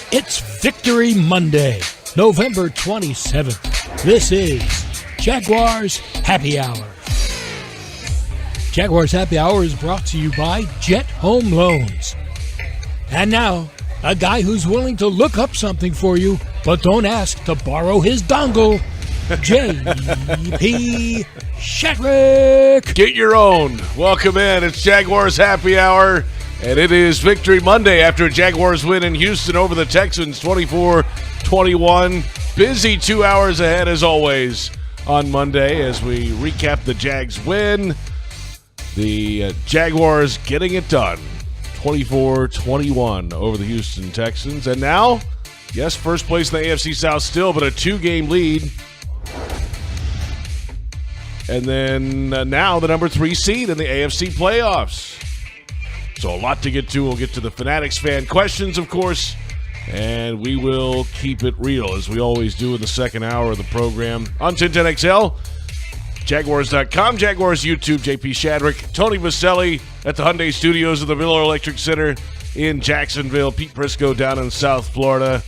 It's Victory Monday, November 27th. This is Jaguars Happy Hour. Jaguars Happy Hour is brought to you by Jet Home Loans. And now, a guy who's willing to look up something for you, but don't ask to borrow his dongle, J.P. Shadrick. Get your own. Welcome in. It's Jaguars Happy Hour, and it is Victory Monday after a Jaguars win in Houston over the Texans 24-21. Busy 2 hours ahead as always on Monday as we recap the Jags win. The Jaguars getting it done, 24-21 over the Houston Texans. And now, yes, first place in the AFC South still, but a 2-game lead. And then now the number 3 seed in the AFC playoffs. So a lot to get to. We'll get to the Fanatics fan questions, of course, and we will keep it real, as we always do in the second hour of the program. On 1010XL, Jaguars.com, Jaguars YouTube, J.P. Shadrick, Tony Boselli at the Hyundai Studios of the Miller Electric Center in Jacksonville, Pete Prisco down in South Florida.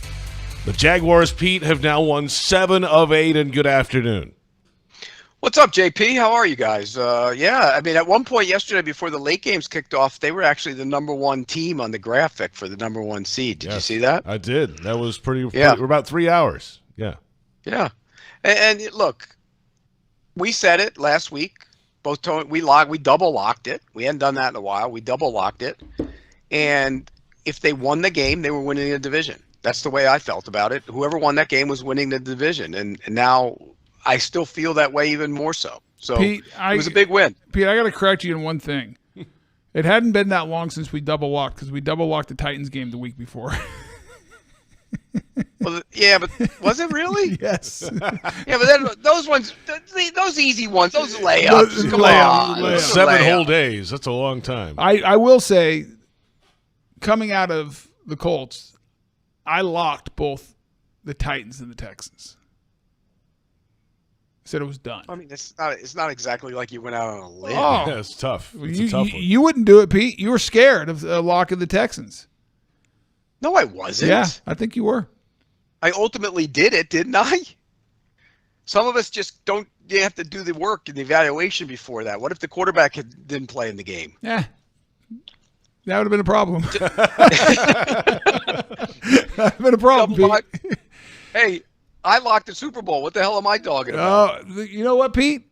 The Jaguars, Pete, have now won 7 of 8, and good afternoon. What's up, JP? How are you guys? At one point yesterday before the late games kicked off, they were actually the number 1 team on the graphic for the number 1 seed. Did you see that? I did. That was pretty we're about 3 hours. Yeah. Yeah. And look, we said it last week. We double locked it. We hadn't done that in a while. We double locked it. And if they won the game, they were winning the division. That's the way I felt about it. Whoever won that game was winning the division. And now I still feel that way even more so. So Pete, it was a big win. Pete, I got to correct you in one thing. It hadn't been that long since we double locked, because we double locked the Titans game the week before. Well, yeah, but was it really? Yes. Yeah, but then those ones, those easy ones, those layups. Come on. 7 whole days. That's a long time. I will say, coming out of the Colts, I locked both the Titans and the Texans. Said it was done. I mean, it's not exactly like you went out on a limb. Oh, yeah, it's tough. It's a tough one. You wouldn't do it, Pete. You were scared of the lock of the Texans. No, I wasn't. Yeah, I think you were. I ultimately did it, didn't I? Some of us just don't. You have to do the work and the evaluation before that. What if the quarterback didn't play in the game? Yeah, that would have been a problem. That would have been a problem, Pete. Hey, I locked the Super Bowl. What the hell am I talking about? Oh, you know what, Pete?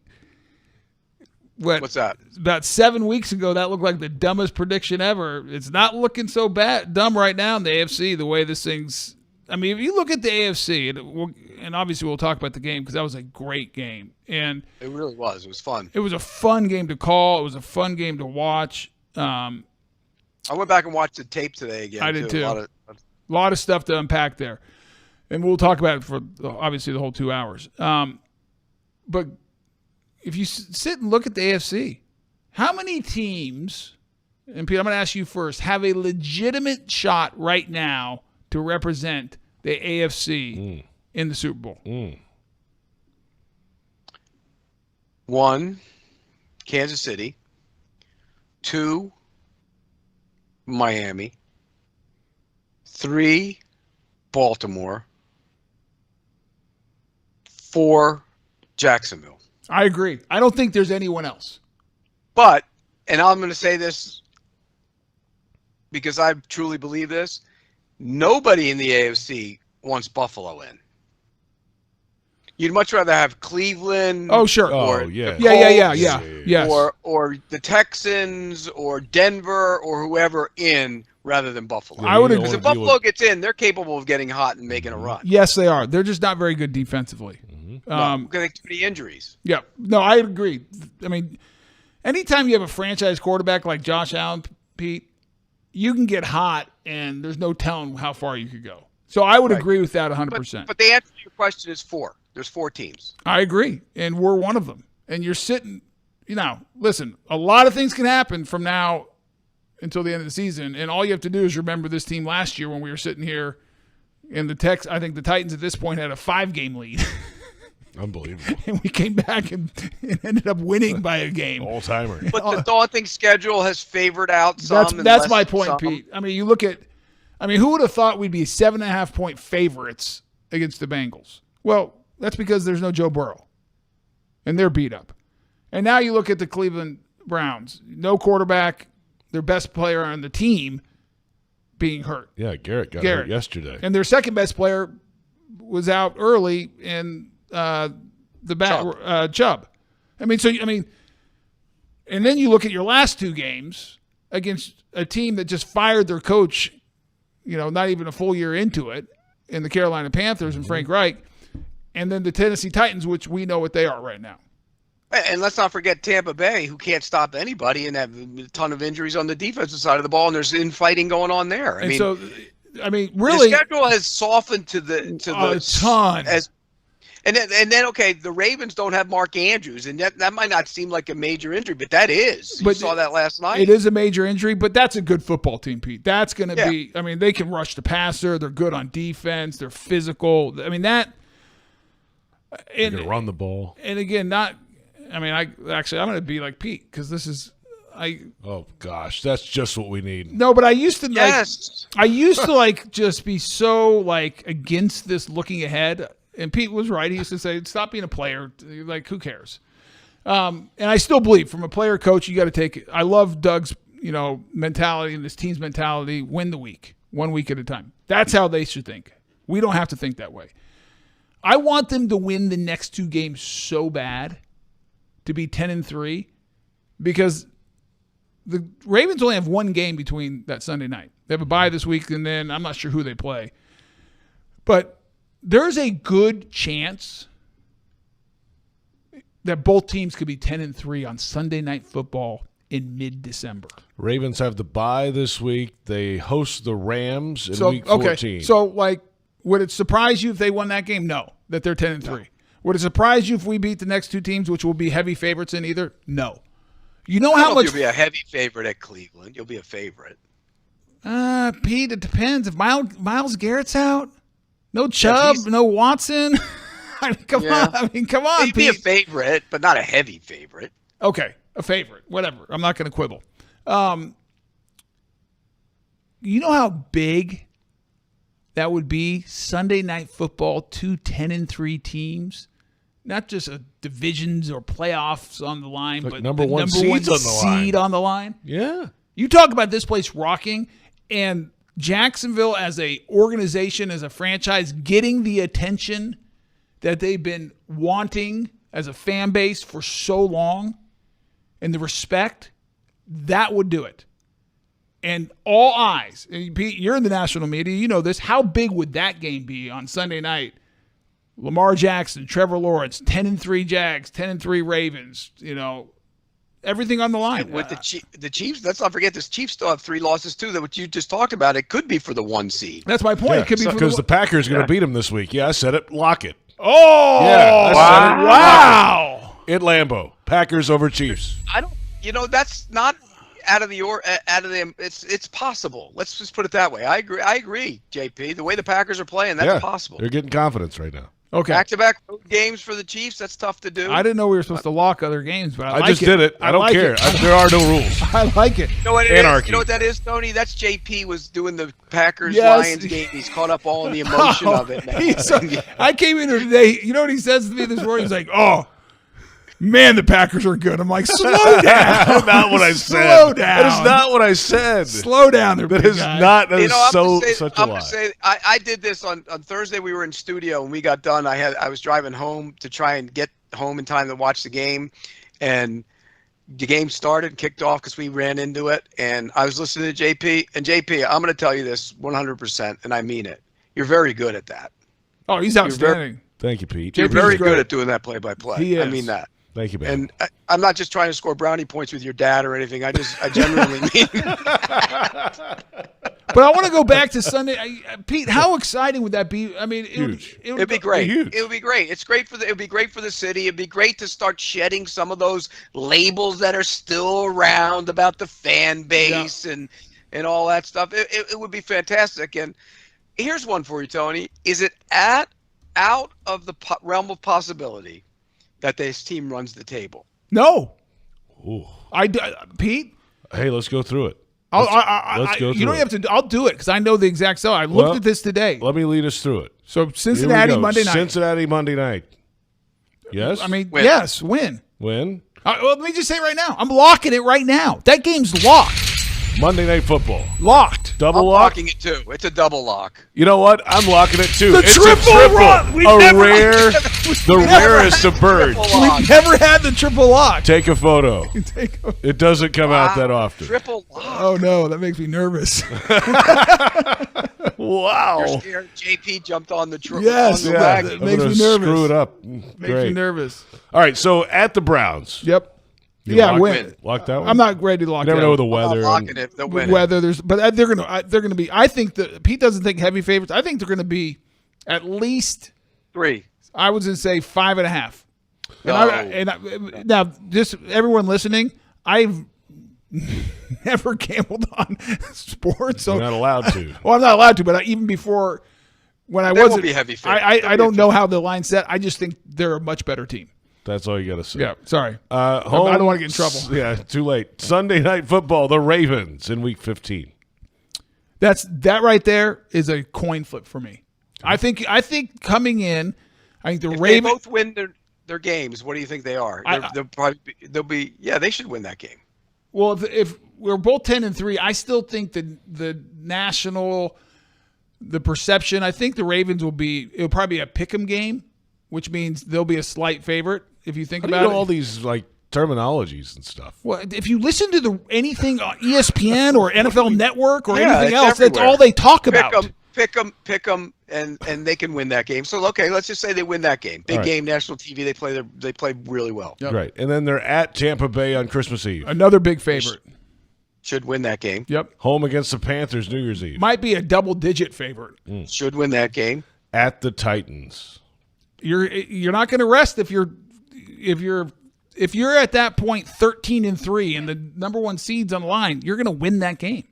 What's that? About 7 weeks ago, that looked like the dumbest prediction ever. It's not looking so dumb right now in the AFC, the way this thing's. I mean, if you look at the AFC, and obviously we'll talk about the game because that was a great game. And it really was. It was fun. It was a fun game to call. It was a fun game to watch. I went back and watched the tape today again. I did too. A lot of stuff to unpack there. And we'll talk about it for, obviously, the whole 2 hours. But if you sit and look at the AFC, how many teams, and Pete, I'm going to ask you first, have a legitimate shot right now to represent the AFC in the Super Bowl? 1, Kansas City. 2, Miami. 3, Baltimore. 4, Jacksonville. I agree. I don't think there's anyone else. But, and I'm going to say this because I truly believe this, nobody in the AFC wants Buffalo in. You'd much rather have Cleveland. Oh, sure. Or yeah, Yes. Or the Texans or Denver or whoever in rather than Buffalo. I would agree. Because if Buffalo gets in, they're capable of getting hot and making a run. Yes, they are. They're just not very good defensively. Because they have too many injuries. Yeah. No, I agree. I mean, anytime you have a franchise quarterback like Josh Allen, Pete, you can get hot and there's no telling how far you could go. So I would agree with that 100%. But the answer to your question is 4. There's 4 teams. I agree. And we're one of them. And you're sitting, listen, a lot of things can happen from now until the end of the season. And all you have to do is remember this team last year when we were sitting here in I think the Titans at this point had a 5-game lead. Unbelievable. And we came back and ended up winning by a game. All-timer. But the daunting schedule has favored out some. That's my point, Pete. I mean, you look at I mean, who would have thought we'd be 7.5-point favorites against the Bengals? Well, that's because there's no Joe Burrow, and they're beat up. And now you look at the Cleveland Browns. No quarterback, their best player on the team being hurt. Yeah, Garrett got hurt yesterday. And their second best player was out early in Chubb. And then you look at your last two games against a team that just fired their coach, not even a full year into it, in the Carolina Panthers and Frank Reich, and then the Tennessee Titans, which we know what they are right now. And let's not forget Tampa Bay, who can't stop anybody and have a ton of injuries on the defensive side of the ball, and there's infighting going on there. Really, the schedule has softened to a ton. And then, okay, the Ravens don't have Mark Andrews, and that might not seem like a major injury, but that is. You saw that last night. It is a major injury, but that's a good football team, Pete. That's going to be – they can rush the passer. They're good on defense. They're physical. They're going to run the ball. And again, I'm going to be like Pete because this is – oh gosh, that's just what we need. No, but I used to just be so against this looking ahead. And Pete was right. He used to say, "Stop being a player. Like, who cares?" And I still believe, from a player coach, you got to take it. I love Doug's, mentality and this team's mentality. Win the week, 1 week at a time. That's how they should think. We don't have to think that way. I want them to win the next two games so bad, to be 10-3, because the Ravens only have one game between that Sunday night. They have a bye this week, and then I'm not sure who they play, but there's a good chance that both teams could be 10-3 on Sunday Night Football in mid-December. Ravens have the bye this week. They host the Rams in week 14. Okay. So, would it surprise you if they won that game? No, that they're 10-3. No. Would it surprise you if we beat the next two teams, which will be heavy favorites in either? No. You know how much you'll be a heavy favorite at Cleveland. You'll be a favorite. Pete, it depends. If Myles Garrett's out. No Chubb, no Watson. Come on. He'd be a favorite, but not a heavy favorite. Okay, a favorite. Whatever. I'm not going to quibble. You know how big that would be? Sunday Night Football, 2 10-3 teams. Not just divisions or playoffs on the line, but number one seed on the line. Yeah. You talk about this place rocking, and Jacksonville as a organization, as a franchise, getting the attention that they've been wanting as a fan base for so long, and the respect, that would do it. And all eyes, and Pete, you're in the national media, you know this, how big would that game be on Sunday night? Lamar Jackson, Trevor Lawrence, 10-3 Jags, 10-3 Ravens, everything on the line. With the Chiefs, let's not forget this. Chiefs still have 3 losses too. That what you just talked about, it could be for the 1 seed. That's my point. Yeah, it could be because the Packers are going to beat them this week. Yeah, I said it. Lock it. Oh, yeah, wow! At Lambeau, Packers over Chiefs. I don't. That's not out of the. It's possible. Let's just put it that way. I agree, JP. The way the Packers are playing, that's possible. They're getting confidence right now. Okay. Back-to-back games for the Chiefs, that's tough to do. I didn't know we were supposed to lock other games, but I just did it. I don't care. There are no rules. I like it. You know what it Anarchy. is? You know what that is, Tony? That's JP was doing the Packers-Lions game. He's caught up all in the emotion of it now. I came in here today. You know what he says to me this morning? He's like, "Oh, man, the Packers are good." I'm like, "Slow down." That's not what I said. Slow down. That is not what I said. Slow down there, That big is guy. not. That is such a lie. I did this on Thursday. We were in studio and we got done. I was driving home to try and get home in time to watch the game, and the game started, kicked off because we ran into it. And I was listening to JP. And JP, I'm going to tell you this 100%, and I mean it. You're very good at that. Oh, he's outstanding. Thank you, Pete. You're very good at doing that play-by-play. He is. I mean that. Thank you, man. And I'm not just trying to score brownie points with your dad or anything. I genuinely mean But I want to go back to Sunday. Pete, how exciting would that be? I mean, it'd be great. It would be great. It's great it would be great for the city. It'd be great to start shedding some of those labels that are still around about the fan base and all that stuff. It would be fantastic. And here's one for you, Tony. Is it out of the realm of possibility that this team runs the table? No. Ooh. Pete? Hey, let's go through it. Let's go through you don't have to. I'll do it because I know the exact sell. I looked at this today. Let me lead us through it. So Cincinnati Monday night. Cincinnati Monday night. Yes? I mean, Win. yes, win. Win. Well, let me just say right now. I'm locking it right now. That game's locked. Monday Night Football. Locked. Double I'm lock? locking it too. It's a double lock. You know what? I'm locking it too. The It's triple a triple. lock. The rarest of birds. Triple lock. We've never had the triple lock. Take a photo. It doesn't come out that Wow. often. Triple lock. Oh, no. That makes me nervous. Wow. You're scared. JP jumped on the triple. Yes. on the Yeah. wagon. It I'm makes gonna me nervous. Screw it up. Makes Great. me nervous. All right, so at the Browns. Yep. You Yeah, lock- win. Lock that one? I'm not ready to lock You never that know one. the I'm weather. not locking it. They'll win. Whether there's, but they're gonna be. I think that Pete doesn't think heavy favorites. I think they're gonna be at least. 3. I was gonna say 5.5. No. Now, just everyone listening, I've never gambled on sports, so You're not allowed to. well, I'm not allowed to. But even before, when I They wasn't, won't be heavy favorites. I don't know how the line's set. I just think they're a much better team. That's all you got to say. Yeah, sorry. Home, I don't want to get in trouble. Yeah, too late. Sunday Night Football, the Ravens in Week 15. That right there is a coin flip for me. I think coming in, I think the If Ravens they both win their games, what do you think they are? They'll be. Should win that game. Well, if we're both 10-3, I still think the national, the perception. I think the Ravens it'll probably be a pick'em game, which means they'll be a slight favorite if you think How do about you know it. all these like terminologies and stuff? Well, if you listen to anything on ESPN or NFL Network or Yeah, anything it's else, that's everywhere. all they talk about. Pick them, and they can win that game. So okay, let's just say they win that game. Big All right. game, national TV. They play really well. Yep. Right. And then they're at Tampa Bay on Christmas Eve. Another big favorite. Should win that game. Yep. Home against the Panthers New Year's Eve. Might be a double-digit favorite. Should win that game. At the Titans. You're not going to rest if you're at that point 13-3 and the number one seed's on the line. You're going to win that game.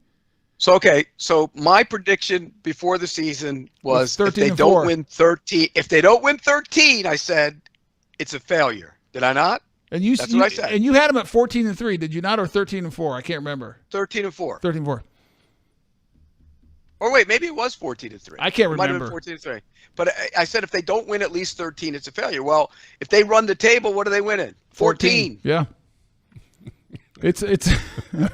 So okay, so my prediction before the season was if they 13-4. don't win 13, if they don't win 13, I said it's a failure. Did I not? And that's what I said. And you had them at 14-3, did you not, or 13-4? I can't remember. 13-4. 13-4. Or wait, maybe it was 14-3. I can't It might have been remember. 14-3. But I said if they don't win at least 13, it's a failure. Well, if they run the table, what are they winning? 14. Yeah. It's I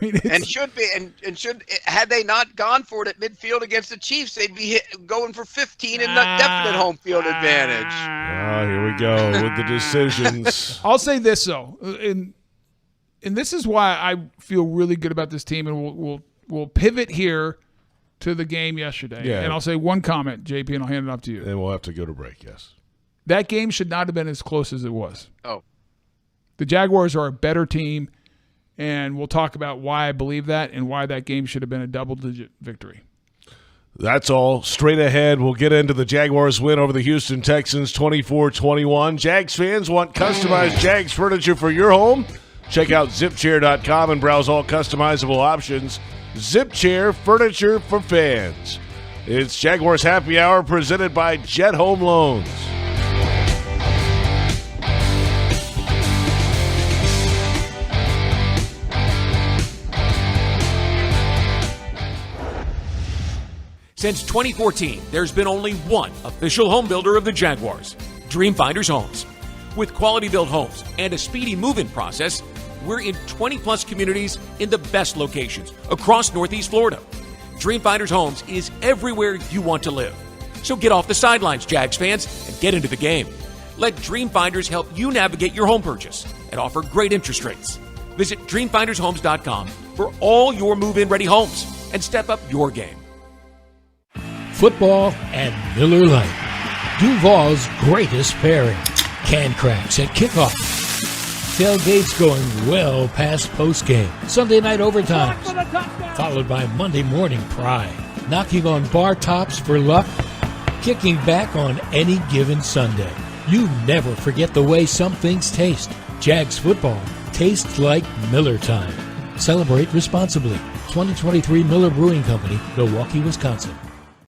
mean it's, And should be and should had they not gone for it at midfield against the Chiefs, they'd be going for 15 and not definite home field advantage. Oh, here we go with the decisions. I'll say this though, and this is why I feel really good about this team, and we'll pivot here to the game yesterday. Yeah. And I'll say one comment, JP, and I'll hand it off to you. And we'll have to go to break, yes. That game should not have been as close as it was. Oh, The Jaguars are a better team, and we'll talk about why I believe that and why that game should have been a double-digit victory. That's all. Straight ahead, we'll get into the Jaguars' win over the Houston Texans 24-21. Jags fans want customized Jags furniture for your home? Check out zipchair.com and browse all customizable options. ZipChair furniture for fans. It's Jaguars Happy Hour presented by Jet Home Loans. Since 2014, there's been only one official home builder of the Jaguars, Dreamfinders Homes. With quality-built homes and a speedy move-in process, we're in 20-plus communities in the best locations across Northeast Florida. Dreamfinders Homes is everywhere you want to live. So get off the sidelines, Jags fans, and get into the game. Let Dreamfinders help you navigate your home purchase and offer great interest rates. Visit DreamfindersHomes.com for all your move-in ready homes and step up your game. Football and Miller Lite. Duval's greatest pairing. Can cracks at kickoff. Tailgates going well past postgame. Sunday night overtimes. Followed by Monday morning pride. Knocking on bar tops for luck. Kicking back on any given Sunday. You never forget the way some things taste. Jags football tastes like Miller time. Celebrate responsibly. 2023 Miller Brewing Company, Milwaukee, Wisconsin.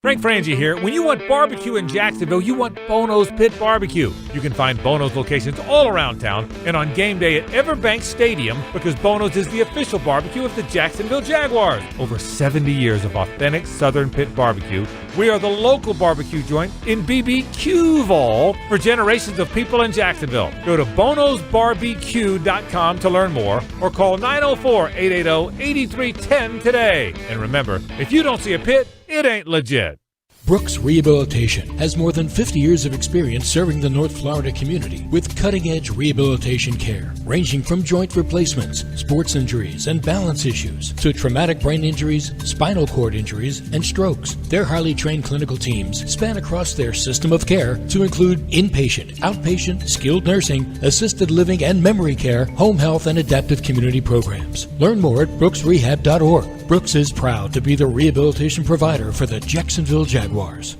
Frank Frangie here. When you want barbecue in Jacksonville, you want Bono's Pit Barbecue. You can find Bono's locations all around town and on game day at Everbank Stadium because Bono's is the official barbecue of the Jacksonville Jaguars. Over 70 years of authentic Southern Pit Barbecue. We are the local barbecue joint in BBQval for generations of people in Jacksonville. Go to bonosbarbq.com to learn more or call 904-880-8310 today. And remember, if you don't see a pit, it ain't legit. Brooks Rehabilitation has more than 50 years of experience serving the North Florida community with cutting-edge rehabilitation care, ranging from joint replacements, sports injuries, and balance issues to traumatic brain injuries, spinal cord injuries, and strokes. Their highly trained clinical teams span across their system of care to include inpatient, outpatient, skilled nursing, assisted living and memory care, home health, and adaptive community programs. Learn more at brooksrehab.org. Brooks is proud to be the rehabilitation provider for the Jacksonville Jaguars.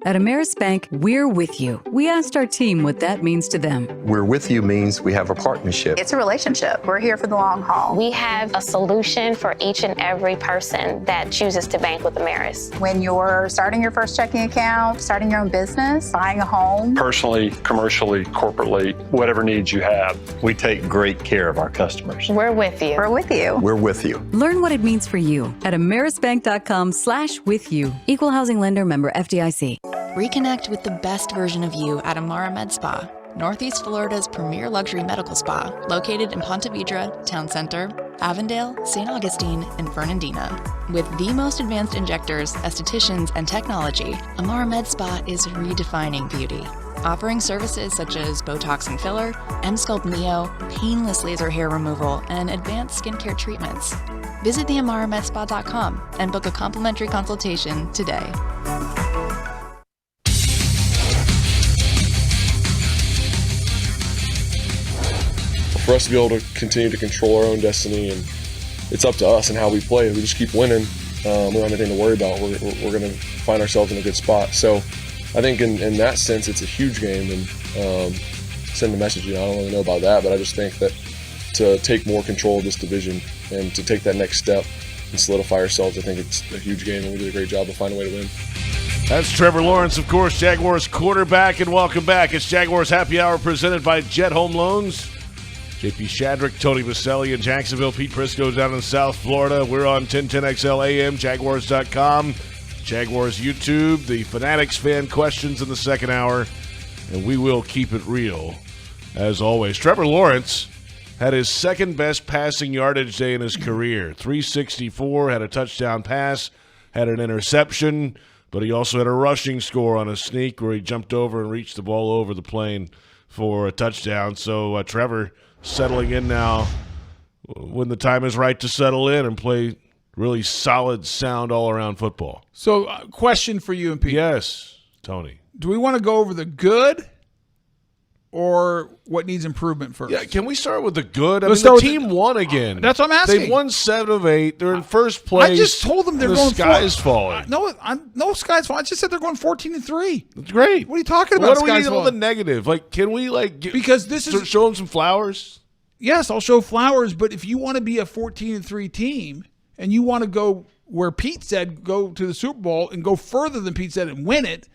At Ameris Bank, we're with you. We asked our team what that means to them. We're with you means we have a partnership. It's a relationship. We're here for the long haul. We have a solution for each and every person that chooses to bank with Ameris. When you're starting your first checking account, starting your own business, buying a home. Personally, commercially, corporately, whatever needs you have. We take great care of our customers. We're with you. We're with you. We're with you. Learn what it means for you at amerisbank.com/withyou. Equal housing lender, member FDIC. Reconnect with the best version of you at Amara Med Spa, Northeast Florida's premier luxury medical spa, located in Ponte Vedra, Town Center, Avondale, St. Augustine, and Fernandina. With the most advanced injectors, estheticians, and technology, Amara Med Spa is redefining beauty, offering services such as Botox and filler, M-Sculpt Neo, painless laser hair removal, and advanced skincare treatments. Visit theamaramedspa.com and book a complimentary consultation today. For us to be able to continue to control our own destiny, and it's up to us and how we play. If we just keep winning, we don't have anything to worry about. We're going to find ourselves in a good spot. So I think in that sense, it's a huge game, and send a message. I don't really know about that, but I just think that to take more control of this division and to take that next step and solidify ourselves, I think it's a huge game, and we did a great job of finding a way to win. That's Trevor Lawrence, of course, Jaguars quarterback, and welcome back. It's Jaguars Happy Hour presented by Jet Home Loans. J.P. Shadrick, Tony Boselli in Jacksonville, Pete Prisco down in South Florida. We're on 1010XL AM, Jaguars.com, Jaguars YouTube, the Fanatics fan questions in the second hour, and we will keep it real, as always. Trevor Lawrence had his second-best passing yardage day in his career, 364, had a touchdown pass, had an interception, but he also had a rushing score on a sneak where he jumped over and reached the ball over the plane for a touchdown. So Trevor settling in now when the time is right to settle in and play really solid, sound, all-around football. So, question for you and Pete. Yes, Tony. Do we want to go over the good or what needs improvement first? Yeah, can we start with the good? Let's the team won again. That's what I'm asking. They've won 7 of 8. They're in first place. I just told them they're going. The sky is falling. No sky's falling. I just said they're going 14-3. That's great. What are you talking about? What do we need all the negative? Can we because this is show them some flowers? Yes, I'll show flowers. But if you want to be a 14-3 team and you want to go where Pete said go to the Super Bowl and go further than Pete said and win it.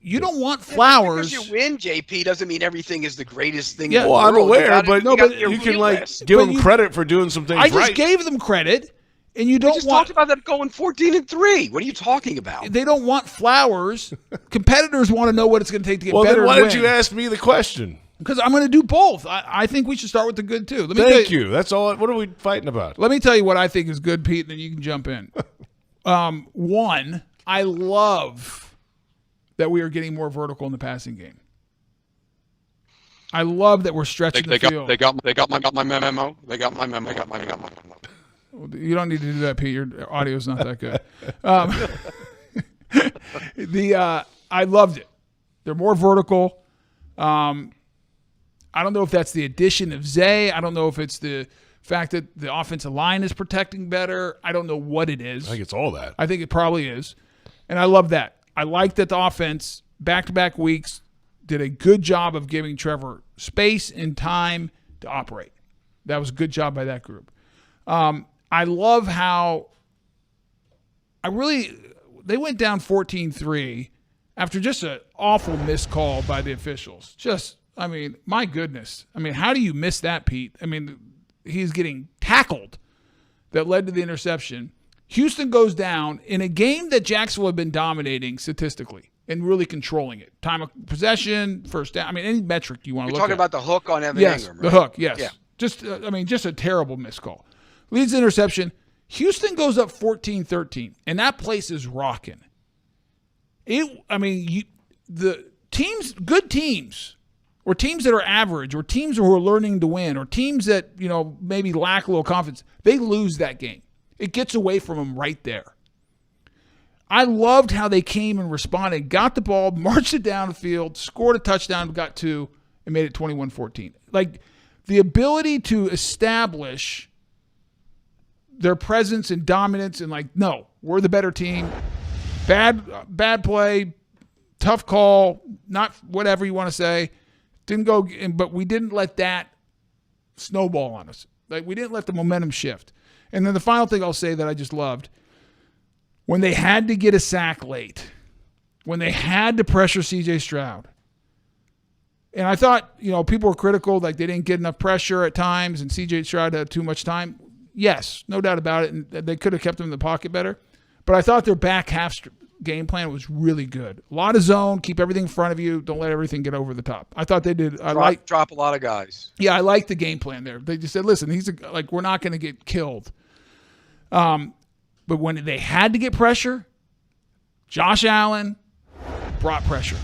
You don't want flowers. Because you win, JP, doesn't mean everything is the greatest thing in the world. I'm aware, but you can give them credit for doing some things right. I just gave them credit, and you don't we just talked about them going 14-3. What are you talking about? They don't want flowers. Competitors want to know what it's going to take to get better. Well, then why did you ask me the question? Because I'm going to do both. I think we should start with the good, too. Thank you. That's all. What are we fighting about? Let me tell you what I think is good, Pete, and then you can jump in. One, I love that we are getting more vertical in the passing game. I love that we're stretching the field. They got my memo. They got my memo. You don't need to do that, Pete. Your audio's not that good. I loved it. They're more vertical. I don't know if that's the addition of Zay. I don't know if it's the fact that the offensive line is protecting better. I don't know what it is. I think it's all that. I think it probably is. And I love that. I like that the offense, back-to-back weeks, did a good job of giving Trevor space and time to operate. That was a good job by that group. I love how they went down 14-3 after just an awful missed call by the officials. My goodness. How do you miss that, Pete? He's getting tackled that led to the interception. Houston goes down in a game that Jacksonville had been dominating statistically and really controlling it. Time of possession, first down. Any metric you want to look at. You're talking about the hook on Evan Yes, Engram, right? the hook, yes. Yeah. Just a terrible missed call. Leads the interception. Houston goes up 14-13, and that place is rocking. The teams, good teams, or teams that are average, or teams who are learning to win, or teams that, maybe lack a little confidence, they lose that game. It gets away from them right there. I loved how they came and responded, got the ball, marched it down the field, scored a touchdown, got 2, and made it 21-14. The ability to establish their presence and dominance and no, we're the better team. Bad play, tough call, not whatever you want to say. Didn't go, but we didn't let that snowball on us. We didn't let the momentum shift. And then the final thing I'll say that I just loved, when they had to get a sack late, when they had to pressure C.J. Stroud, and I thought, people were critical, they didn't get enough pressure at times and C.J. Stroud had too much time. Yes, no doubt about it, and they could have kept him in the pocket better. But I thought their back half game plan was really good. A lot of zone, keep everything in front of you, don't let everything get over the top. I thought they did. Drop a lot of guys. Yeah, I like the game plan there. They just said, listen, we're not going to get killed. But when they had to get pressure, Josh Allen brought pressure.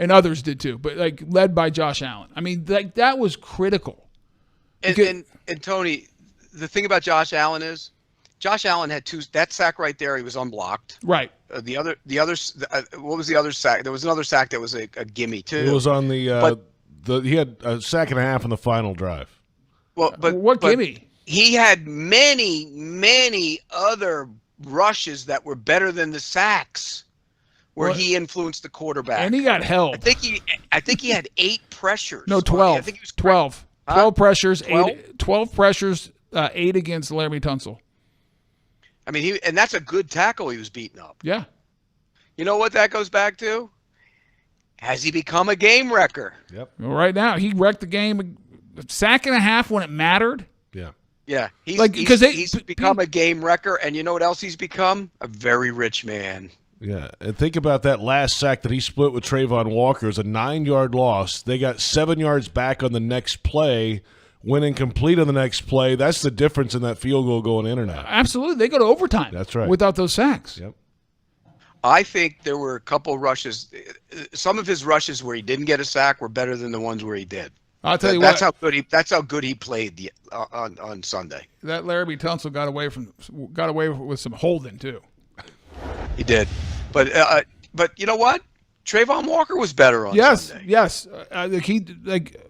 And others did too, but led by Josh Allen. That was critical. And Tony, the thing about Josh Allen is, Josh Allen had 2. That sack right there, he was unblocked. Right. The other. What was the other sack? There was another sack that was a gimme too. It was on the. He had a sack and a half on the final drive. Well, but what gimme? He had many other rushes that were better than the sacks, where he influenced the quarterback. And he got held. I think he had 8 pressures. No, 12. I think he was 12. 12 pressures. 12? 12 pressures. 8 against Laramie Tunsil. And that's a good tackle he was beating up. Yeah. You know what that goes back to? Has he become a game wrecker? Yep. Well, right now, he wrecked the game. A sack and a half when it mattered. Yeah. Yeah. He's become a game wrecker, and you know what else he's become? A very rich man. Yeah, and think about that last sack that he split with Trayvon Walker. It was a 9-yard loss. They got 7 yards back on the next play, went incomplete on the next play. That's the difference in that field goal going in or not. Absolutely. They go to overtime. That's right. Without those sacks. Yep. I think there were a couple rushes. Some of his rushes where he didn't get a sack were better than the ones where he did. I'll tell you that's how good he played on Sunday. That Laramie Tunsil got away with some holding too. He did, but you know what? Trayvon Walker was better on Sunday. Yes.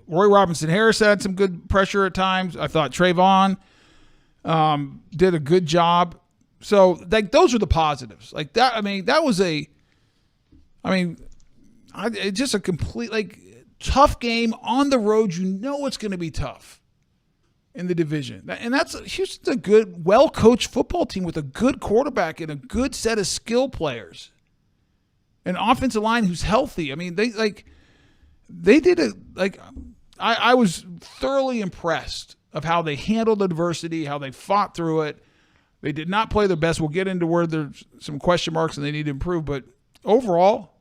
Roy Robinson Harris had some good pressure at times. I thought Trayvon did a good job. So those are the positives. That was just a complete tough game on the road. You know it's going to be tough in the division. And Houston's a good, well-coached football team with a good quarterback and a good set of skill players. An offensive line who's healthy. I was thoroughly impressed of how they handled adversity, how they fought through it. They did not play their best. We'll get into where there's some question marks and they need to improve. But overall,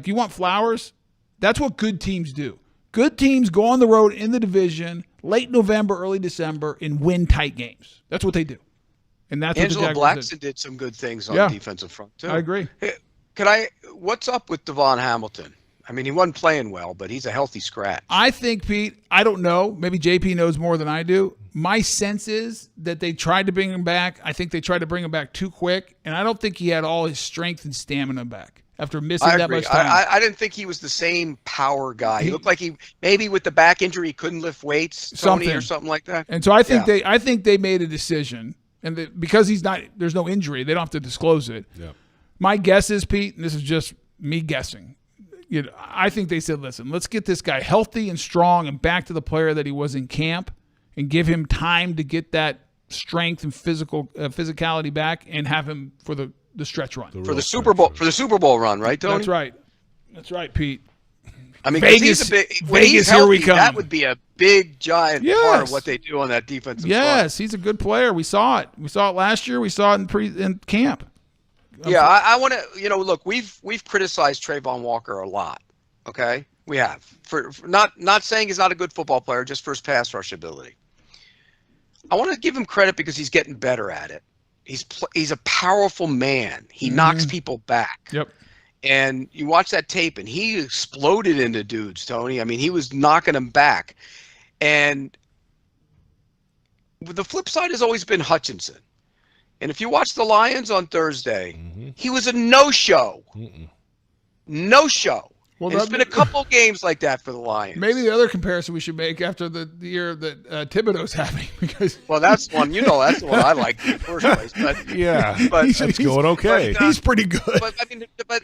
you want flowers? That's what good teams do. Good teams go on the road in the division late November, early December, and win tight games. That's what they do. And that's Angelo what the Jaguars Blackson did some good things on the defensive front, too. I agree. Hey, what's up with Devon Hamilton? He wasn't playing well, but he's a healthy scratch. I think, Pete, I don't know. Maybe JP knows more than I do. My sense is that they tried to bring him back. I think they tried to bring him back too quick, and I don't think he had all his strength and stamina back after missing that much time. I didn't think he was the same power guy. He looked like maybe with the back injury he couldn't lift weights, Tony, or something like that. And so I think they made a decision, and because there's no injury, they don't have to disclose it. Yeah. My guess is, Pete, and this is just me guessing, I think they said, listen, let's get this guy healthy and strong and back to the player that he was in camp and give him time to get that strength and physicality back and have him for the the stretch run. For the Super Bowl run, right, Tony? That's right, Pete. I mean, Vegas, when he's healthy, here we come. That would be a big, giant part of what they do on that defensive front. Yes, he's a good player. We saw it. We saw it last year. We saw it in camp. Yeah, I want to. Look, we've criticized Trayvon Walker a lot. Okay, we have for not saying he's not a good football player, just for his pass rush ability. I want to give him credit because he's getting better at it. He's a powerful man. He knocks people back. Yep. And you watch that tape, and he exploded into dudes, Tony. I mean, he was knocking them back. And the flip side has always been Hutchinson. And if you watch the Lions on Thursday, he was a no-show. No-show. Well, there's been a couple games like that for the Lions. Maybe the other comparison we should make after the year that Thibodeau's having, because that's one. That's the one I like in the first place. But that's going okay. He's pretty good. But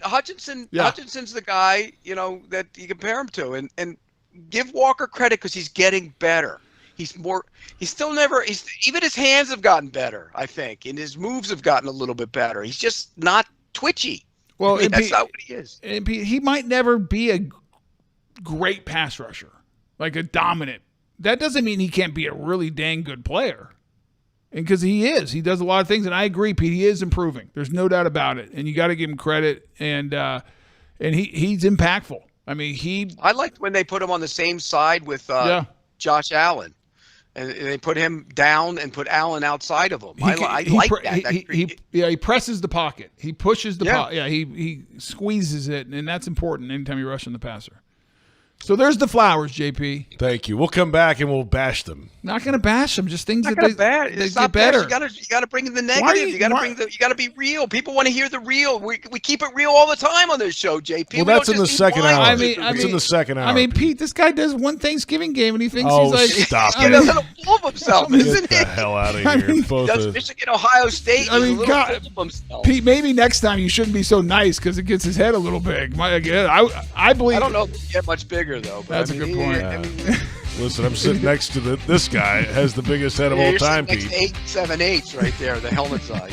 Hutchinson's the guy that you compare him to, and give Walker credit because he's getting better. Even his hands have gotten better, I think, and his moves have gotten a little bit better. He's just not twitchy. Well, that's not what he is. And he might never be a great pass rusher, like a dominant. That doesn't mean he can't be a really dang good player. And because he is. He does a lot of things, and I agree, Pete, he is improving. There's no doubt about it. And you got to give him credit, and he's impactful. I mean, I liked when they put him on the same side with Josh Allen. And they put him down and put Allen outside of him. I like that. He presses the pocket. He pushes the pocket. Yeah, he squeezes it, and that's important anytime you're rushing the passer. So there's the flowers, JP. Thank you. We'll come back and we'll bash them. Not going to bash them. Just things that they get better. You got to bring in the negative. You got to be real. People want to hear the real. We keep it real all the time on this show, JP. Well, that's in the second hour. It's in the second hour. I mean, Pete, this guy does one Thanksgiving game and he thinks he's like, stop it. He's a little full of himself, isn't he? Get the hell out of here. Does Michigan, Ohio State. He's a little full of himself. Pete, maybe next time you shouldn't be so nice because it gets his head a little big. I believe. I don't know if it get much bigger though. That's a good point. Listen, I'm sitting next to this guy has the biggest head of all time, Pete. 8, 7, 8s right there, the helmet size.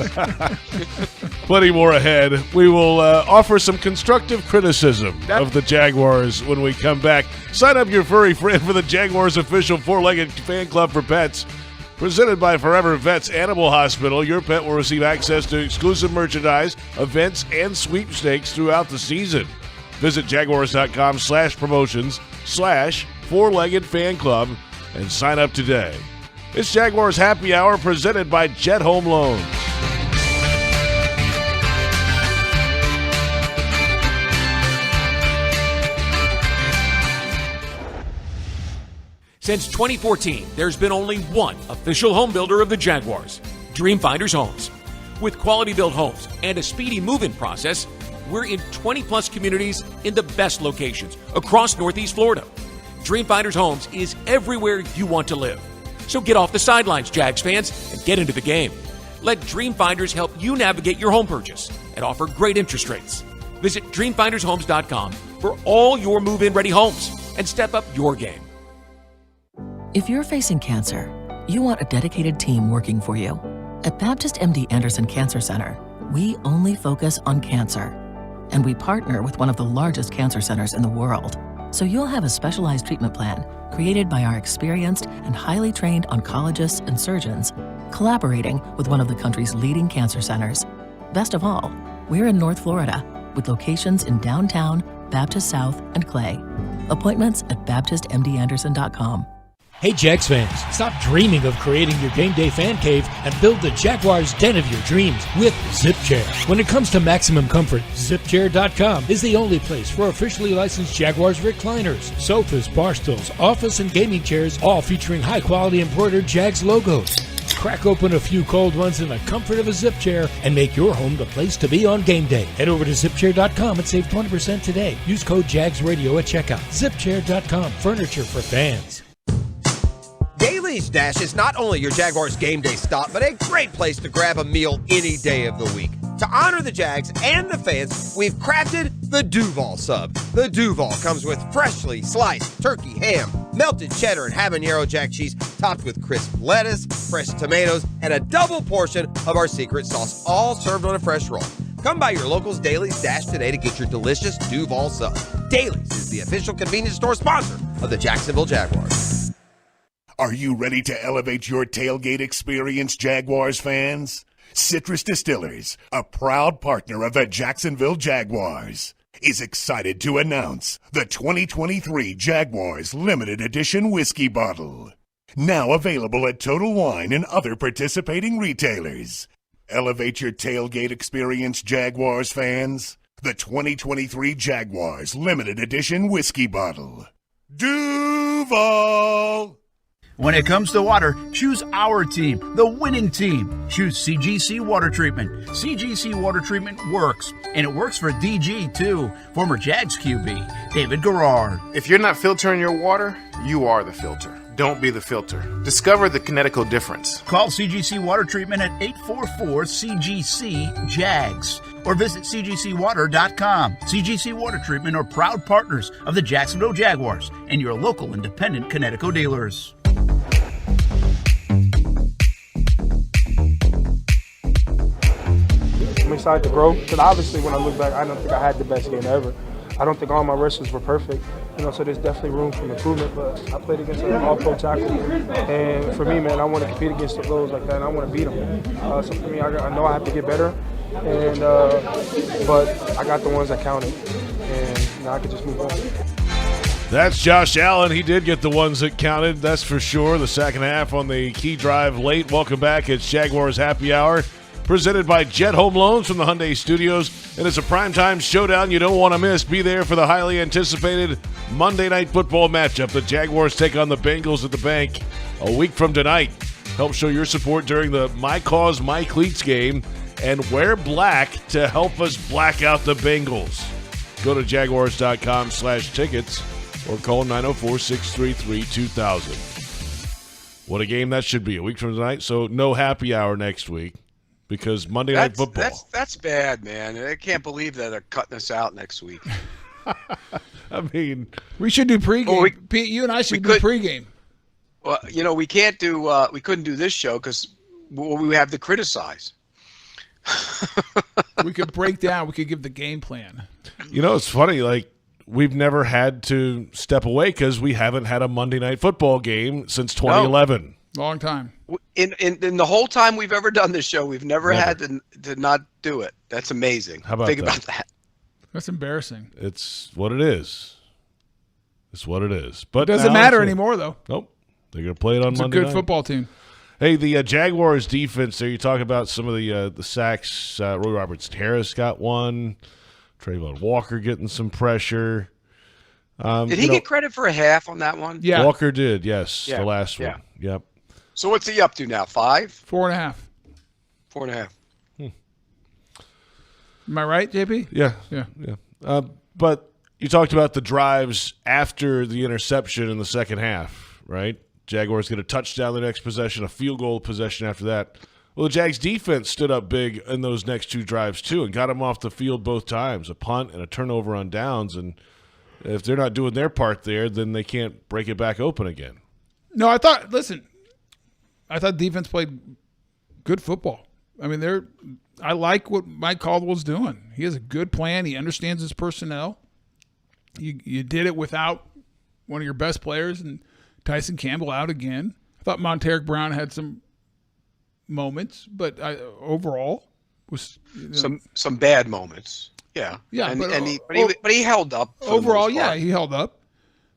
Plenty more ahead. We will offer some constructive criticism of the Jaguars when we come back. Sign up your furry friend for the Jaguars official four-legged fan club for pets. Presented by Forever Vets Animal Hospital, your pet will receive access to exclusive merchandise, events, and sweepstakes throughout the season. Visit jaguars.com/promotions/four-legged fan club and sign up today. It's Jaguars Happy Hour presented by Jet Home Loans. Since 2014, there's been only one official home builder of the Jaguars, Dreamfinders Homes. With quality-built homes and a speedy move-in process, we're in 20-plus communities in the best locations across Northeast Florida. Dreamfinders Homes is everywhere you want to live. So get off the sidelines, Jags fans, and get into the game. Let Dreamfinders help you navigate your home purchase and offer great interest rates. Visit DreamfindersHomes.com for all your move-in ready homes and step up your game. If you're facing cancer, you want a dedicated team working for you. At Baptist MD Anderson Cancer Center, we only focus on cancer. And we partner with one of the largest cancer centers in the world. So you'll have a specialized treatment plan created by our experienced and highly trained oncologists and surgeons, collaborating with one of the country's leading cancer centers. Best of all, we're in North Florida with locations in downtown, Baptist South, and Clay. Appointments at BaptistMDAnderson.com. Hey Jags fans, stop dreaming of creating your game day fan cave and build the Jaguars den of your dreams with ZipChair. When it comes to maximum comfort, ZipChair.com is the only place for officially licensed Jaguars recliners, sofas, bar stools, office and gaming chairs, all featuring high-quality embroidered Jags logos. Crack open a few cold ones in the comfort of a ZipChair and make your home the place to be on game day. Head over to ZipChair.com and save 20% today. Use code JagsRadio at checkout. ZipChair.com, furniture for fans. Daly's Dash is not only your Jaguars game day stop, but a great place to grab a meal any day of the week. To honor the Jags and the fans, we've crafted the Duval Sub. The Duval comes with freshly sliced turkey, ham, melted cheddar, and habanero jack cheese, topped with crisp lettuce, fresh tomatoes, and a double portion of our secret sauce, all served on a fresh roll. Come by your local's Dailies Dash today to get your delicious Duval sub. Dailies is the official convenience store sponsor of the Jacksonville Jaguars. Are you ready to elevate your tailgate experience, Jaguars fans? Citrus Distillers, a proud partner of the Jacksonville Jaguars, is excited to announce the 2023 Jaguars Limited Edition Whiskey Bottle. Now available at Total Wine and other participating retailers. Elevate your tailgate experience, Jaguars fans. The 2023 Jaguars Limited Edition Whiskey Bottle. Duval! When it comes to water, choose our team, the winning team. Choose CGC Water Treatment. CGC Water Treatment works, and it works for DG too, former Jags QB, David Garrard. If you're not filtering your water, you are the filter. Don't be the filter. Discover the Kinetico difference. Call CGC Water Treatment at 844-CGC-JAGS or visit cgcwater.com. CGC Water Treatment are proud partners of the Jacksonville Jaguars and your local independent Kinetico dealers. I'm excited to grow because obviously when I look back, I don't think I had the best game ever. I don't think all my rushes were perfect, so there's definitely room for improvement, but I played against an all-pro tackle, and for me, man, I want to compete against those like that, and I want to beat them. So for me, I know I have to get better, and but I got the ones that counted, and now I can just move on. That's Josh Allen. He did get the ones that counted, that's for sure. The second half on the key drive late. Welcome back. It's Jaguars Happy Hour, presented by Jet Home Loans from the Hyundai Studios. And it's a primetime showdown you don't want to miss. Be there for the highly anticipated Monday Night Football matchup. The Jaguars take on the Bengals at the Bank a week from tonight. Help show your support during the My Cause, My Cleats game. And wear black to help us black out the Bengals. Go to jaguars.com/tickets or call 904-633-2000. What a game that should be a week from tonight. So no happy hour next week. Because Monday Night Football. That's bad, man. I can't believe that they're cutting us out next week. I mean, we should do pregame. Pete, you and I should do pregame. Well, we can't do. We couldn't do this show because we have to criticize. We could break down. We could give the game plan. It's funny. Like we've never had to step away because we haven't had a Monday Night Football game since 2011. No. Long time. In the whole time we've ever done this show, we've never had to not do it. That's amazing. How about Think about that. That's embarrassing. It's what it is. It's what it is. But it doesn't matter anymore, though. Nope. They're going to play it on Monday night. It's a good football team. Hey, the Jaguars defense there, you talk about some of the sacks. Roy Roberts-Harris got one. Trayvon Walker getting some pressure. Did he get credit for a half on that one? Yeah. Walker did, yes. The last one. Yep. So what's he up to now? 5? 4.5. 4.5. Am I right, JP? Yeah. But you talked about the drives after the interception in the second half, right? Jaguars get a touchdown the next possession, a field goal possession after that. Well, the Jags defense stood up big in those next two drives too and got them off the field both times, a punt and a turnover on downs. And if they're not doing their part there, then they can't break it back open again. No, I thought defense played good football. I mean, I like what Mike Caldwell's doing. He has a good plan. He understands his personnel. You did it without one of your best players and Tyson Campbell out again. I thought Monteric Brown had some moments, but overall was some bad moments. Yeah. But he held up. Overall, he held up.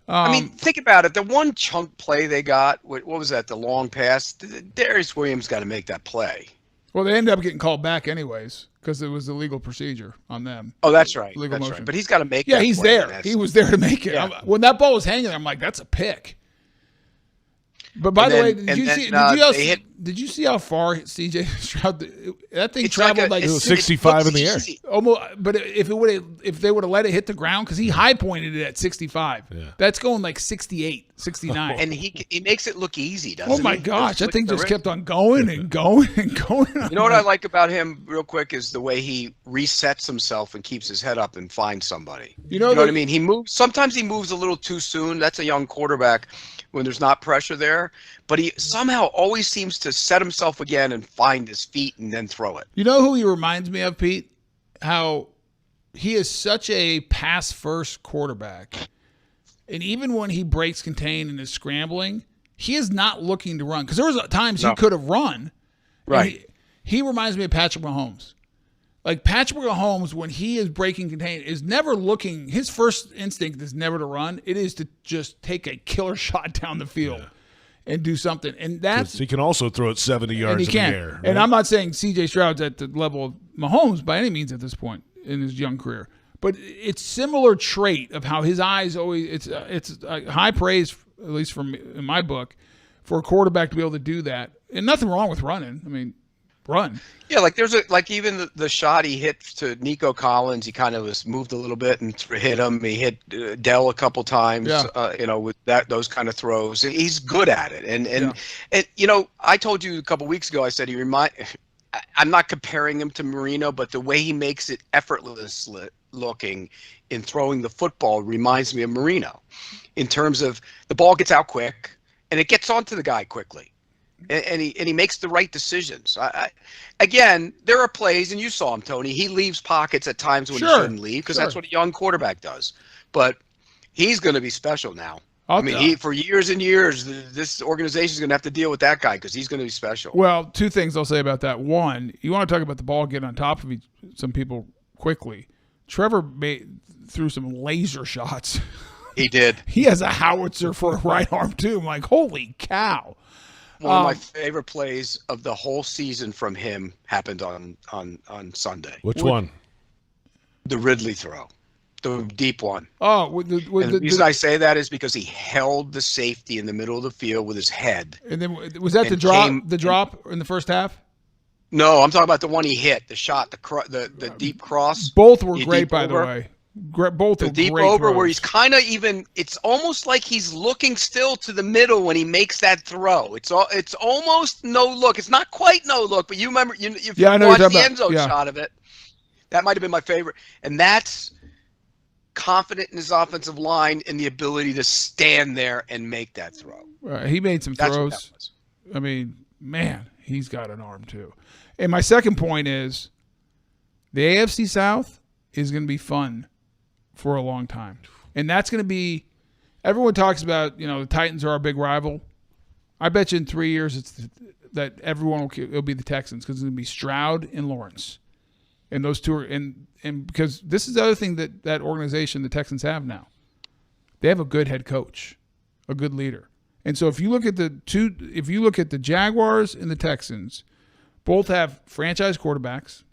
I mean, think about it. The one chunk play they got, what was that? The long pass. Darius Williams got to make that play. Well, they ended up getting called back anyways because it was a legal procedure on them. Oh, that's right. Legal motion. Right. But he's got to make. Yeah, that he's play. there. He was there to make it. Yeah. When that ball was hanging there, I'm like, that's a pick. But by the way, did you see how far C.J. Stroud? That thing traveled like 65 in the air. Almost, but if they would have let it hit the ground, because he high pointed it at 65, that's going like 68, 69, and he makes it look easy, doesn't he? Oh my gosh, that thing just kept on going and going and going. You know what I like about him, real quick, is the way he resets himself and keeps his head up and finds somebody. You know what I mean? He moves. Sometimes he moves a little too soon. That's a young quarterback when there's not pressure there, but he somehow always seems to set himself again and find his feet and then throw it. You know who he reminds me of, Pete? how he is such a pass-first quarterback. And even when he breaks contain and is scrambling, he is not looking to run. Because there was times he could have run. Right. He reminds me of Patrick Mahomes. Like Patrick Mahomes, when he is breaking contain, is never looking. His first instinct is never to run. It is to just take a killer shot down the field and do something. And that's he can also throw it 70 yards in the air. Right? And I'm not saying C.J. Stroud's at the level of Mahomes by any means at this point in his young career, but it's similar trait of how his eyes always. It's high praise, at least from in my book, for a quarterback to be able to do that. And nothing wrong with running. I mean, run. Yeah, like there's even the shot he hit to Nico Collins, he kind of was moved a little bit and hit him. He hit Dell a couple times, with those kind of throws. He's good at it. And I told you a couple weeks ago, I said I'm not comparing him to Marino, but the way he makes it effortless looking in throwing the football reminds me of Marino in terms of the ball gets out quick and it gets onto the guy quickly. And he makes the right decisions. Again, there are plays, and you saw him, Tony. He leaves pockets at times when he shouldn't leave because that's what a young quarterback does. But he's going to be special now. For years and years, this organization is going to have to deal with that guy because he's going to be special. Well, two things I'll say about that. One, you want to talk about the ball getting on top of some people quickly. Trevor threw some laser shots. He did. He has a howitzer for a right arm, too. I'm like, holy cow. One of my favorite plays of the whole season from him happened on Sunday. Which one? The Ridley throw, the deep one. Oh, the reason I say that is because he held the safety in the middle of the field with his head. And then was that the drop in the first half? No, I'm talking about the one he hit, the shot, the deep cross. Both were great, by the way. Both the deep over where he's kind of it's almost like he's looking still to the middle when he makes that throw. It's almost no look. It's not quite no look, but you remember if you watched the end zone shot of it, that might have been my favorite. And that's confident in his offensive line and the ability to stand there and make that throw. Right. He made some throws. I mean, man, he's got an arm too. And my second point is the AFC South is going to be fun for a long time. And that's going to be – everyone talks about, the Titans are our big rival. I bet you in 3 years that everyone will be the Texans because it's going to be Stroud and Lawrence. And those two are – and because this is the other thing that organization the Texans have now. They have a good head coach, a good leader. And so if you look at the Jaguars and the Texans, both have franchise quarterbacks,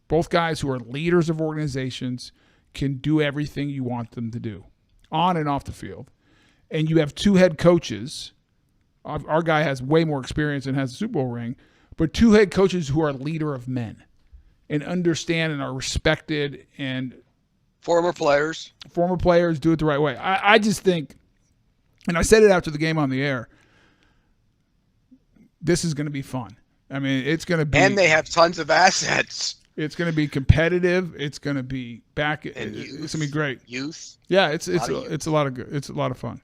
both guys who are leaders of organizations – can do everything you want them to do on and off the field. And you have two head coaches. Our guy has way more experience and has a Super Bowl ring, but two head coaches who are leader of men and understand and are respected and former players do it the right way. I just think, and I said it after the game on the air, this is going to be fun. I mean, it's going to be. And they have tons of assets. It's going to be competitive. It's going to be back. It's going to be great. Youth. Yeah, it's a lot of good. It's a lot of fun.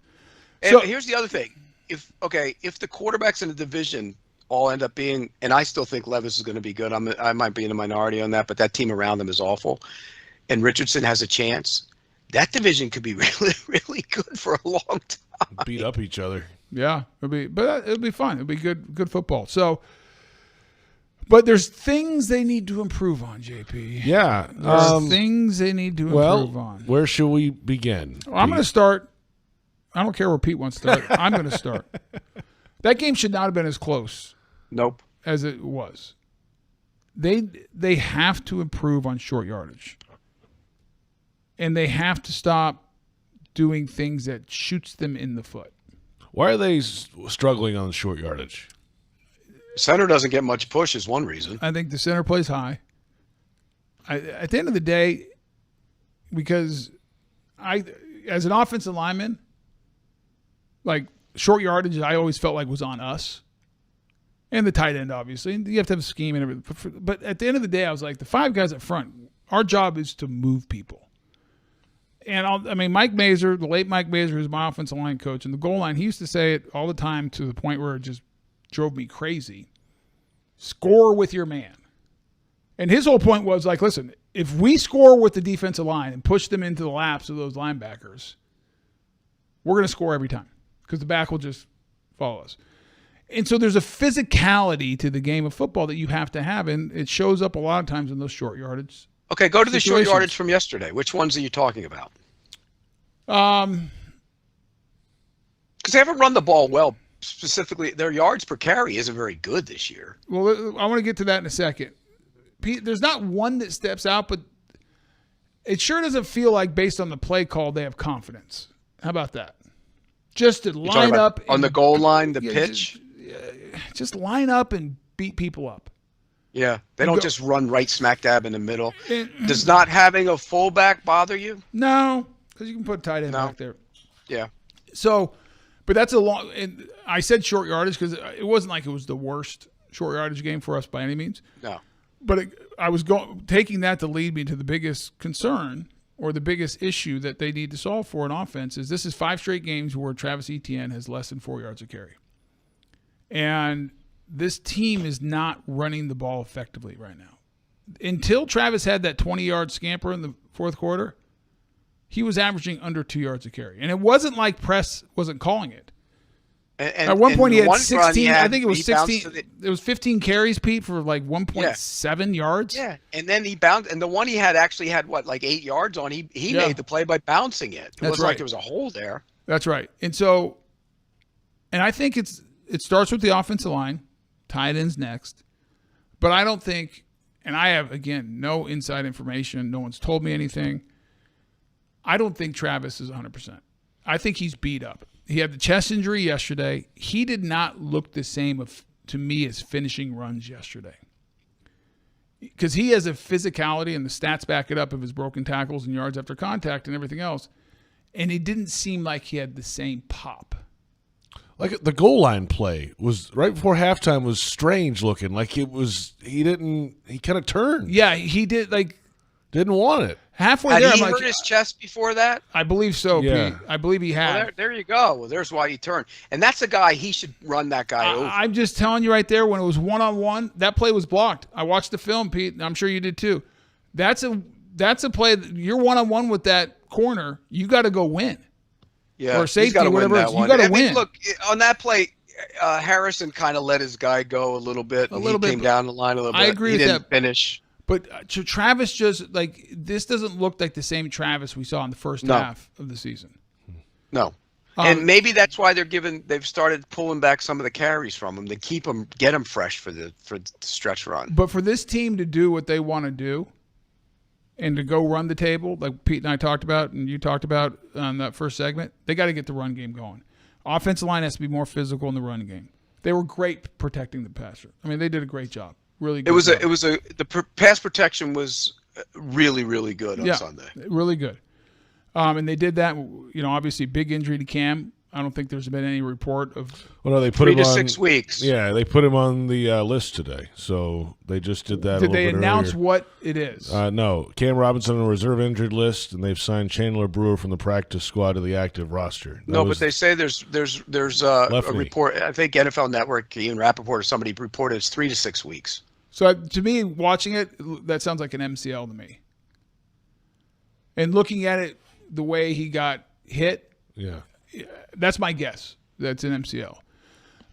And so, here's the other thing. If the quarterbacks in the division all end up being, and I still think Levis is going to be good. I might be in a minority on that, but that team around them is awful. And Richardson has a chance. That division could be really, really good for a long time. Beat up each other. Yeah, it'll be fun. It'll be good football. So. But there's things they need to improve on, JP. Yeah. There's things they need to improve on. Where should we begin? Well, I'm going to start. I don't care where Pete wants to start. I'm going to start. That game should not have been as close. Nope. As it was. They have to improve on short yardage. And they have to stop doing things that shoots them in the foot. Why are they struggling on short yardage? Center doesn't get much push is one reason. I think the center plays high. At the end of the day, because as an offensive lineman, like short yardage, I always felt like was on us. And the tight end, obviously. And you have to have a scheme and everything. But at the end of the day, I was like, the five guys up front, our job is to move people. And Mike Mazer, the late Mike Mazer, who's my offensive line coach, and the goal line, he used to say it all the time to the point where it just drove me crazy. Score with your man. And his whole point was like, listen, if we score with the defensive line and push them into the laps of those linebackers, we're going to score every time because the back will just follow us. And so there's a physicality to the game of football that you have to have, and it shows up a lot of times in those short yardage. Okay, go to the short situations. yardage from yesterday. Which ones are you talking about? Because they haven't run the ball well. Specifically, their yards per carry isn't very good this year. Well, I want to get to that in a second. Pete, there's not one that steps out, but it sure doesn't feel like based on the play call they have confidence. How about that? Just to line up. On the goal line, the pitch? Just line up and beat people up. Yeah, they don't just run right smack dab in the middle. Does not having a fullback bother you? No, because you can put a tight end back there. Yeah. So, but that's a long. And I said short yardage because it wasn't like it was the worst short yardage game for us by any means. No. But I was taking that to lead me to the biggest concern or the biggest issue that they need to solve for an offense is this is 5 straight games where Travis Etienne has less than 4 yards a carry. And this team is not running the ball effectively right now. Until Travis had that 20-yard scamper in the fourth quarter, he was averaging under 2 yards a carry. And it wasn't like Press wasn't calling it. At one point, he had 16. I think it was 16. It was 15 carries, Pete, for like 1.7 yards. Yeah, and then he bounced, and the one he had actually had like 8 yards on. He made the play by bouncing it. It wasn't like there was a hole there. That's right. And so, and I think it starts with the offensive line, tight ends next. But I don't think, and I have again no inside information. No one's told me anything. I don't think Travis is 100%. I think he's beat up. He had the chest injury yesterday. He did not look the same to me as finishing runs yesterday. Because he has a physicality, and the stats back it up of his broken tackles and yards after contact and everything else. And it didn't seem like he had the same pop. Like the goal line play was right before halftime was strange looking. Like he kind of turned. Yeah, he did didn't want it. Halfway had there, he I'm hurt his chest before that? I believe so, Yeah. Pete. I believe he had. Well, there you go. Well, there's why he turned. And that's a guy, he should run that guy over. I'm just telling you right there, when it was one-on-one, that play was blocked. I watched the film, Pete, and I'm sure you did too. That's a play. You're one-on-one with that corner. You got to go win. Yeah, or safety, win whatever. That You got to win. Look, on that play, Harrison kind of let his guy go a little bit. He came down the line a little bit. I agree he with didn't that. finish. But Travis just this doesn't look like the same Travis we saw in the first half of the season. No. And maybe that's why they've started pulling back some of the carries from him to get him fresh for the stretch run. But for this team to do what they want to do and to go run the table, like Pete and I talked about and you talked about on that first segment, they got to get the run game going. Offensive line has to be more physical in the run game. They were great protecting the passer. I mean, they did a great job. Really good. The pass protection was really, really good on Sunday. Really good. And they did that, obviously big injury to Cam. I don't think there's been any report of. Well, no, they put 3 him to on 6 weeks. Yeah, they put him on the list today. So they just did that. Did they announce earlier. what it is? No, Cam Robinson on the reserve injured list, and they've signed Chandler Brewer from the practice squad to the active roster. But they say there's a report. I think NFL Network, Ian Rappaport or somebody reported it's 3 to 6 weeks. So to me, watching it, that sounds like an MCL to me. And looking at it, the way he got hit, that's my guess. That's an MCL.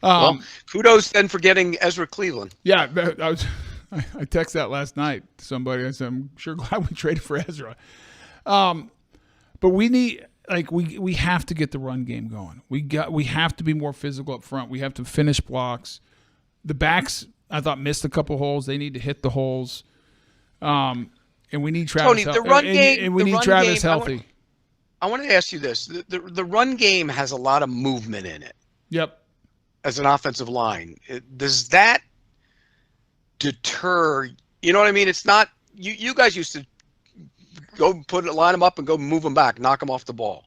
Well, kudos then for getting Ezra Cleveland. Yeah, I texted that last night to somebody. I said, I'm sure glad we traded for Ezra. But we need we have to get the run game going. We have to be more physical up front. We have to finish blocks. The backs, I thought, missed a couple holes. They need to hit the holes. And we need Travis. Tony, the run game, and we need Travis healthy. I want to ask you this: the run game has a lot of movement in it. Yep. As an offensive line, does that deter? You know what I mean? It's not. You guys used to go line them up and go move them back, knock them off the ball.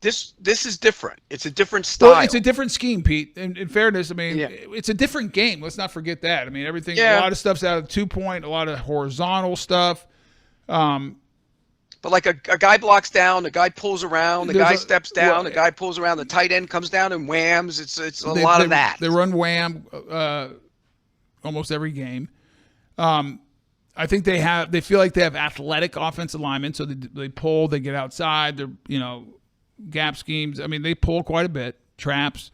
This is different. It's a different style. Well, it's a different scheme, Pete. In fairness, I mean, it's a different game. Let's not forget that. I mean, everything. A lot of stuff's out of 2-point. A lot of horizontal stuff. But like a guy blocks down, a guy pulls around, a guy steps down, a guy pulls around, the tight end comes down and whams. It's a lot of that. They run wham almost every game. I I think they feel like they have athletic offensive linemen, so they pull, they get outside, they're, gap schemes. I mean, they pull quite a bit, traps.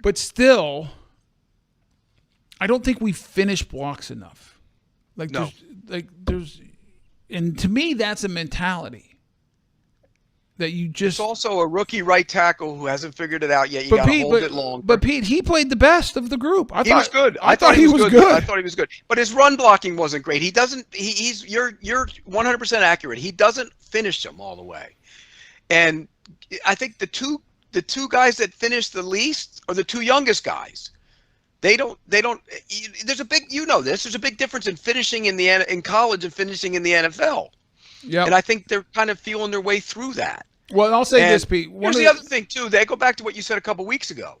But still, I don't think we finish blocks enough. No. And to me, that's a mentality. That you just. It's also a rookie right tackle who hasn't figured it out yet. You got to hold it long. But Pete, he played the best of the group. He was good. I thought he was good. I thought he was good. But his run blocking wasn't great. He doesn't. You're 100% accurate. He doesn't finish them all the way. And I think the two guys that finish the least are the two youngest guys. They don't. There's a big. There's a big difference in finishing in college and finishing in the NFL. Yeah. And I think they're kind of feeling their way through that. Well, I'll say this, Pete. Here's the other thing, too. They go back to what you said a couple weeks ago.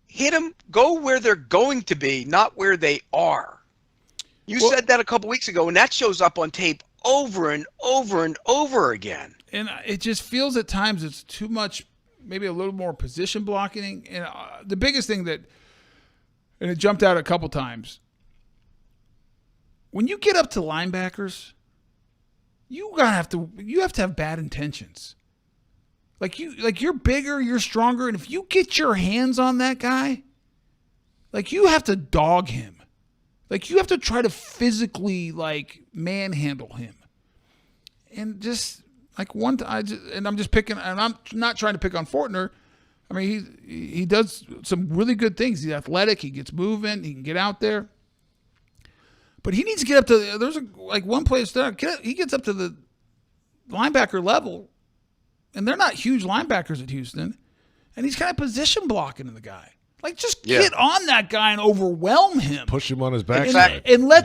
Hit them, go where they're going to be, not where they are. You said that a couple weeks ago, and that shows up on tape over and over and over again. And it just feels at times it's too much, maybe a little more position blocking. And the biggest thing and it jumped out a couple times, when you get up to linebackers, you have to have bad intentions. Like you're bigger, you're stronger, and if you get your hands on that guy, you have to dog him. You have to try to physically manhandle him. And just I'm just picking, and I'm not trying to pick on Fortner. I mean, he does some really good things. He's athletic, he gets moving, he can get out there. But he needs to get up to. There's one place there. He gets up to the linebacker level, and they're not huge linebackers at Houston, and he's kind of position blocking the guy. Get on that guy and overwhelm him. Push him on his back, and let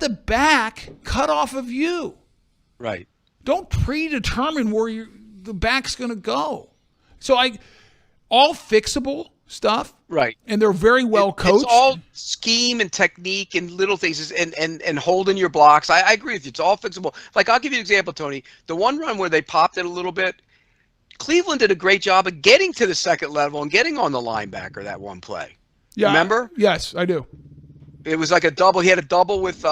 the back cut off of you. Right. Don't predetermine where the back's going to go. So all fixable stuff. Right. And they're very well coached. It's all scheme and technique and little things and holding your blocks. I agree with you. It's all fixable. I'll give you an example, Tony. The one run where they popped it a little bit, Cleveland did a great job of getting to the second level and getting on the linebacker that one play. Yeah. Remember? Yes, I do. It was like a double. He had a double with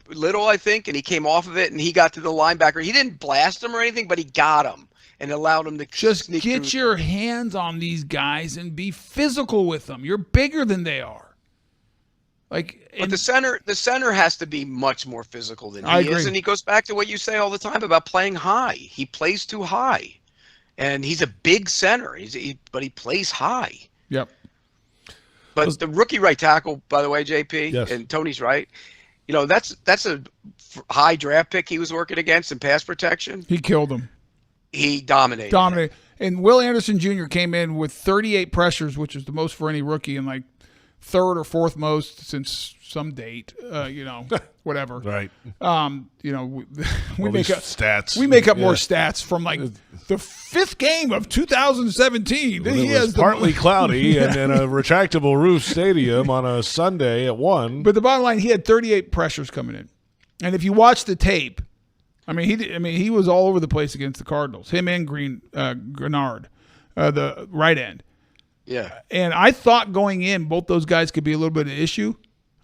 Little, I think, and he came off of it and he got to the linebacker. He didn't blast him or anything, but he got him. And allowed him to just get your hands on these guys and be physical with them. You're bigger than they are. But the center has to be much more physical than he is, and he goes back to what you say all the time about playing high. He plays too high, and he's a big center. But he plays high. Yep. But the rookie right tackle, by the way, JP, yes. And Tony's right. That's a high draft pick he was working against in pass protection. He killed him. He dominated. And Will Anderson Jr. came in with 38 pressures, which is the most for any rookie, and third or fourth most since some date. Whatever. Right. We make up stats. We make up more stats from the fifth game of 2017. Well, it was partly cloudy and in a retractable roof stadium on a Sunday at 1. But the bottom line, he had 38 pressures coming in, and if you watch the tape. He was all over the place against the Cardinals. Him and Grenard, the right end. Yeah. And I thought going in, both those guys could be a little bit of an issue.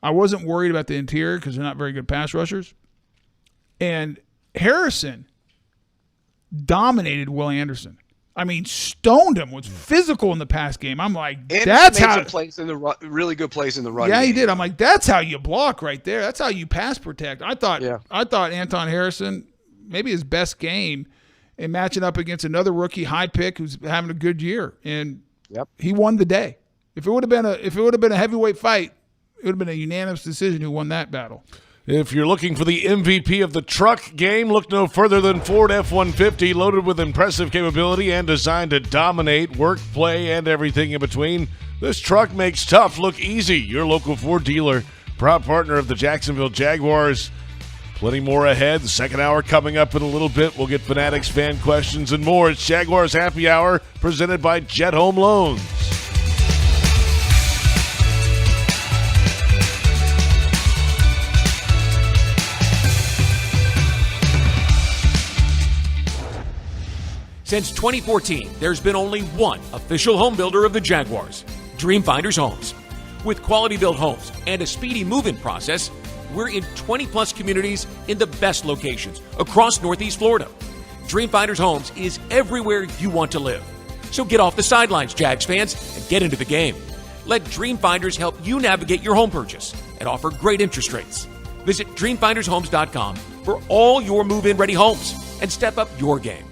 I wasn't worried about the interior because they're not very good pass rushers. And Harrison dominated Will Anderson. Stoned him, was physical in the pass game. I'm like, that's how. Really good plays in the run. Yeah, game. he did. I'm like, that's how you block right there. That's how you pass protect. I thought Anton Harrison, maybe his best game, in matching up against another rookie high pick who's having a good year, and he won the day. If it would have been a heavyweight fight, it would have been a unanimous decision who won that battle. If you're looking for the MVP of the truck game, look no further than Ford F-150, loaded with impressive capability and designed to dominate work, play, and everything in between. This truck makes tough look easy. Your local Ford dealer, proud partner of the Jacksonville Jaguars. Plenty more ahead. The second hour coming up in a little bit. We'll get Fanatics fan questions and more. It's Jaguars Happy Hour, presented by Jet Home Loans. Since 2014, there's been only one official home builder of the Jaguars, Dreamfinders Homes. With quality-built homes and a speedy move-in process, we're in 20-plus communities in the best locations across Northeast Florida. Dreamfinders Homes is everywhere you want to live. So get off the sidelines, Jags fans, and get into the game. Let Dreamfinders help you navigate your home purchase and offer great interest rates. Visit dreamfindershomes.com for all your move-in ready homes and step up your game.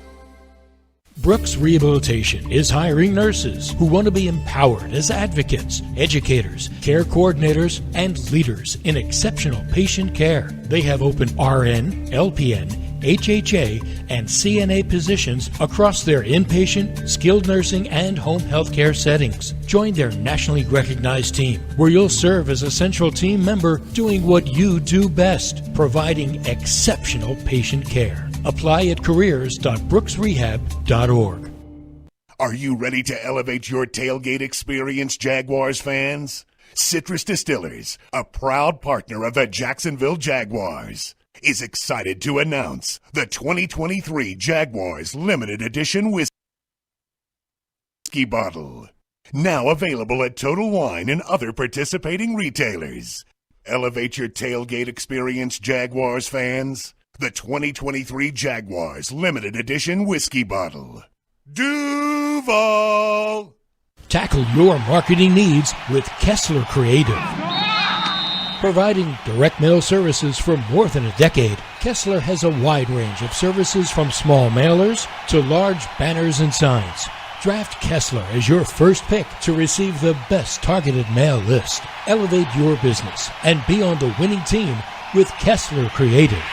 Brooks Rehabilitation is hiring nurses who want to be empowered as advocates, educators, care coordinators, and leaders in exceptional patient care. They have open RN, LPN, HHA, and CNA positions across their inpatient, skilled nursing, and home health care settings. Join their nationally recognized team, where you'll serve as a central team member doing what you do best, providing exceptional patient care. Apply at careers.brooksrehab.org. Are you ready to elevate your tailgate experience, Jaguars fans? Citrus Distillers, a proud partner of the Jacksonville Jaguars, is excited to announce the 2023 Jaguars Limited Edition Whiskey Bottle. Now available at Total Wine and other participating retailers. Elevate your tailgate experience, Jaguars fans. The 2023 Jaguars Limited Edition Whiskey Bottle. Duval! Tackle your marketing needs with Kessler Creative. Providing direct mail services for more than a decade, Kessler has a wide range of services from small mailers to large banners and signs. Draft Kessler as your first pick to receive the best targeted mail list. Elevate your business and be on the winning team with Kessler Creative.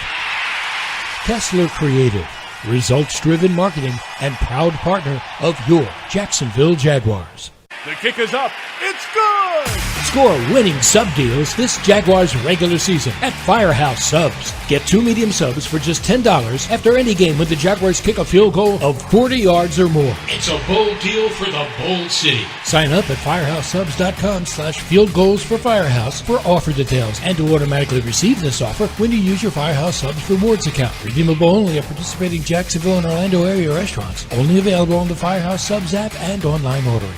Kessler Creative, results-driven marketing and proud partner of your Jacksonville Jaguars. The kick is up. It's good! Score winning sub deals this Jaguars regular season at Firehouse Subs. Get 2 medium subs for just $10 after any game when the Jaguars kick a field goal of 40 yards or more. It's a bold deal for the bold city. Sign up at firehouseSubs.com/fieldgoalsforfirehouse for offer details and to automatically receive this offer when you use your Firehouse Subs rewards account. Redeemable only at participating Jacksonville and Orlando area restaurants. Only available on the Firehouse Subs app and online ordering.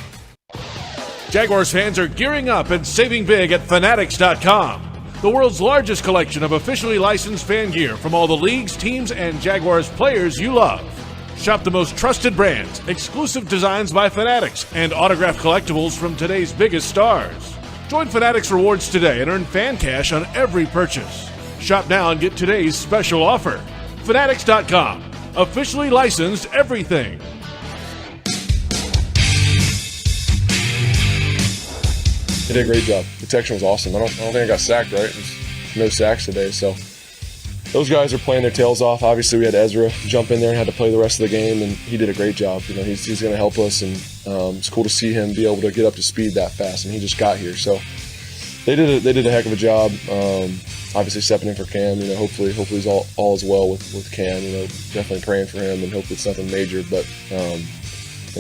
Jaguars fans are gearing up and saving big at Fanatics.com, the world's largest collection of officially licensed fan gear from all the leagues, teams, and Jaguars players you love. Shop the most trusted brands, exclusive designs by Fanatics, and autographed collectibles from today's biggest stars. Join Fanatics Rewards today and earn fan cash on every purchase. Shop now and get today's special offer. Fanatics.com, officially licensed everything. He did a great job. Protection was awesome. I don't think I got sacked, right? There's no sacks today. So those guys are playing their tails off. Obviously, we had Ezra jump in there and had to play the rest of the game, and he did a great job. You know, he's going to help us, and it's cool to see him be able to get up to speed that fast. And he just got here, so they did a heck of a job. Obviously, stepping in for Cam. You know, hopefully he's all is well with Cam. You know, definitely praying for him, and hope it's nothing major. But you know,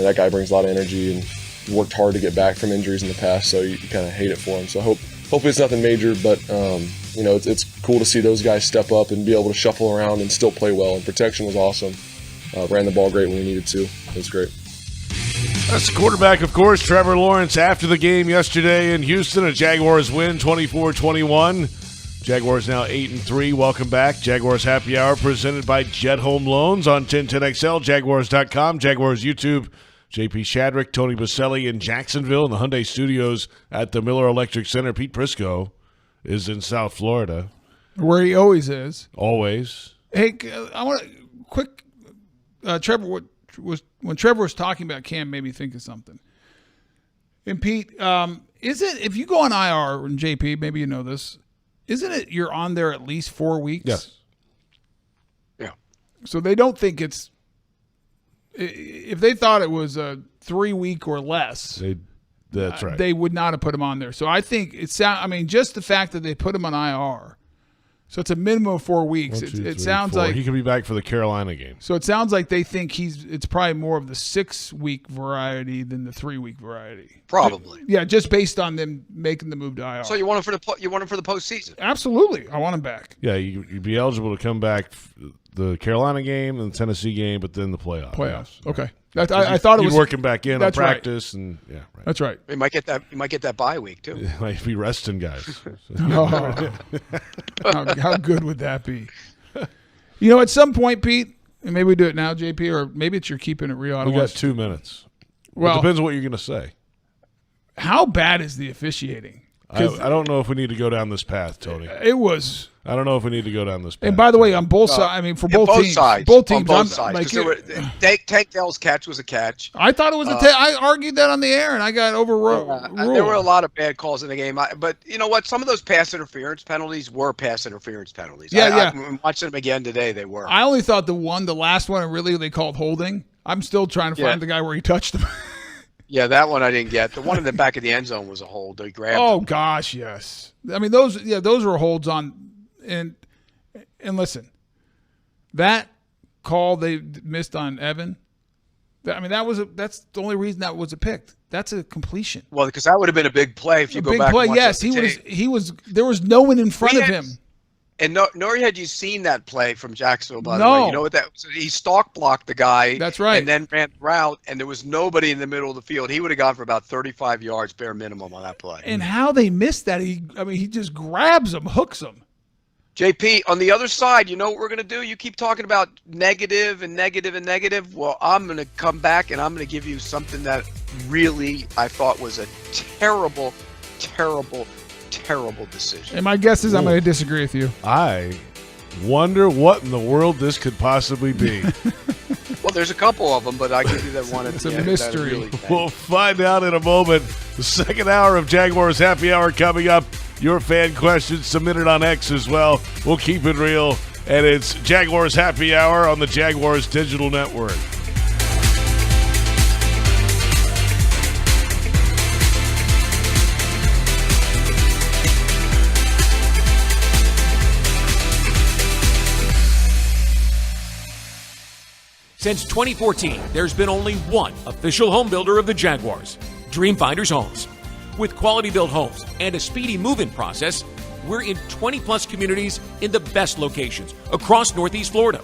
that guy brings a lot of energy and worked hard to get back from injuries in the past, so you kind of hate it for him. So hopefully it's nothing major, but you know, it's cool to see those guys step up and be able to shuffle around and still play well. And protection was awesome. Ran the ball great when we needed to. It was great. That's the quarterback, of course, Trevor Lawrence, after the game yesterday in Houston. A Jaguars win 24-21. Jaguars now 8-3. Welcome back. Jaguars Happy Hour presented by Jet Home Loans on 1010XL, Jaguars.com, Jaguars YouTube. J.P. Shadrick, Tony Boselli in Jacksonville in the Hyundai Studios at the Miller Electric Center. Pete Prisco is in South Florida. Where he always is. Always. Hey, I want to quick, Trevor, when Trevor was talking about Cam made me think of something. And Pete, is it, if you go on IR, and JP, maybe you know this, isn't it you're on there at least 4 weeks? Yes. Yeah. So they don't think it's, if they thought it was a 3 week or less, that's right. They would not have put him on there. So I think just the fact that they put him on IR, so it's a minimum of 4 weeks. 1, 2, 3, it sounds 4. like he could be back for the Carolina game. So it sounds like they think it's probably more of the 6 week variety than the 3 week variety. Probably. Yeah, just based on them making the move to IR. So you want him for the postseason? Absolutely, I want him back. Yeah, you'd be eligible to come back the Carolina game and the Tennessee game, but then the playoffs. Okay. I thought it was working back in on that's practice, and yeah, right. That's right. You might get that bye week too. You might be resting guys. How good would that be? You know, at some point, Pete, and maybe we do it now, JP, or maybe it's you're keeping it real. We got 2 minutes. Well, it depends on what you're going to say. How bad is the officiating? I don't know if we need to go down this path, Tony. It was. I don't know if we need to go down this path. And by the way, on both sides, I mean, for both teams. Sides. Both teams. On both sides. Tank Dell's catch was a catch. I thought it was I argued that on the air, and I got overruled. There were a lot of bad calls in the game. But you know what? Some of those pass interference penalties were pass interference penalties. I'm watching them again today. They were. I only thought the last one, really they called holding. I'm still trying to find the guy where he touched him. Yeah, that one I didn't get. The one in the back of the end zone was a hold. They grabbed. Oh gosh, yes. I mean those were holds on, and listen, that call they missed on Evan. That's the only reason that was picked. That's a completion. Well, because that would have been a big play if you go back. Play, and yes, he was. There was no one in front of him. And nor had you seen that play from Jacksonville, by the way. You know what that was? He stalk blocked the guy. That's right. And then ran the route, and there was nobody in the middle of the field. He would have gone for about 35 yards bare minimum on that play. And how they missed that, he just grabs him, hooks him. JP, on the other side, you know what we're going to do? You keep talking about negative and negative and negative. Well, I'm going to come back, and I'm going to give you something that really I thought was a terrible, terrible decision. And my guess is I'm going to disagree with you. I wonder what in the world this could possibly be. Well, there's a couple of them, but I give you that one. It's a mystery. Really we'll find out in a moment. The second hour of Jaguars Happy Hour coming up. Your fan questions submitted on X as well. We'll keep it real. And it's Jaguars Happy Hour on the Jaguars Digital Network. Since 2014, there's been only one official home builder of the Jaguars, Dreamfinders Homes. With quality-built homes and a speedy move-in process, we're in 20-plus communities in the best locations across Northeast Florida.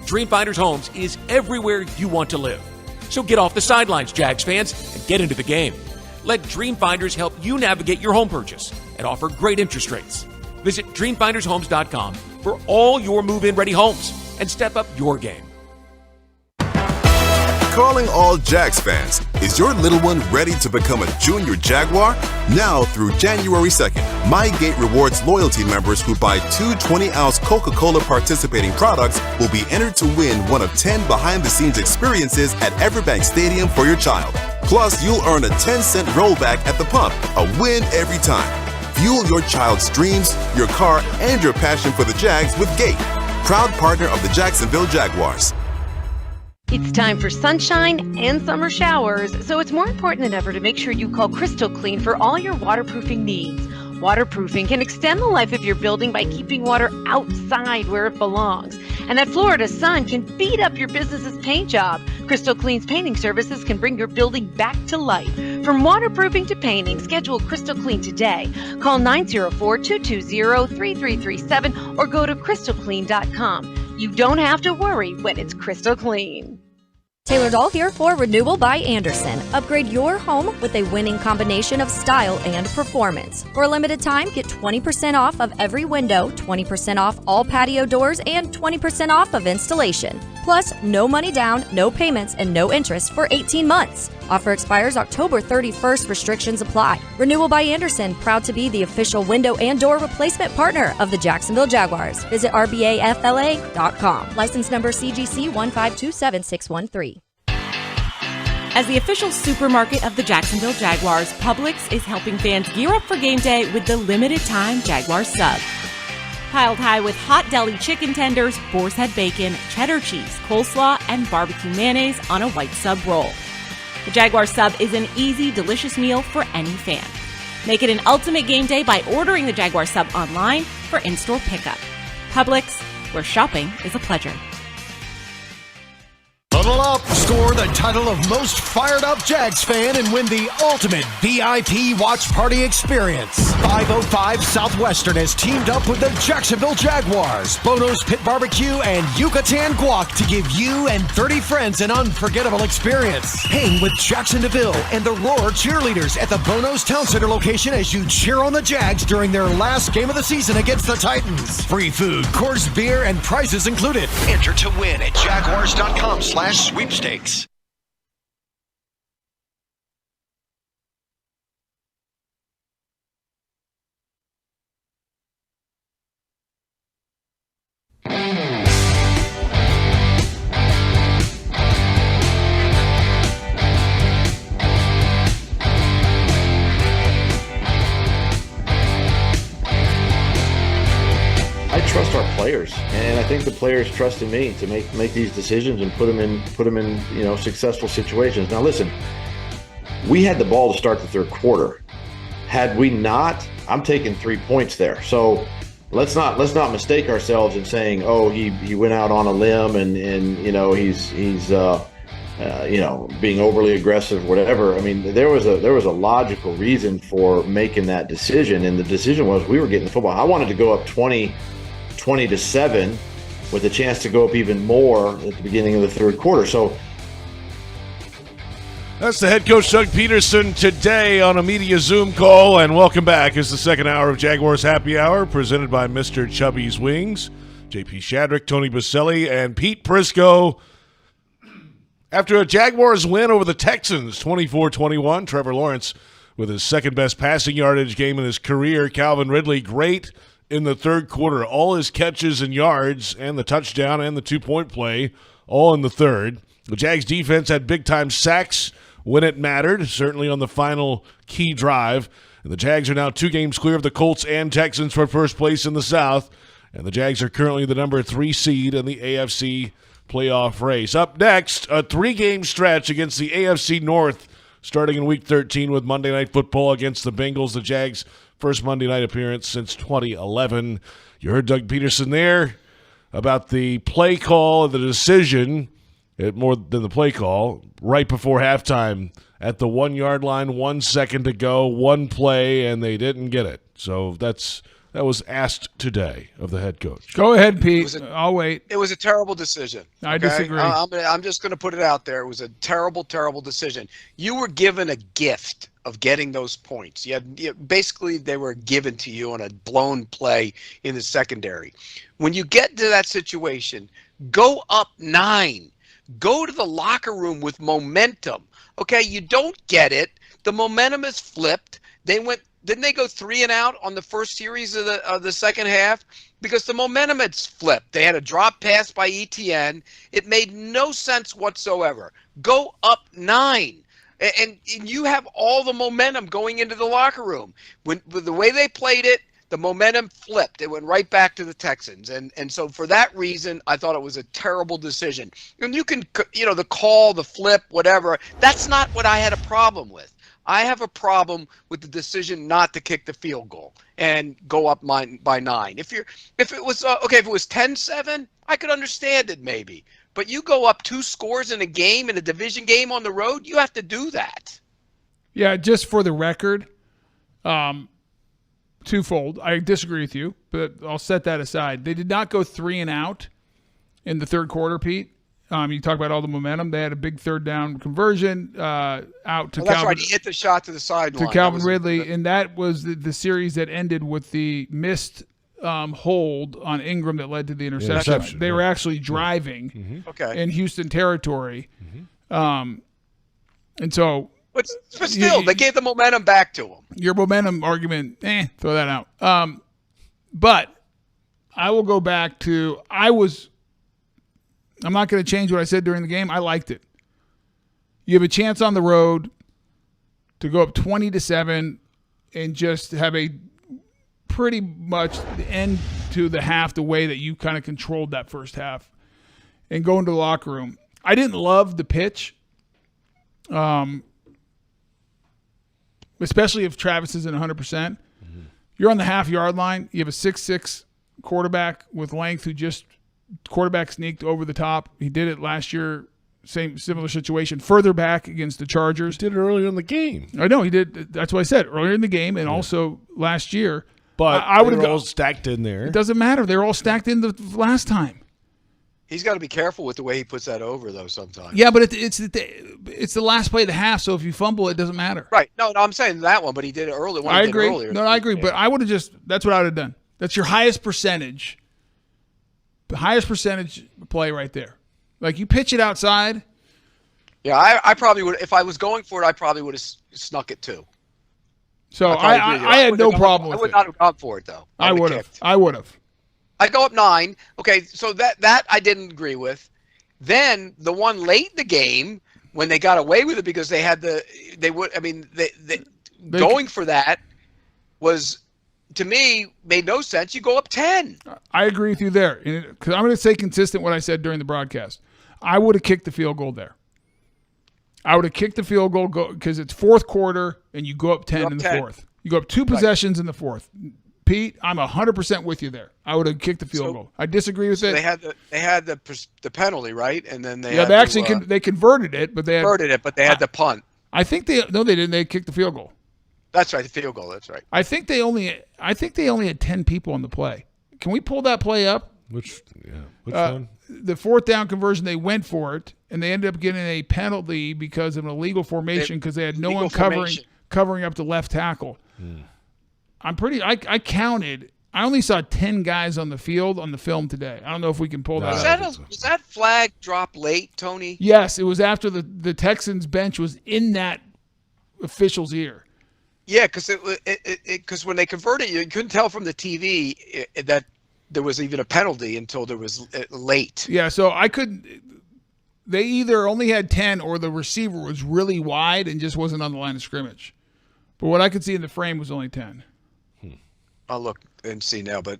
Dreamfinders Homes is everywhere you want to live. So get off the sidelines, Jags fans, and get into the game. Let Dreamfinders help you navigate your home purchase and offer great interest rates. Visit DreamfindersHomes.com for all your move-in ready homes and step up your game. Calling all Jags fans. Is your little one ready to become a junior Jaguar? Now through January 2nd, MyGate rewards loyalty members who buy 2 20-ounce Coca-Cola participating products will be entered to win one of 10 behind-the-scenes experiences at Everbank Stadium for your child. Plus, you'll earn a 10-cent rollback at the pump, a win every time. Fuel your child's dreams, your car, and your passion for the Jags with Gate, proud partner of the Jacksonville Jaguars. It's time for sunshine and summer showers, so it's more important than ever to make sure you call Crystal Clean for all your waterproofing needs. Waterproofing can extend the life of your building by keeping water outside where it belongs. And that Florida sun can beat up your business's paint job. Crystal Clean's painting services can bring your building back to life. From waterproofing to painting, schedule Crystal Clean today. Call 904-220-3337 or go to crystalclean.com. You don't have to worry when it's crystal clean. Taylor Doll here for Renewal by Andersen. Upgrade your home with a winning combination of style and performance. For a limited time, get 20% off of every window, 20% off all patio doors, and 20% off of installation. Plus, no money down, no payments, and no interest for 18 months. Offer expires October 31st. Restrictions apply. Renewal by Andersen, proud to be the official window and door replacement partner of the Jacksonville Jaguars. Visit rbafla.com. License number CGC 1527613. As the official supermarket of the Jacksonville Jaguars, Publix is helping fans gear up for game day with the limited-time Jaguar sub. Piled high with hot deli chicken tenders, boar's head bacon, cheddar cheese, coleslaw, and barbecue mayonnaise on a white sub roll. The Jaguar sub is an easy, delicious meal for any fan. Make it an ultimate game day by ordering the Jaguar sub online for in-store pickup. Publix, where shopping is a pleasure. Huddle up, Score the title of most fired up Jags fan and win the ultimate VIP watch party experience. 505 Southwestern has teamed up with the Jacksonville Jaguars, Bono's Pit Barbecue, and Yucatan Guac to give you and 30 friends an unforgettable experience. Hang with Jacksonville and the Roar cheerleaders at the Bono's Town Center location as you cheer on the Jags during their last game of the season against the Titans. Free food, Coors beer, and prizes included. Enter to win at jaguars.com/sweepstakes. I trust our players, and I think the players trust in me to make these decisions and put them in successful situations. Now listen, we had the ball to start the third quarter. Had we not, I'm taking 3 points there. So let's not mistake ourselves in saying, oh, he went out on a limb and he's being overly aggressive, whatever. I mean, there was a logical reason for making that decision, and the decision was we were getting the football. I wanted to go up 20-7 with a chance to go up even more at the beginning of the third quarter. So that's the head coach, Doug Peterson, today on a media Zoom call. And welcome back. It's the second hour of Jaguars Happy Hour, presented by Mr. Chubby's Wings. J.P. Shadrick, Tony Boselli, and Pete Prisco. After a Jaguars win over the Texans, 24-21, Trevor Lawrence with his second-best passing yardage game in his career. Calvin Ridley, great in the third quarter. All his catches and yards and the touchdown and the two-point play, all in the third. The Jags defense had big-time sacks when it mattered, certainly on the final key drive. And the Jags are now 2 games clear of the Colts and Texans for first place in the South. And the Jags are currently the number 3 seed in the AFC playoff race. Up next, a 3-game stretch against the AFC North starting in Week 13 with Monday Night Football against the Bengals. The Jags' first Monday night appearance since 2011. You heard Doug Peterson there about the play call and the decision, more than the play call, right before halftime at the 1-yard line, 1 second to go, one play, and they didn't get it. So that was asked today of the head coach. Go ahead, Pete. I'll wait. It was a terrible decision. I disagree. I'm just going to put it out there. It was a terrible, terrible decision. You were given a gift of getting those points. Basically, they were given to you on a blown play in the secondary. When you get to that situation, go up 9. Go to the locker room with momentum. Okay, you don't get it. The momentum is flipped. Didn't they go 3 and out on the first series of the second half? Because the momentum had flipped. They had a drop pass by ETN. It made no sense whatsoever. Go up 9. And you have all the momentum going into the locker room. With the way they played it, the momentum flipped. It went right back to the Texans. And so for that reason, I thought it was a terrible decision. And you can, the call, the flip, whatever, that's not what I had a problem with. I have a problem with the decision not to kick the field goal and go up by 9. If it was 10-7, I could understand it maybe. But you go up 2 scores in a game, in a division game on the road, you have to do that. Yeah, just for the record, twofold. I disagree with you, but I'll set that aside. They did not go 3 and out in the third quarter, Pete. You talk about all the momentum. They had a big third down conversion out to Calvin. That's right. He hit the shot to the sideline. To Calvin Ridley, and that was the series that ended with the missed hold on Engram that led to the interception. They were actually driving in Houston territory. And so... But still, they gave the momentum back to him. Your momentum argument, throw that out. But I will go back to I'm not going to change what I said during the game. I liked it. You have a chance on the road to go up 20-7 and just have a pretty much the end to the half the way that you kind of controlled that first half and go into the locker room. I didn't love the pitch, especially if Travis isn't 100%. You're on the half-yard line. You have a 6'6" quarterback with length who just quarterback sneaked over the top. He did it last year similar situation further back against the Chargers. He did it earlier in the game. I know he did. That's what I said earlier in the game, and also last year. But I would have all stacked in there. It doesn't matter. They're all stacked in the last time. He's got to be careful with the way he puts that over, though. Sometimes. Yeah, but it's the last play of the half. So if you fumble, it doesn't matter. Right. No, I'm saying that one, but he did it early. I agree. No, I agree. But I would have that's what I would have done. That's your highest percentage. The highest percentage play right there. Like you pitch it outside. Yeah, I probably would. If I was going for it, I probably would have snuck it too. So I had no problem with it. I would not have gone for it though. I would have. I go up 9. Okay, so that I didn't agree with. Then the one late in the game when they got away with it because they had going for that was, to me, made no sense. You go up 10. I agree with you there. Because I'm going to stay consistent what I said during the broadcast. I would have kicked the field goal there. I would have kicked the field goal because it's fourth quarter and you go up 10 in the fourth. You go up 2 possessions in the fourth. Pete, I'm 100% with you there. I would have kicked the field goal. I disagree with it. They had the penalty, right? And then they they converted it, but they had the punt. I think they didn't. They kicked the field goal. That's right, the field goal. That's right. I think they only had 10 people on the play. Can we pull that play up? Which one? The fourth down conversion, they went for it, and they ended up getting a penalty because of an illegal formation because they had no one covering up the left tackle. I counted. I only saw 10 guys on the field on the film today. I don't know if we can pull that up. Was that flag drop late, Tony? Yes, it was after the Texans bench was in that official's ear. Yeah, because when they converted, you couldn't tell from the TV that there was even a penalty until there was late. Yeah, so I couldn't. They either only had 10 or the receiver was really wide and just wasn't on the line of scrimmage. But what I could see in the frame was only 10. I'll look and see now, but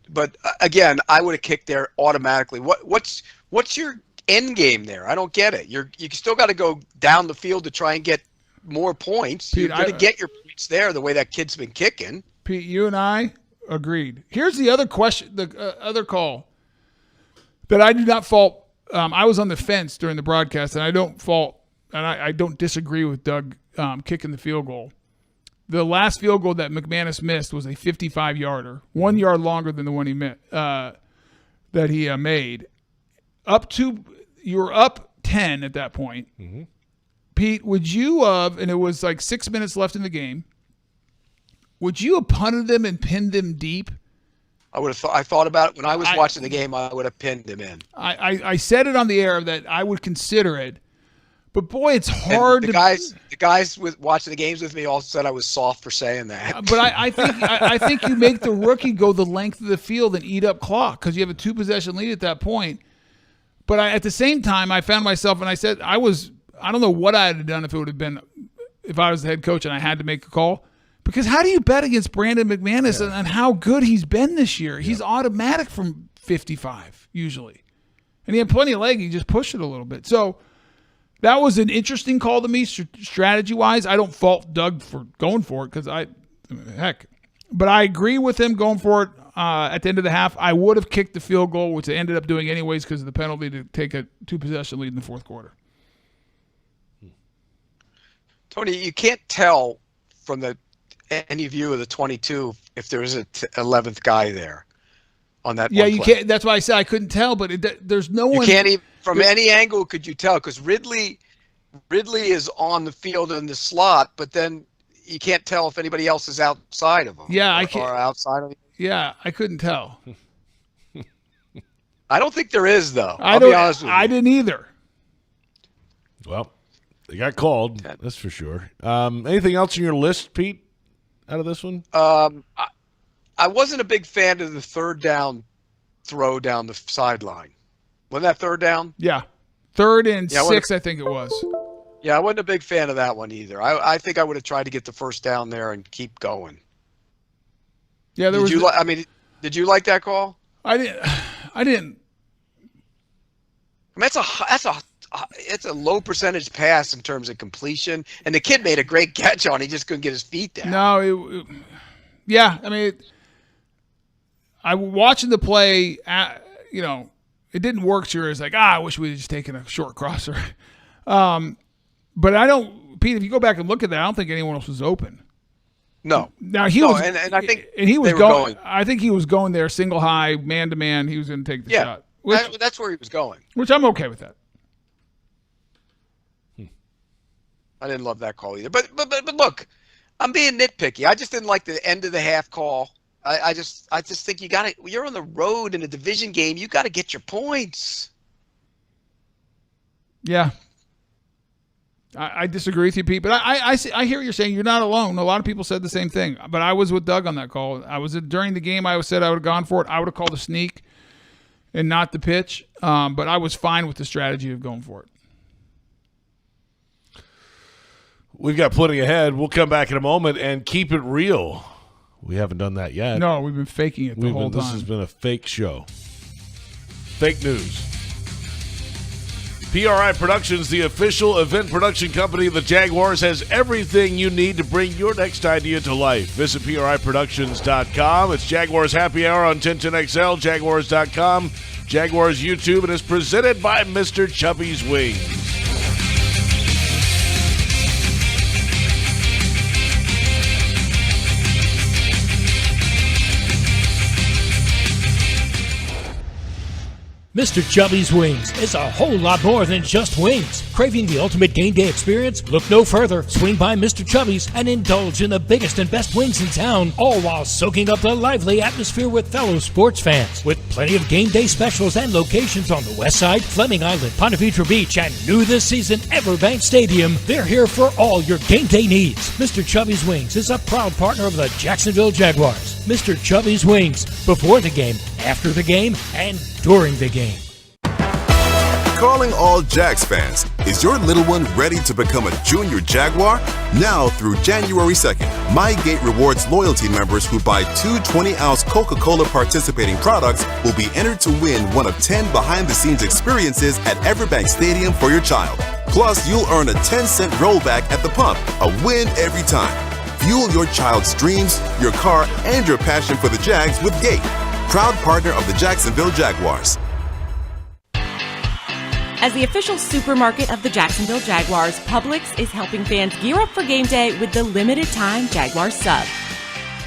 again, I would have kicked there automatically. What's your end game there? I don't get it. You still got to go down the field to try and get more points. Pete, you're going to get your points there the way that kid's been kicking. Pete, you and I agreed. Here's the other question, the other call that I do not fault. I was on the fence during the broadcast, and I don't fault, and I don't disagree with Doug kicking the field goal. The last field goal that McManus missed was a 55-yarder, 1 yard longer than the one he made. You were up 10 at that point. Mm-hmm. Pete, would you have, and it was like 6 minutes left in the game, would you have punted them and pinned them deep? I thought about it when I was watching the game. I would have pinned them in. I said it on the air that I would consider it. But boy, it's hard. The guys watching the games with me all said I was soft for saying that. But I think you make the rookie go the length of the field and eat up clock because you have a 2-possession lead at that point. But at the same time, I found myself and I said I don't know what I had done if I was the head coach and I had to make a call. Because how do you bet against Brandon McManus and how good he's been this year? He's automatic from 55 usually, and he had plenty of leg. He just pushed it a little bit. So. That was an interesting call to me, strategy-wise. I don't fault Doug for going for it because but I agree with him going for it at the end of the half. I would have kicked the field goal, which I ended up doing anyways because of the penalty to take a 2-possession lead in the fourth quarter. Tony, you can't tell from any view of the 22 if there is an 11th guy there on that. Yeah, you can't. That's why I said I couldn't tell, but there's no one. You can't even. From any angle could you tell because Ridley is on the field in the slot, but then you can't tell if anybody else is outside of him. Yeah, I can't. Or outside of him. Yeah, I couldn't tell. I don't think there is though. I'll be honest with you. I didn't either. Well, they got called. That's for sure. Anything else on your list, Pete? Out of this one? I wasn't a big fan of the third down throw down the sideline. Wasn't that third down? Yeah. 3rd and 6, I think it was. Yeah, I wasn't a big fan of that one either. I think I would have tried to get the first down there and keep going. Yeah, did you like that call? I didn't. I mean, it's a low percentage pass in terms of completion, and the kid made a great catch on it. He just couldn't get his feet down. No, I watching the play, it didn't work. Sure, it's like, I wish we had just taken a short crosser. But I don't, Pete, if you go back and look at that, I don't think anyone else was open. No. Now he was, and I think he was they were going. I think he was going there single high, man to man. He was going to take the shot. That's where he was going. Which I'm okay with that. I didn't love that call either. But look, I'm being nitpicky. I just didn't like the end of the half call. I just think you're on the road in a division game. You got to get your points. Yeah. I disagree with you, Pete, but I hear what you're saying. You're not alone. A lot of people said the same thing, but I was with Doug on that call. During the game. I said I would have gone for it. I would have called a sneak and not the pitch, but I was fine with the strategy of going for it. We've got plenty ahead. We'll come back in a moment and keep it real. We haven't done that yet. No, we've been faking it the whole time. This has been a fake show. Fake news. PRI Productions, the official event production company of the Jaguars, has everything you need to bring your next idea to life. Visit PRIProductions.com. It's Jaguars Happy Hour on 1010XL, Jaguars.com, Jaguars YouTube, and is presented by Mr. Chubby's Wings. Mr. Chubby's Wings is a whole lot more than just wings. Craving the ultimate game day experience? Look no further. Swing by Mr. Chubby's and indulge in the biggest and best wings in town, all while soaking up the lively atmosphere with fellow sports fans. With plenty of game day specials and locations on the West Side, Fleming Island, Ponte Vedra Beach, and new this season, Everbank Stadium, they're here for all your game day needs. Mr. Chubby's Wings is a proud partner of the Jacksonville Jaguars. Mr. Chubby's Wings, before the game, after the game, and during the game. Calling all Jags fans. Is your little one ready to become a junior Jaguar? Now through January 2nd, MyGate rewards loyalty members who buy 2 20-ounce Coca-Cola participating products will be entered to win one of 10 behind-the-scenes experiences at Everbank Stadium for your child. Plus, you'll earn a 10-cent rollback at the pump, a win every time. Fuel your child's dreams, your car, and your passion for the Jags with Gate, proud partner of the Jacksonville Jaguars. As the official supermarket of the Jacksonville Jaguars, Publix is helping fans gear up for game day with the limited-time Jaguar sub.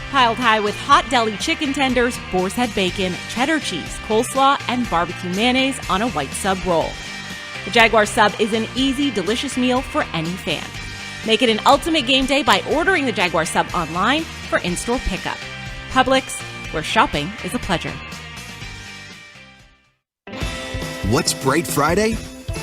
Piled high with hot deli chicken tenders, boar's head bacon, cheddar cheese, coleslaw, and barbecue mayonnaise on a white sub roll. The Jaguar sub is an easy, delicious meal for any fan. Make it an ultimate game day by ordering the Jaguar sub online for in-store pickup. Publix, where shopping is a pleasure. What's Bright Friday?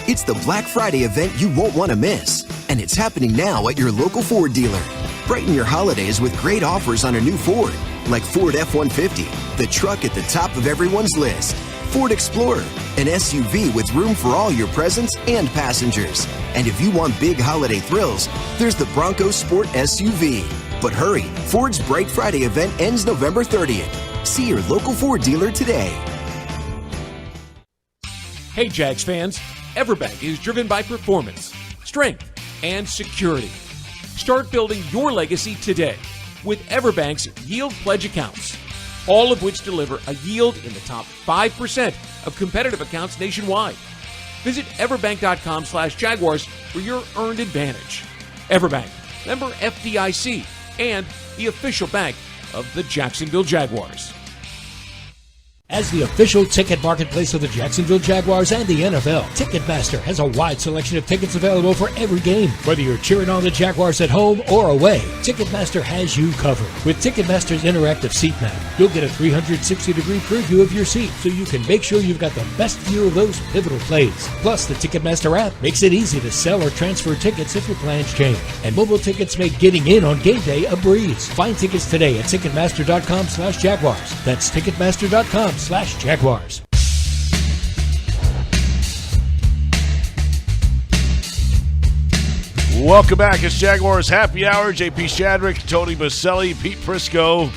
It's the Black Friday event you won't want to miss. And it's happening now at your local Ford dealer. Brighten your holidays with great offers on a new Ford, like Ford F-150, the truck at the top of everyone's list. Ford Explorer, an SUV with room for all your presents and passengers. And if you want big holiday thrills, there's the Bronco Sport SUV. But hurry, Ford's Bright Friday event ends November 30th. See your local Ford dealer today. Hey Jags fans, Everbank is driven by performance, strength, and security. Start building your legacy today with Everbank's Yield Pledge accounts, all of which deliver a yield in the top 5% of competitive accounts nationwide. Visit everbank.com/Jaguars for your earned advantage. Everbank, member FDIC, and the official bank of the Jacksonville Jaguars. As the official ticket marketplace of the Jacksonville Jaguars and the NFL, Ticketmaster has a wide selection of tickets available for every game. Whether you're cheering on the Jaguars at home or away, Ticketmaster has you covered. With Ticketmaster's interactive seat map, you'll get a 360-degree preview of your seat so you can make sure you've got the best view of those pivotal plays. Plus, the Ticketmaster app makes it easy to sell or transfer tickets if your plans change. And mobile tickets make getting in on game day a breeze. Find tickets today at Ticketmaster.com/Jaguars. That's Ticketmaster.com/Jaguars. Welcome back. It's Jaguars Happy Hour. J.P. Shadrick, Tony Boselli, Pete Prisco.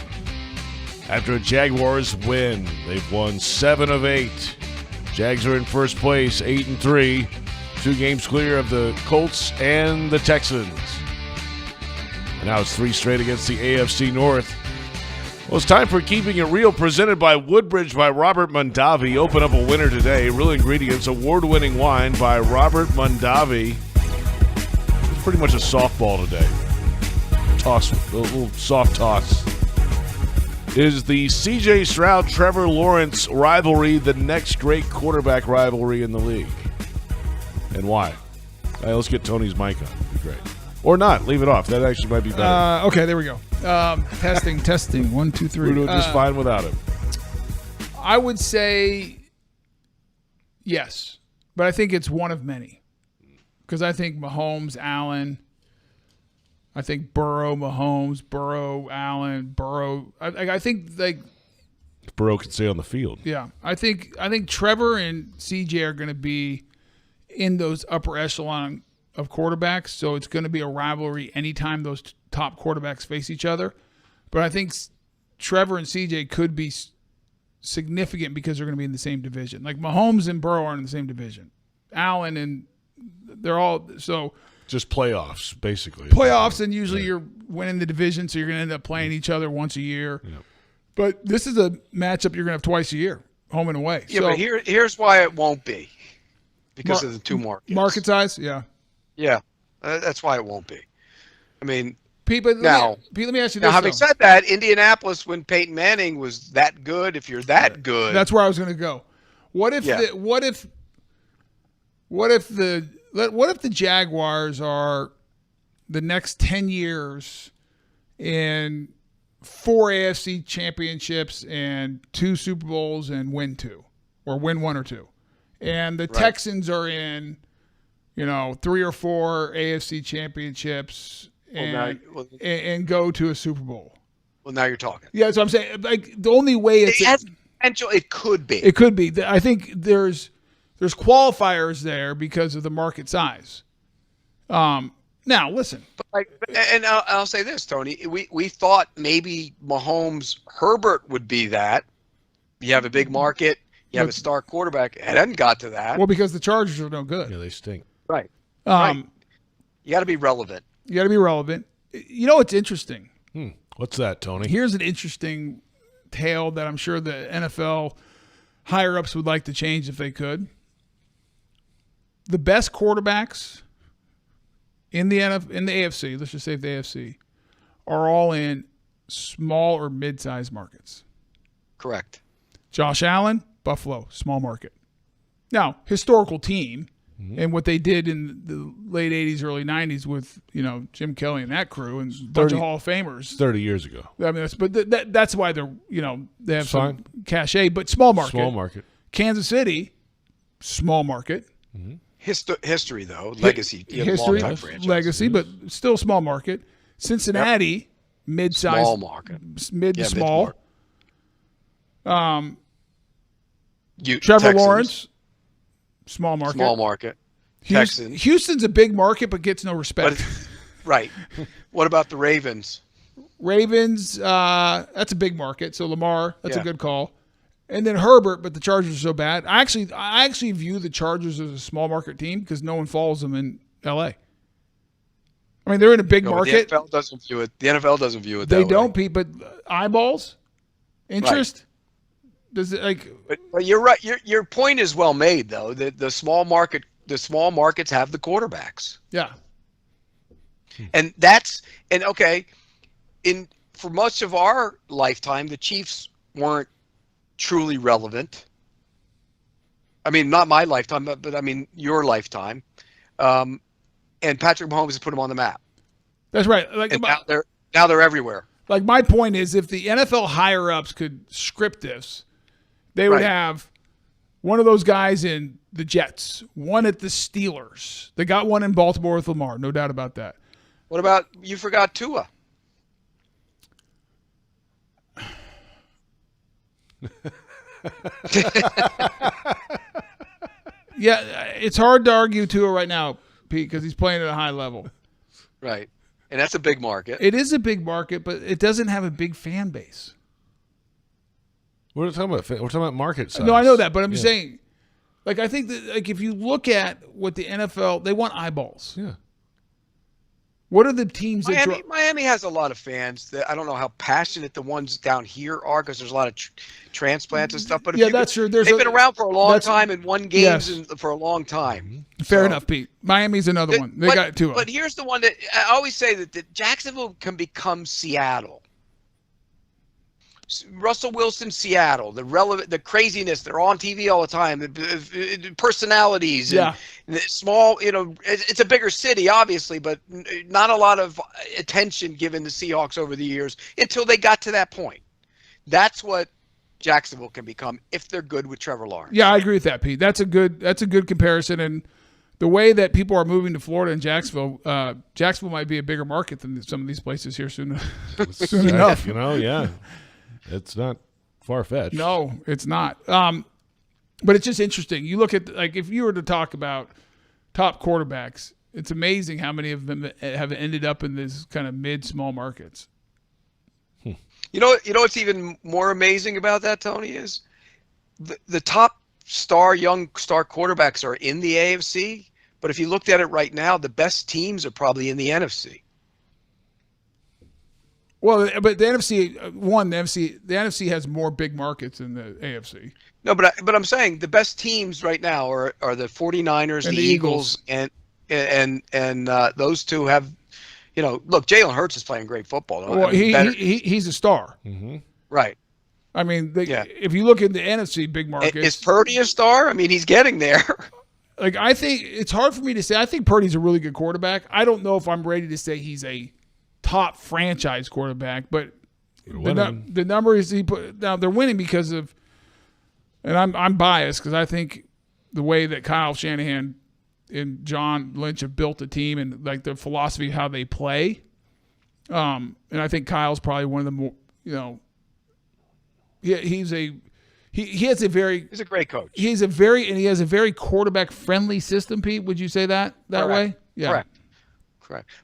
After a Jaguars win, they've won 7 of 8. Jags are in first place, 8-3. 2 games clear of the Colts and the Texans. And now it's 3 straight against the AFC North. Well, it's time for Keeping It Real, presented by Woodbridge by Robert Mondavi. Open up a winner today. Real Ingredients, award-winning wine by Robert Mondavi. pretty much a softball today. Toss, a little soft toss. Is the C.J. Stroud-Trevor Lawrence rivalry the next great quarterback rivalry in the league? And why? All right, let's get Tony's mic on. That'd be great. Or not. Leave it off. That actually might be better. Okay, there we go. Testing. 1, 2, 3. We're doing just fine without him. I would say yes, but I think it's one of many. Because I think Mahomes, Allen, I think Burrow, Mahomes, Burrow, Allen, Burrow. I think like Burrow can stay on the field. Yeah, I think Trevor and CJ are going to be in those upper echelon of quarterbacks, so it's going to be a rivalry anytime those top quarterbacks face each other. But I think Trevor and CJ could be significant because they're going to be in the same division. Like Mahomes and Burrow are in the same division. Allen and they're all so. Just playoffs, basically. Playoffs, and usually you're winning the division, so you're going to end up playing each other once a year. Yeah. But this is a matchup you're going to have twice a year, home and away. Yeah, so, but here's why it won't be. Because of the two markets. Market size, yeah. Yeah, that's why it won't be. I mean, Pete, let me ask you this. Now, having said that, Indianapolis, when Peyton Manning was that good, if you're that good. That's where I was going to go. What if the Jaguars are the next 10 years in 4 AFC championships and 2 Super Bowls and win 2 or win 1 or 2. And the Texans are in, 3 or 4 AFC championships and go to a Super Bowl. Well, now you're talking. Yeah, that's what I'm saying. Like the only way it has potential. It could be. It could be. I think there's qualifiers there because of the market size. Now listen, and I'll say this, Tony. We thought maybe Mahomes Herbert would be that. You have a big market. You have a star quarterback. It hadn't got to that. Well, because the Chargers are no good. Yeah, they stink. Right. Right. You got to be relevant. You got to be relevant. You know what's interesting? What's that, Tony? Here's an interesting tale that I'm sure the NFL higher-ups would like to change if they could. The best quarterbacks in the AFC, let's just say the AFC, are all in small or mid-sized markets. Correct. Josh Allen, Buffalo, small market. Now, historical team, and what they did in the late 80s, early 90s with, Jim Kelly and that crew and a bunch of Hall of Famers. 30 years ago. I mean, that's why they're, they have some cachet, but small market. Small market. Kansas City, small market. Mm-hmm. History, though. Legacy. History, legacy, but still small market. Cincinnati, mid-size. Small market. Mid to small. Trevor Texans. Lawrence, small market. Small market. Texans. Houston's a big market, but gets no respect. Right. What about the Ravens? Ravens, that's a big market. So Lamar, that's a good call. And then Herbert, but the Chargers are so bad. I actually view the Chargers as a small market team because no one follows them in L.A. I mean, they're in a big market. The NFL doesn't view it. The NFL doesn't view it. They don't, Pete. But eyeballs, interest. Right. Does it But you're right. Your point is well made, though. The small markets have the quarterbacks. Yeah. And for much of our lifetime, the Chiefs weren't truly relevant. I mean, not my lifetime, but I mean your lifetime. And Patrick Mahomes has put them on the map. That's right. Now they're everywhere. Like my point is, if the NFL higher ups could script this, they would have one of those guys in the Jets, one at the Steelers. They got one in Baltimore with Lamar, no doubt about that. What about you forgot Tua? Yeah, it's hard to argue Tua right now, Pete, because he's playing at a high level. Right. And that's a big market. It is a big market, but it doesn't have a big fan base. We're talking about market size. No, I know that, but I'm just saying, I think that, if you look at what the NFL, they want eyeballs. Yeah. What are the teams Miami has a lot of fans. I don't know how passionate the ones down here are because there's a lot of transplants and stuff. But that's true. They've been around for a long time and won games for a long time. Fair enough, Pete. Miami's another one. They got two of them. But here's the one that I always say that Jacksonville can become Seattle. Russell Wilson, Seattle, the craziness. They're on TV all the time. The personalities. Yeah. And the small, it's a bigger city, obviously, but not a lot of attention given the Seahawks over the years until they got to that point. That's what Jacksonville can become if they're good with Trevor Lawrence. Yeah, I agree with that, Pete. That's a good comparison. And the way that people are moving to Florida and Jacksonville might be a bigger market than some of these places here soon enough. Yeah. It's not far-fetched. No, it's not. But it's just interesting. You look at, if you were to talk about top quarterbacks, it's amazing how many of them have ended up in this kind of mid-small markets. You know what's even more amazing about that, Tony, is the top young star quarterbacks are in the AFC, but if you looked at it right now, the best teams are probably in the NFC. Well, but the NFC has more big markets than the AFC. No, but I'm saying the best teams right now are the 49ers, the Eagles, and those two have, look, Jalen Hurts is playing great football. Well, he's a star. Mm-hmm. Right. I mean, if you look at the NFC big markets. Is Purdy a star? I mean, he's getting there. I think it's hard for me to say. I think Purdy's a really good quarterback. I don't know if I'm ready to say he's a top franchise quarterback, but the numbers he put now, they're winning because of, and I'm biased because I think the way that Kyle Shanahan and John Lynch have built the team and the philosophy of how they play, and I think Kyle's probably one of the more, he's a great coach. He has a very quarterback friendly system. Pete, would you say that way? Yeah. Correct.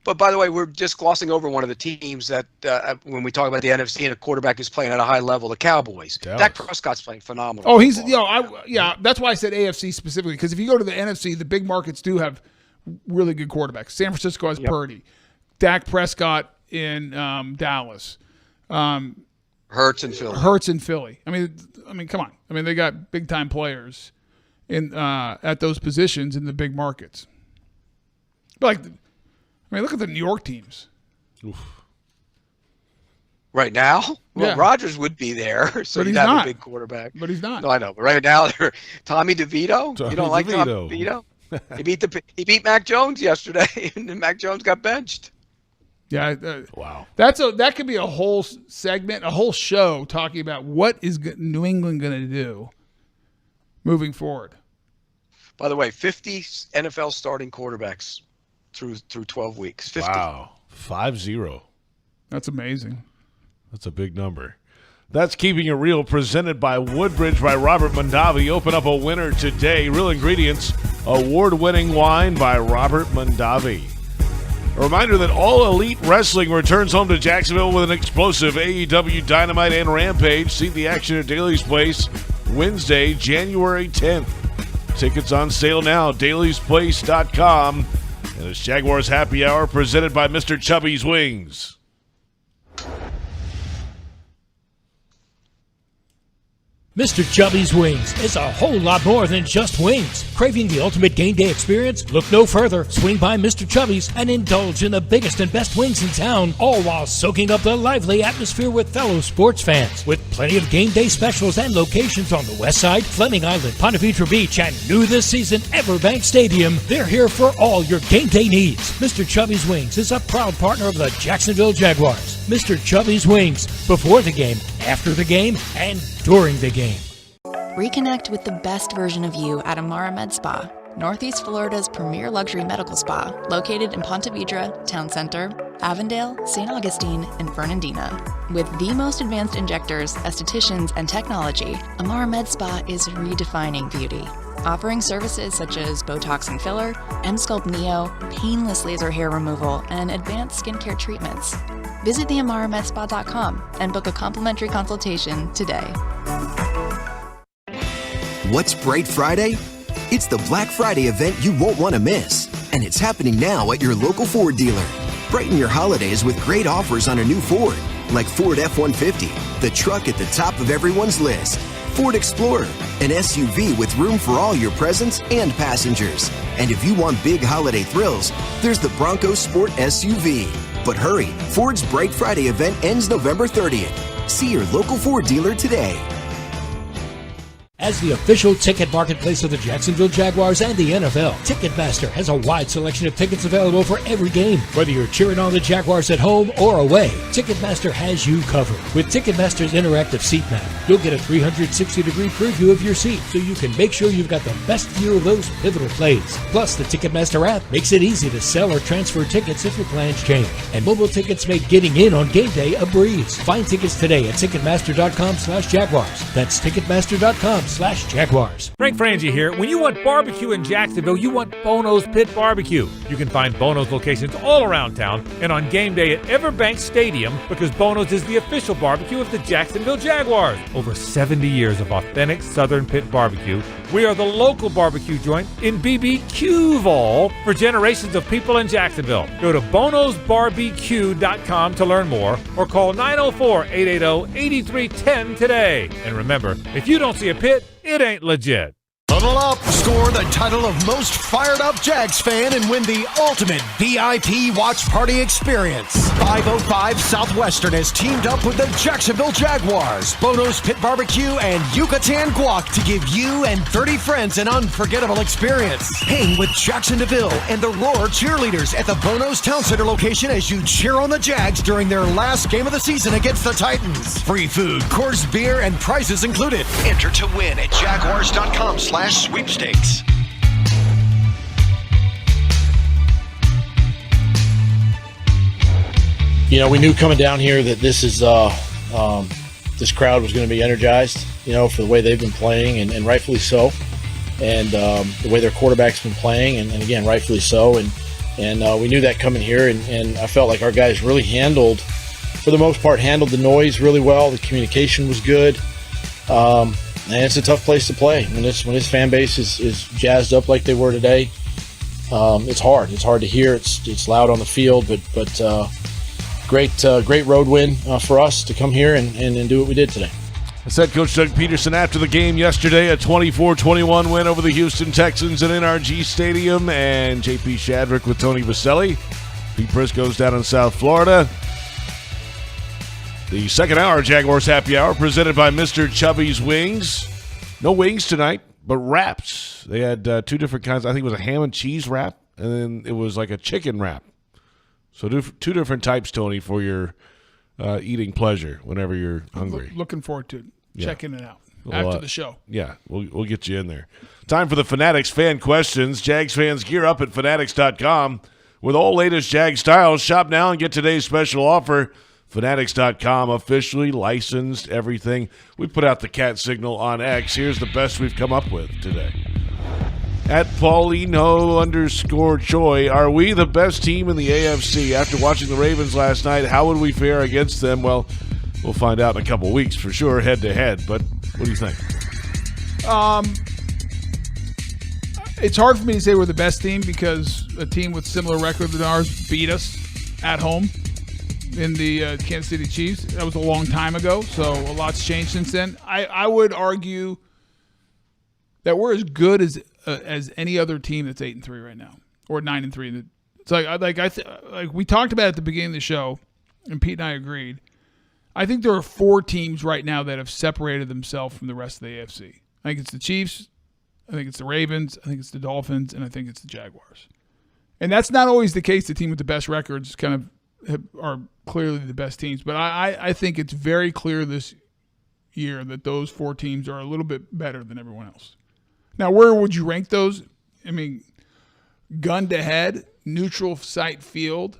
But by the way, we're just glossing over one of the teams that when we talk about the NFC and a quarterback is playing at a high level, the Cowboys. Dak Prescott's playing phenomenal. Oh, he's that's why I said AFC specifically, because if you go to the NFC, the big markets do have really good quarterbacks. San Francisco has Purdy, Dak Prescott in Dallas, Hurts in Philly. I mean, come on. I mean, they got big time players in at those positions in the big markets. But look at the New York teams. Oof. Right now? Well, Rodgers would be there, so he'd have a big quarterback. But he's not. No, I know. But right now, they're Tommy DeVito. You don't like Tommy DeVito? He beat Mac Jones yesterday, and Mac Jones got benched. Yeah. Wow. That could be a whole segment, a whole show talking about what is New England going to do moving forward. By the way, 50 NFL starting quarterbacks through 12 weeks. 50. Wow. 5-0. That's amazing. That's a big number. That's Keeping It Real, presented by Woodbridge by Robert Mondavi. Open up a winner today. Real Ingredients, award-winning wine by Robert Mondavi. A reminder that All Elite Wrestling returns home to Jacksonville with an explosive AEW Dynamite and Rampage. See the action at Daly's Place Wednesday, January 10th. Tickets on sale now, dailysplace.com. And it's Jaguars Happy Hour presented by Mr. Chubby's Wings. Mr. Chubby's Wings is a whole lot more than just wings. Craving the ultimate game day experience? Look no further. Swing by Mr. Chubby's and indulge in the biggest and best wings in town, all while soaking up the lively atmosphere with fellow sports fans. With plenty of game day specials and locations on the West Side, Fleming Island, Ponte Vedra Beach, and new this season, Everbank Stadium, they're here for all your game day needs. Mr. Chubby's Wings is a proud partner of the Jacksonville Jaguars. Mr. Chubby's Wings, before the game, after the game, and during the game. Reconnect with the best version of you at Amara Med Spa, Northeast Florida's premier luxury medical spa, located in Ponte Vedra, Town Center, Avondale, St. Augustine, and Fernandina. With the most advanced injectors, estheticians, and technology, Amara Med Spa is redefining beauty, offering services such as Botox and filler, M-Sculpt Neo, painless laser hair removal, and advanced skincare treatments. Visit theamaramedspa.com and book a complimentary consultation today. What's Bright Friday? It's the Black Friday event you won't want to miss. And it's happening now at your local Ford dealer. Brighten your holidays with great offers on a new Ford, like Ford F-150, the truck at the top of everyone's list, Ford Explorer, an SUV with room for all your presents and passengers. And if you want big holiday thrills, there's the Bronco Sport SUV. But hurry, Ford's Bright Friday event ends November 30th. See your local Ford dealer today. As the official ticket marketplace of the Jacksonville Jaguars and the NFL, Ticketmaster has a wide selection of tickets available for every game. Whether you're cheering on the Jaguars at home or away, Ticketmaster has you covered. With Ticketmaster's interactive seat map, you'll get a 360-degree preview of your seat so you can make sure you've got the best view of those pivotal plays. Plus, the Ticketmaster app makes it easy to sell or transfer tickets if your plans change. And mobile tickets make getting in on game day a breeze. Find tickets today at Ticketmaster.com/Jaguars. That's Ticketmaster.com/Jaguars. Frank Frangie here. When you want barbecue in Jacksonville, you want Bono's Pit Barbecue. You can find Bono's locations all around town and on game day at Everbank Stadium because Bono's is the official barbecue of the Jacksonville Jaguars. Over 70 years of authentic Southern Pit Barbecue. We are the local barbecue joint in BBQval for generations of people in Jacksonville. Go to bonosbarbecue.com to learn more or call 904-880-8310 today. And remember, if you don't see a pit, it ain't legit. Huddle up, score the title of most fired up Jags fan, and win the ultimate VIP watch party experience. 505 Southwestern has teamed up with the Jacksonville Jaguars, Bono's Pit Barbecue, and Yucatan Guac to give you and 30 friends an unforgettable experience. Hang with Jackson DeVille and the Roar cheerleaders at the Bono's Town Center location as you cheer on the Jags during their last game of the season against the Titans. Free food, Coors beer, and prizes included. Enter to win at Jaguars.com/sweepstakes. You know, we knew coming down here that this is this crowd was going to be energized, you know, for the way they've been playing, and rightfully so, and the way their quarterback's been playing, and again, rightfully so, and we knew that coming here, and I felt like our guys really handled, for the most part, handled the noise really well. The communication was good, and it's a tough place to play when this fan base is jazzed up like they were today. It's hard. It's hard to hear. It's loud on the field, but great road win for us to come here and do what we did today. Said Coach Doug Peterson after the game yesterday, a 24-21 win over the Houston Texans at NRG Stadium, and J.P. Shadrick with Tony Boselli. Pete Prisco's down in South Florida. The second hour Jaguars Happy Hour presented by Mr. Chubby's Wings. No wings tonight, but wraps. They had two different kinds. I think it was a ham and cheese wrap, and then it was like a chicken wrap. So two different types, Tony, for your eating pleasure whenever you're hungry. Looking forward to checking it out after the show. Yeah, we'll get you in there. Time for the Fanatics fan questions. Jags fans, gear up at Fanatics.com. With all latest Jag styles, shop now and get today's special offer. Fanatics.com, officially licensed everything. We put out the cat signal on X. Here's the best we've come up with today. At Paulino_Choi, are we the best team in the AFC? After watching the Ravens last night, how would we fare against them? Well, we'll find out in a couple weeks for sure, head-to-head. But what do you think? It's hard for me to say we're the best team because a team with similar record than ours beat us at home in the Kansas City Chiefs. That was a long time ago, so a lot's changed since then. I would argue that we're as good as any other team that's 8-3 right now, or 9-3. It's like we talked about at the beginning of the show, and Pete and I agreed. I think there are 4 teams right now that have separated themselves from the rest of the AFC. I think it's the Chiefs, I think it's the Ravens, I think it's the Dolphins, and I think it's the Jaguars. And that's not always the case. The team with the best records kind of are clearly the best teams, but I think it's very clear this year that those 4 teams are a little bit better than everyone else. Now, where would you rank those? I mean, gun to head, neutral site field.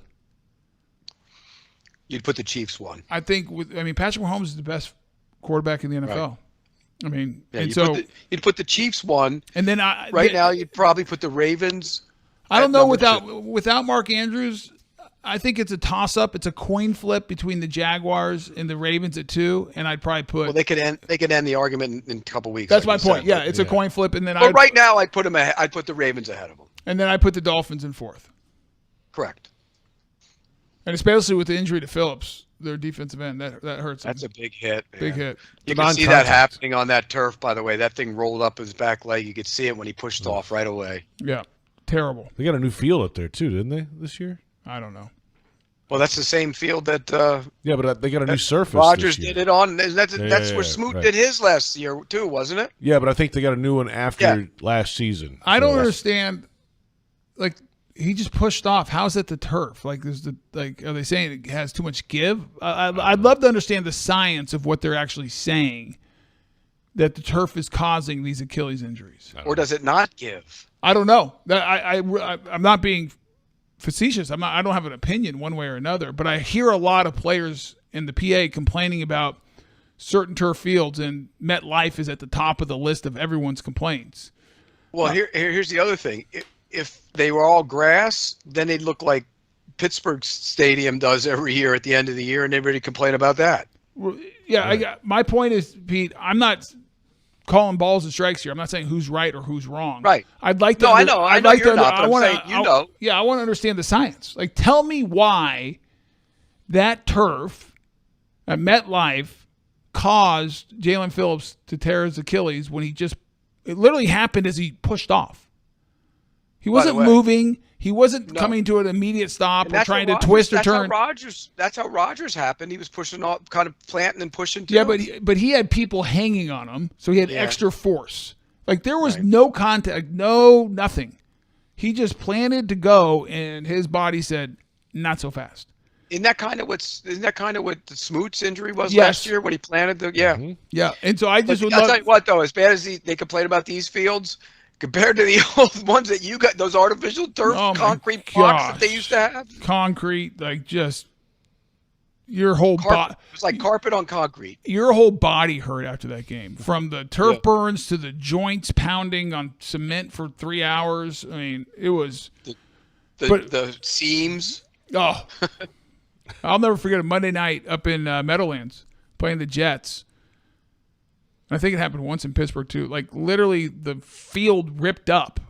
You'd put the Chiefs one. I think. Patrick Mahomes is the best quarterback in the NFL. Right. I mean, yeah, you'd put the Chiefs one, and then now you'd probably put the Ravens. I don't know without Mark Andrews. I think it's a toss-up. It's a coin flip between the Jaguars and the Ravens at 2, and I'd probably put. Well, they could end the argument in a couple weeks. That's like my point. Yeah, it's a coin flip, and then. But right now, I'd put the Ravens ahead of them, and then I put the Dolphins in 4th. Correct. And especially with the injury to Phillips, their defensive end. That hurts. That's a big hit. Big hit. You can see that happening on that turf, by the way. That thing rolled up his back leg. You could see it when he pushed off right away. Yeah, terrible. They got a new field up there too, didn't they, this year? I don't know. Well, that's the same field that. Yeah, but they got a new surface. Rogers this year. did it on. That's where Smoot right. did his last year too, wasn't it? Yeah, but I think they got a new one after last season. I don't understand. Like, he just pushed off. How's it the turf? Like, are they saying it has too much give? I'd love to understand the science of what they're actually saying, that the turf is causing these Achilles injuries. Or does it not give? I don't know. I'm not being facetious. I don't have an opinion one way or another, but I hear a lot of players in the PA complaining about certain turf fields, and MetLife is at the top of the list of everyone's complaints. Well, here's the other thing. If they were all grass, then they'd look like Pittsburgh Stadium does every year at the end of the year, and everybody complain about that. Yeah, my point is, Pete, I'm not calling balls and strikes here. I'm not saying who's right or who's wrong. Right. I'd like to. No, I know. I know you're not. But I'm saying you know. Yeah, I want to understand the science. Like, tell me why that turf at MetLife caused Jalen Phillips to tear his Achilles when it literally happened as he pushed off. He wasn't moving. He wasn't coming to an immediate stop or trying to twist or turn. That's how Rogers happened. He was pushing off, kind of planting and pushing too. Yeah, but he had people hanging on him, so he had extra force. Like, there was no contact, nothing. He just planted to go, and his body said, "Not so fast." Isn't that kind of what the Smoot's injury was last year when he planted the Yeah, and so I just would I'll tell you what, though, as bad as they complain about these fields, compared to the old ones that you got, those artificial turf concrete blocks that they used to have. Concrete, like, just your whole body. It was like carpet on concrete. Your whole body hurt after that game. From the turf burns to the joints pounding on cement for 3 hours. I mean, it was. The seams. Oh. I'll never forget a Monday night up in Meadowlands playing the Jets. I think it happened once in Pittsburgh too. Like, literally, the field ripped up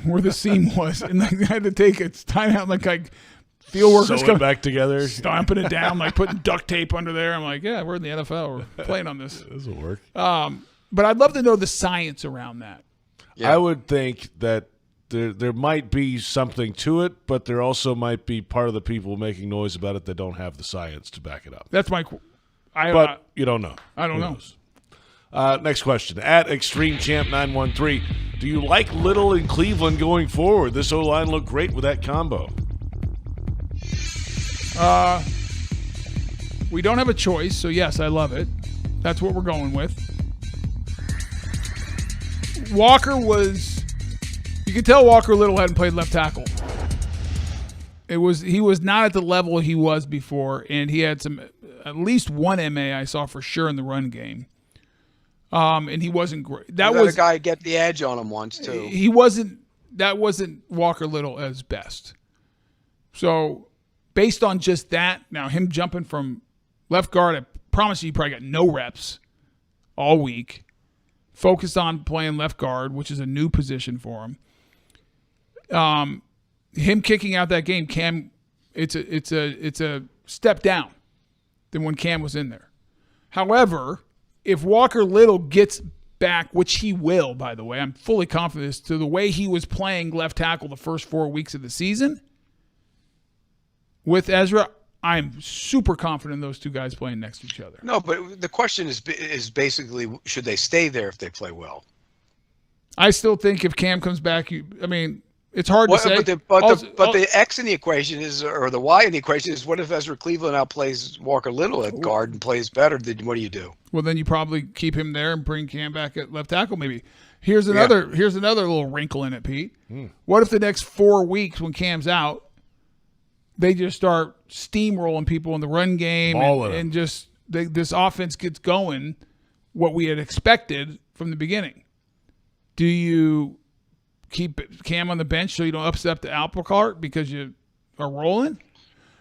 where the seam was, and I had to take its time out. Like field workers coming back together, stomping it down, like putting duct tape under there. I'm like, yeah, we're in the NFL. We're playing on this. This will work. But I'd love to know the science around that. Yeah. I would think that there might be something to it, but there also might be part of the people making noise about it that don't have the science to back it up. That's my. But you don't know. I don't know. Next question. At ExtremeChamp913, do you like Little in Cleveland going forward? This O-line looked great with that combo. We don't have a choice, so yes, I love it. That's what we're going with. Walker was... You could tell Walker Little hadn't played left tackle. He was not at the level he was before, and he had at least one MA I saw for sure in the run game. And he wasn't great. That was a guy get the edge on him once too. That wasn't Walker Little at his best. So based on just that, now him jumping from left guard, I promise you, he probably got no reps all week. Focused on playing left guard, which is a new position for him. Him kicking out that game, Cam, it's a step down than when Cam was in there. However, if Walker Little gets back, which he will, by the way, I'm fully confident as to the way he was playing left tackle the first 4 weeks of the season with Ezra, I'm super confident in those two guys playing next to each other. No, but the question is basically, should they stay there if they play well? I still think if Cam comes back, it's hard to say. But the X in the equation is, or the Y in the equation is, what if Ezra Cleveland outplays Walker Little at guard and plays better? Then what do you do? Well, then you probably keep him there and bring Cam back at left tackle. Maybe here's another little wrinkle in it, Pete. What if the next 4 weeks when Cam's out, they just start steamrolling people in the run game and just this offense gets going, what we had expected from the beginning? Do you keep Cam on the bench so you don't upset the apple cart because you are rolling?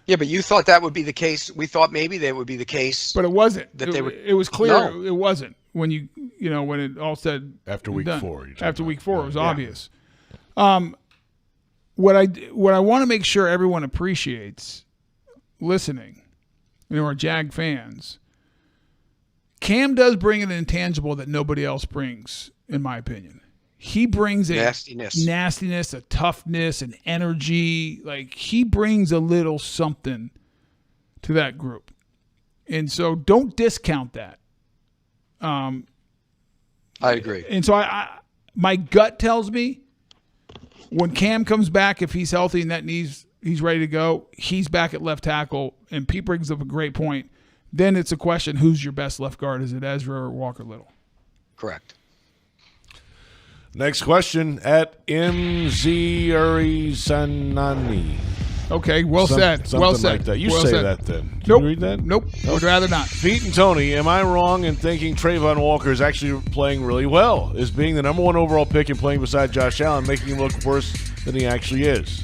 Yeah, but you thought that would be the case. We thought maybe that would be the case. But it wasn't. It was clear it wasn't when when it all said after week done. 4. After week 4, it was obvious. What I want to make sure everyone appreciates listening and who are Jag fans, Cam does bring an intangible that nobody else brings, in my opinion. He brings a nastiness, a toughness, an energy. Like, he brings a little something to that group. And so don't discount that. I agree. And so my gut tells me when Cam comes back, if he's healthy and that knee's he's ready to go, he's back at left tackle, and Pete brings up a great point. Then it's a question, who's your best left guard? Is it Ezra or Walker Little? Correct. Next question at MZ Urisanani. Okay, well said. Something Well said. like that. You well say said. that then. Can Nope. you read that? Nope. Would rather not. Pete and Tony, am I wrong in thinking Trayvon Walker is actually playing really well? Is being the number 1 overall pick and playing beside Josh Allen making him look worse than he actually is?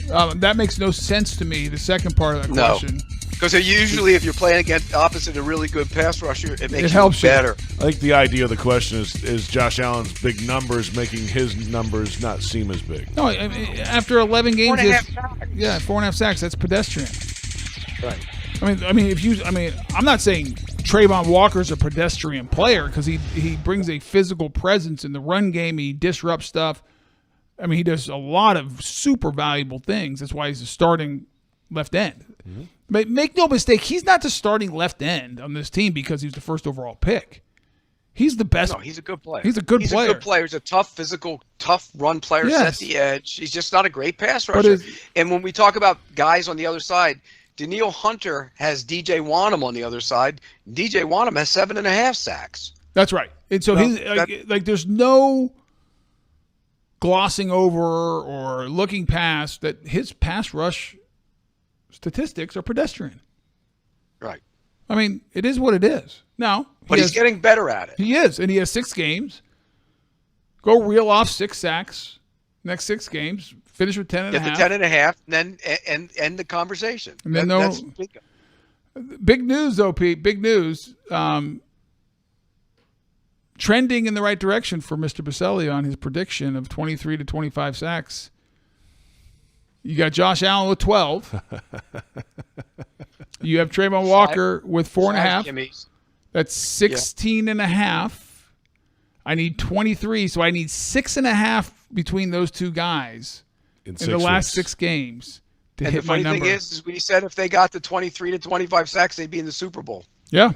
That makes no sense to me, the second part of that question. Because usually if you're playing against opposite a really good pass rusher, it makes helps you better. I think the idea of the question is Josh Allen's big numbers making his numbers not seem as big. No, I mean, after 11 games, 4.5 sacks. Yeah, 4.5 sacks. That's pedestrian. Right. I'm not saying Trayvon Walker's a pedestrian player because he brings a physical presence in the run game. He disrupts stuff. I mean, he does a lot of super valuable things. That's why he's a starting left end. Mm-hmm. But make no mistake, he's not the starting left end on this team because he's the first overall pick. He's the best. No, he's a good player. He's a good player. He's a good player. He's a tough, physical, tough run player, Yes. set the edge. He's just not a great pass rusher. And when we talk about guys on the other side, Daniil Hunter has DJ Wanham on the other side. DJ Wanham has 7.5 sacks. That's right. And so there's no glossing over or looking past that his pass rush statistics are pedestrian. Right. I mean, it is what it is. Now, but he's getting better at it. He is, and he has 6 games. Go reel off 6 sacks next 6 games. Finish with 10.5. Get the 10.5, then end the conversation. And then that's big news, though, Pete. Big news. Trending in the right direction for Mr. Boselli on his prediction of 23 to 25 sacks. You got Josh Allen with 12. You have Trayvon Walker with 4.5. That's 16.5. I need 23, so I need 6.5 between those two guys in the last 6 games to hit my number. And the funny thing is we said if they got the 23 to 25 sacks, they'd be in the Super Bowl. Yeah.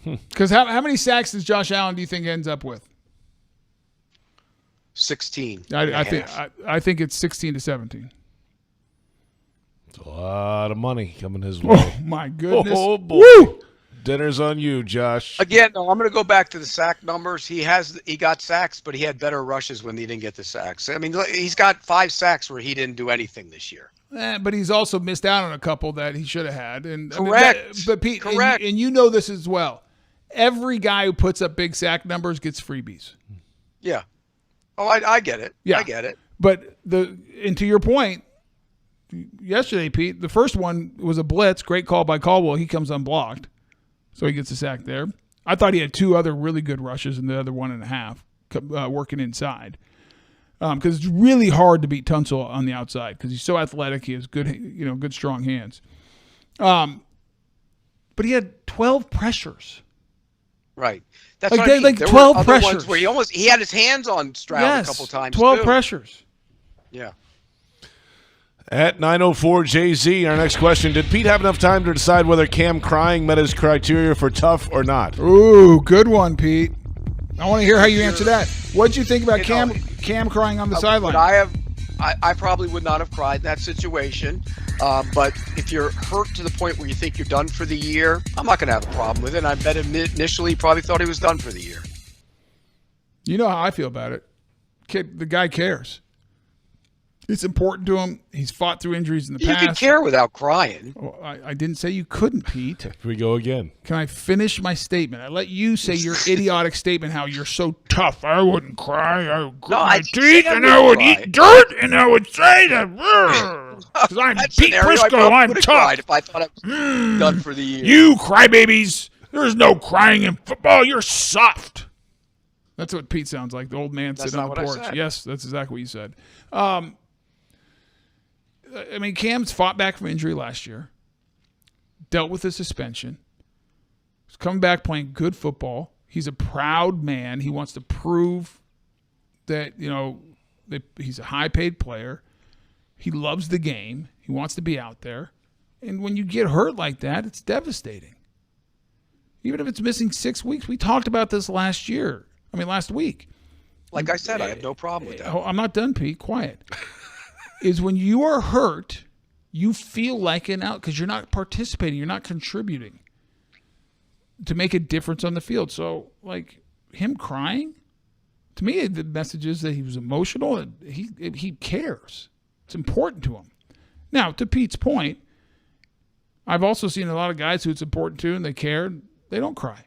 Because how many sacks does Josh Allen do you think ends up with? 16. I think it's 16 to 17. It's a lot of money coming his way. Oh my goodness! Oh boy, Woo! Dinner's on you, Josh. Again, no, I'm going to go back to the sack numbers. He got sacks, but he had better rushes when he didn't get the sacks. I mean, he's got 5 sacks where he didn't do anything this year. But he's also missed out on a couple that he should have had. And correct. But Pete, correct. And you know this as well. Every guy who puts up big sack numbers gets freebies. Yeah. Oh, I get it. Yeah. I get it. But and to your point, yesterday, Pete, the first one was a blitz. Great call by Caldwell. He comes unblocked, so he gets a sack there. I thought he had 2 other really good rushes and the other 1.5 working inside. Because it's really hard to beat Tunsil on the outside because he's so athletic. He has good strong hands. But he had 12 pressures. Right. That's like what I mean. Like there 12 were other pressures ones where he had his hands on Stroud a couple times. 12 too. pressures. Yeah. At 9:04 JZ, our next question: did Pete have enough time to decide whether Cam crying met his criteria for tough or not? Ooh, good one, Pete. I want to hear how you answer that. What'd you think about Cam crying on the sideline? I probably would not have cried in that situation. But if you're hurt to the point where you think you're done for the year, I'm not going to have a problem with it. And I bet initially he probably thought he was done for the year. You know how I feel about it. The guy cares. It's important to him. He's fought through injuries in the past. You can care without crying. Oh, I didn't say you couldn't, Pete. Here we go again. Can I finish my statement? I let you say your idiotic statement, how you're so tough. I wouldn't cry. I would grit my teeth, and I would eat dirt, and I would say that because I'm Pete Prisco. I'm tough. If I thought I was done for the year. You crybabies. There's no crying in football. You're soft. That's what Pete sounds like, the old man sitting on the porch. Yes, that's exactly what you said. I mean, Cam's fought back from injury last year, dealt with a suspension. He's coming back playing good football. He's a proud man. He wants to prove that, that he's a high-paid player. He loves the game. He wants to be out there. And when you get hurt like that, it's devastating. Even if it's missing 6 weeks. We talked about this last week. Like I said, I have no problem with that. I'm not done, Pete. Quiet. Is when you are hurt, you feel like an out because you're not participating. You're not contributing to make a difference on the field. So, like, him crying, to me, the message is that he was emotional and he cares. It's important to him. Now, to Pete's point, I've also seen a lot of guys who it's important to and they care. They don't cry.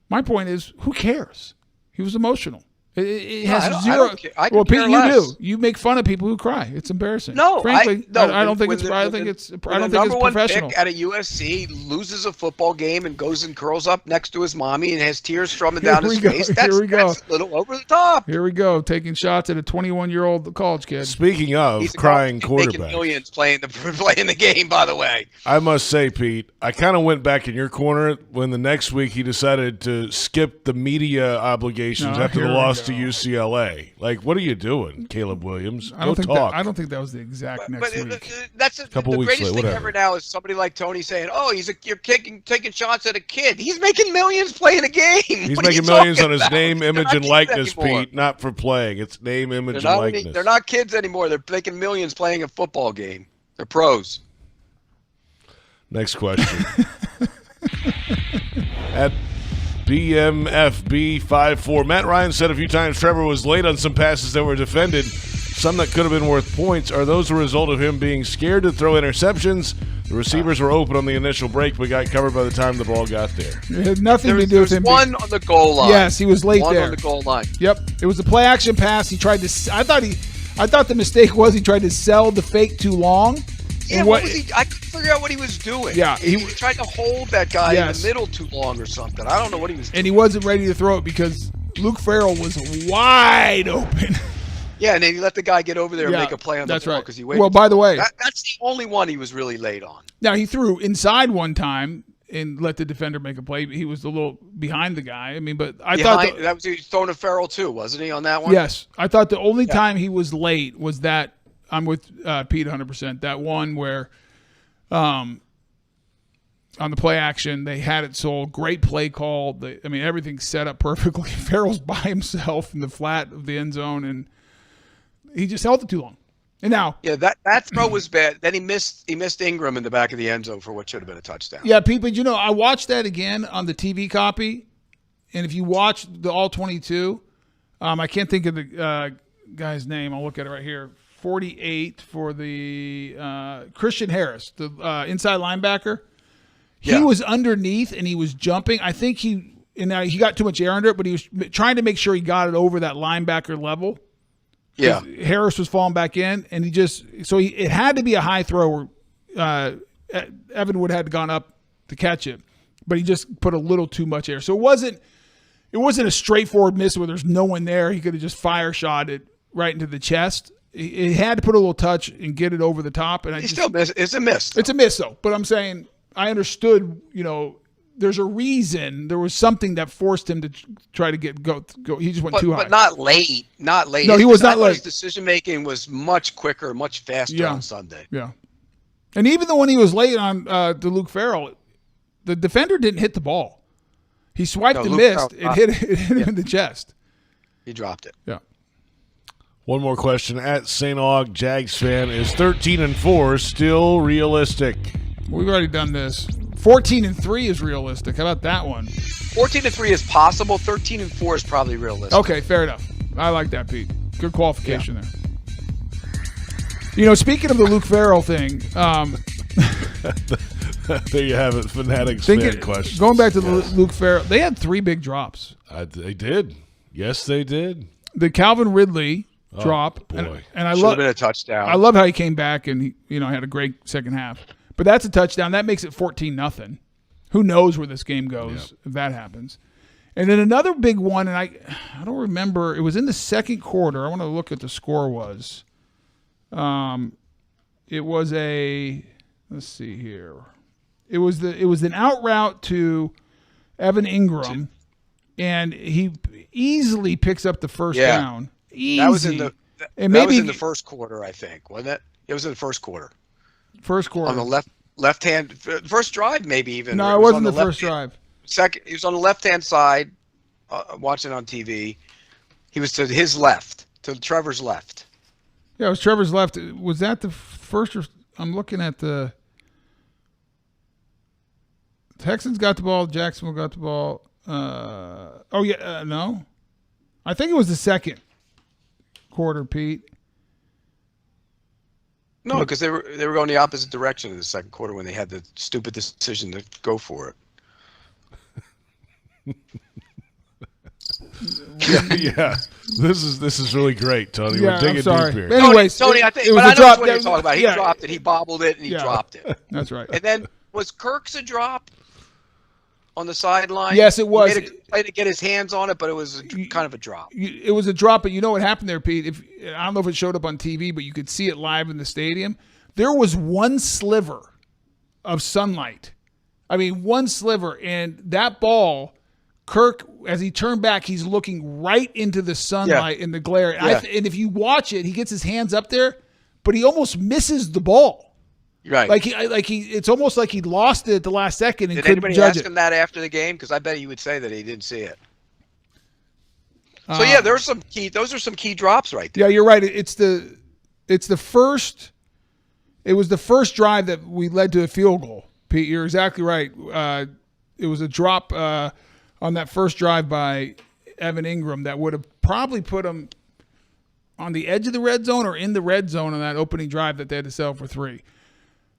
My point is, who cares? He was emotional. It has zero. I Well, Pete, care you less. do. You make fun of people who cry. It's embarrassing. No, frankly, I don't think it's. I think it's professional. Pick at a USC loses a football game and goes and curls up next to his mommy and has tears strumming down his face. That's a little over the top. Here we go, taking shots at a 21-year-old college kid. Speaking of He's crying making quarterbacks, millions playing the game. By the way, I must say, Pete, I kind of went back in your corner when the next week he decided to skip the media obligations after the loss to UCLA. Like, what are you doing, Caleb Williams? I don't think talk. I don't think that was the exact next week. That's a couple the weeks greatest later, thing whatever. ever now is somebody like Tony saying, "Oh, you're taking shots at a kid. He's making millions playing a game. He's What are you making millions on talking his about? name, They're image, not and kids likeness, anymore. Pete, not for playing. It's name, image, They're and not, likeness. they're not kids anymore. They're making millions playing a football game. They're pros. Next question. At BMFB54, Matt Ryan said a few times Trevor was late on some passes that were defended, some that could have been worth points. Are those a result of him being scared to throw interceptions? The receivers were open on the initial break, but got covered by the time the ball got there. It had nothing to do with him. One on the goal line. Yes, he was late one there. on the goal line. Yep, it was a play action pass. He tried to. I thought the mistake was he tried to sell the fake too long. Yeah, what was he? I couldn't figure out what he was doing. Yeah, he tried to hold that guy Yes. in the middle too long or something. I don't know what he was doing. And he wasn't ready to throw it because Luke Farrell was wide open. Yeah, and then he let the guy get over there and Yeah, make a play on the that's ball right. because he waited. Well, by the way, that's the only one he was really late on. Now, he threw inside one time and let the defender make a play. He was a little behind the guy. I mean, but I thought he was throwing to Farrell too, wasn't he, on that one? Yes. I thought the only time he was late was that. I'm with Pete 100%. That one where on the play action, they had it sold. Great play call. Everything's set up perfectly. Farrell's by himself in the flat of the end zone, and he just held it too long. And now, yeah, that throw was bad. Then he missed Engram in the back of the end zone for what should have been a touchdown. yeah, Pete, but I watched that again on the TV copy, and if you watch the all 22, I can't think of the guy's name. I'll look at it right here. 48 for the Christian Harris, the inside linebacker. He was underneath and he was jumping. I think he got too much air under it, but he was trying to make sure he got it over that linebacker level. Yeah, Harris was falling back in, and it had to be a high throw where Evan would have gone up to catch it, but he just put a little too much air. So it wasn't a straightforward miss where there's no one there. He could have just fire shot it right into the chest. He had to put a little touch and get it over the top. And still miss. It's a miss. It's a miss, though. But I'm saying I understood. There's a reason. There was something that forced him to try to go. He just went too high. But not late. Not late. No, he was not late. His decision making was much quicker, much faster on Sunday. Yeah, and even though when he was late on to Luke Farrell, the defender didn't hit the ball. He swiped and missed. It hit him in the chest. He dropped it. Yeah. One more question. At St. Aug, Jags fan, is 13-4 still realistic? We've already done this. 14-3 is realistic. How about that one? 14-3 is possible. 13-4 is probably realistic. Okay, fair enough. I like that, Pete. Good qualification there. Speaking of the Luke Farrell thing, there you have it. Fanatics fan question. Going back to Luke Farrell, they had 3 big drops. They did. Yes, they did. The Calvin Ridley drop, boy. and I Should love have been a touchdown. I love how he came back and he had a great second half. But that's a touchdown. That makes it 14-0. Who knows where this game goes if that happens? And then another big one, and I don't remember. It was in the second quarter. I want to look at the score was. It was let's see here. It was an out route to Evan Engram, and he easily picks up the first down. Easy. That was in the first quarter, I think, wasn't it? It was in the first quarter. First quarter. On the left hand, first drive, maybe even. No, it wasn't the first drive. Second, he was on the left-hand side, watching on TV. He was to his left, to Trevor's left. Yeah, it was Trevor's left. Was that the first? I'm looking at the Texans got the ball. Jacksonville got the ball. No. I think it was the second quarter, Pete. No, because they were going the opposite direction in the second quarter when they had the stupid decision to go for it. Yeah. This is really great, Tony. Yeah, We're digging I'm sorry. deep here. Anyways, Tony, I think, it was but I a know drop. what you're talking about. He dropped it. He bobbled it, and he dropped it. That's right. And then was Kirk's a drop on the sideline? Yes, it was. He made a play to get his hands on it, but it was kind of a drop. It was a drop, but you know what happened there, Pete? I don't know if it showed up on TV, but you could see it live in the stadium. There was one sliver of sunlight. I mean, one sliver, and that ball, Kirk, as he turned back, he's looking right into the sunlight in the glare. Yeah. And if you watch it, he gets his hands up there, but he almost misses the ball. Right. It's almost like he lost it at the last second and Did couldn't anybody judge ask it. him that after the game? Because I bet he would say that he didn't see it. So yeah, there's some key. Those are some key drops right there. Yeah, you're right. It was the first drive that we led to a field goal. Pete, you're exactly right. It was a drop on that first drive by Evan Engram that would have probably put him on the edge of the red zone or in the red zone on that opening drive that they had to settle for 3.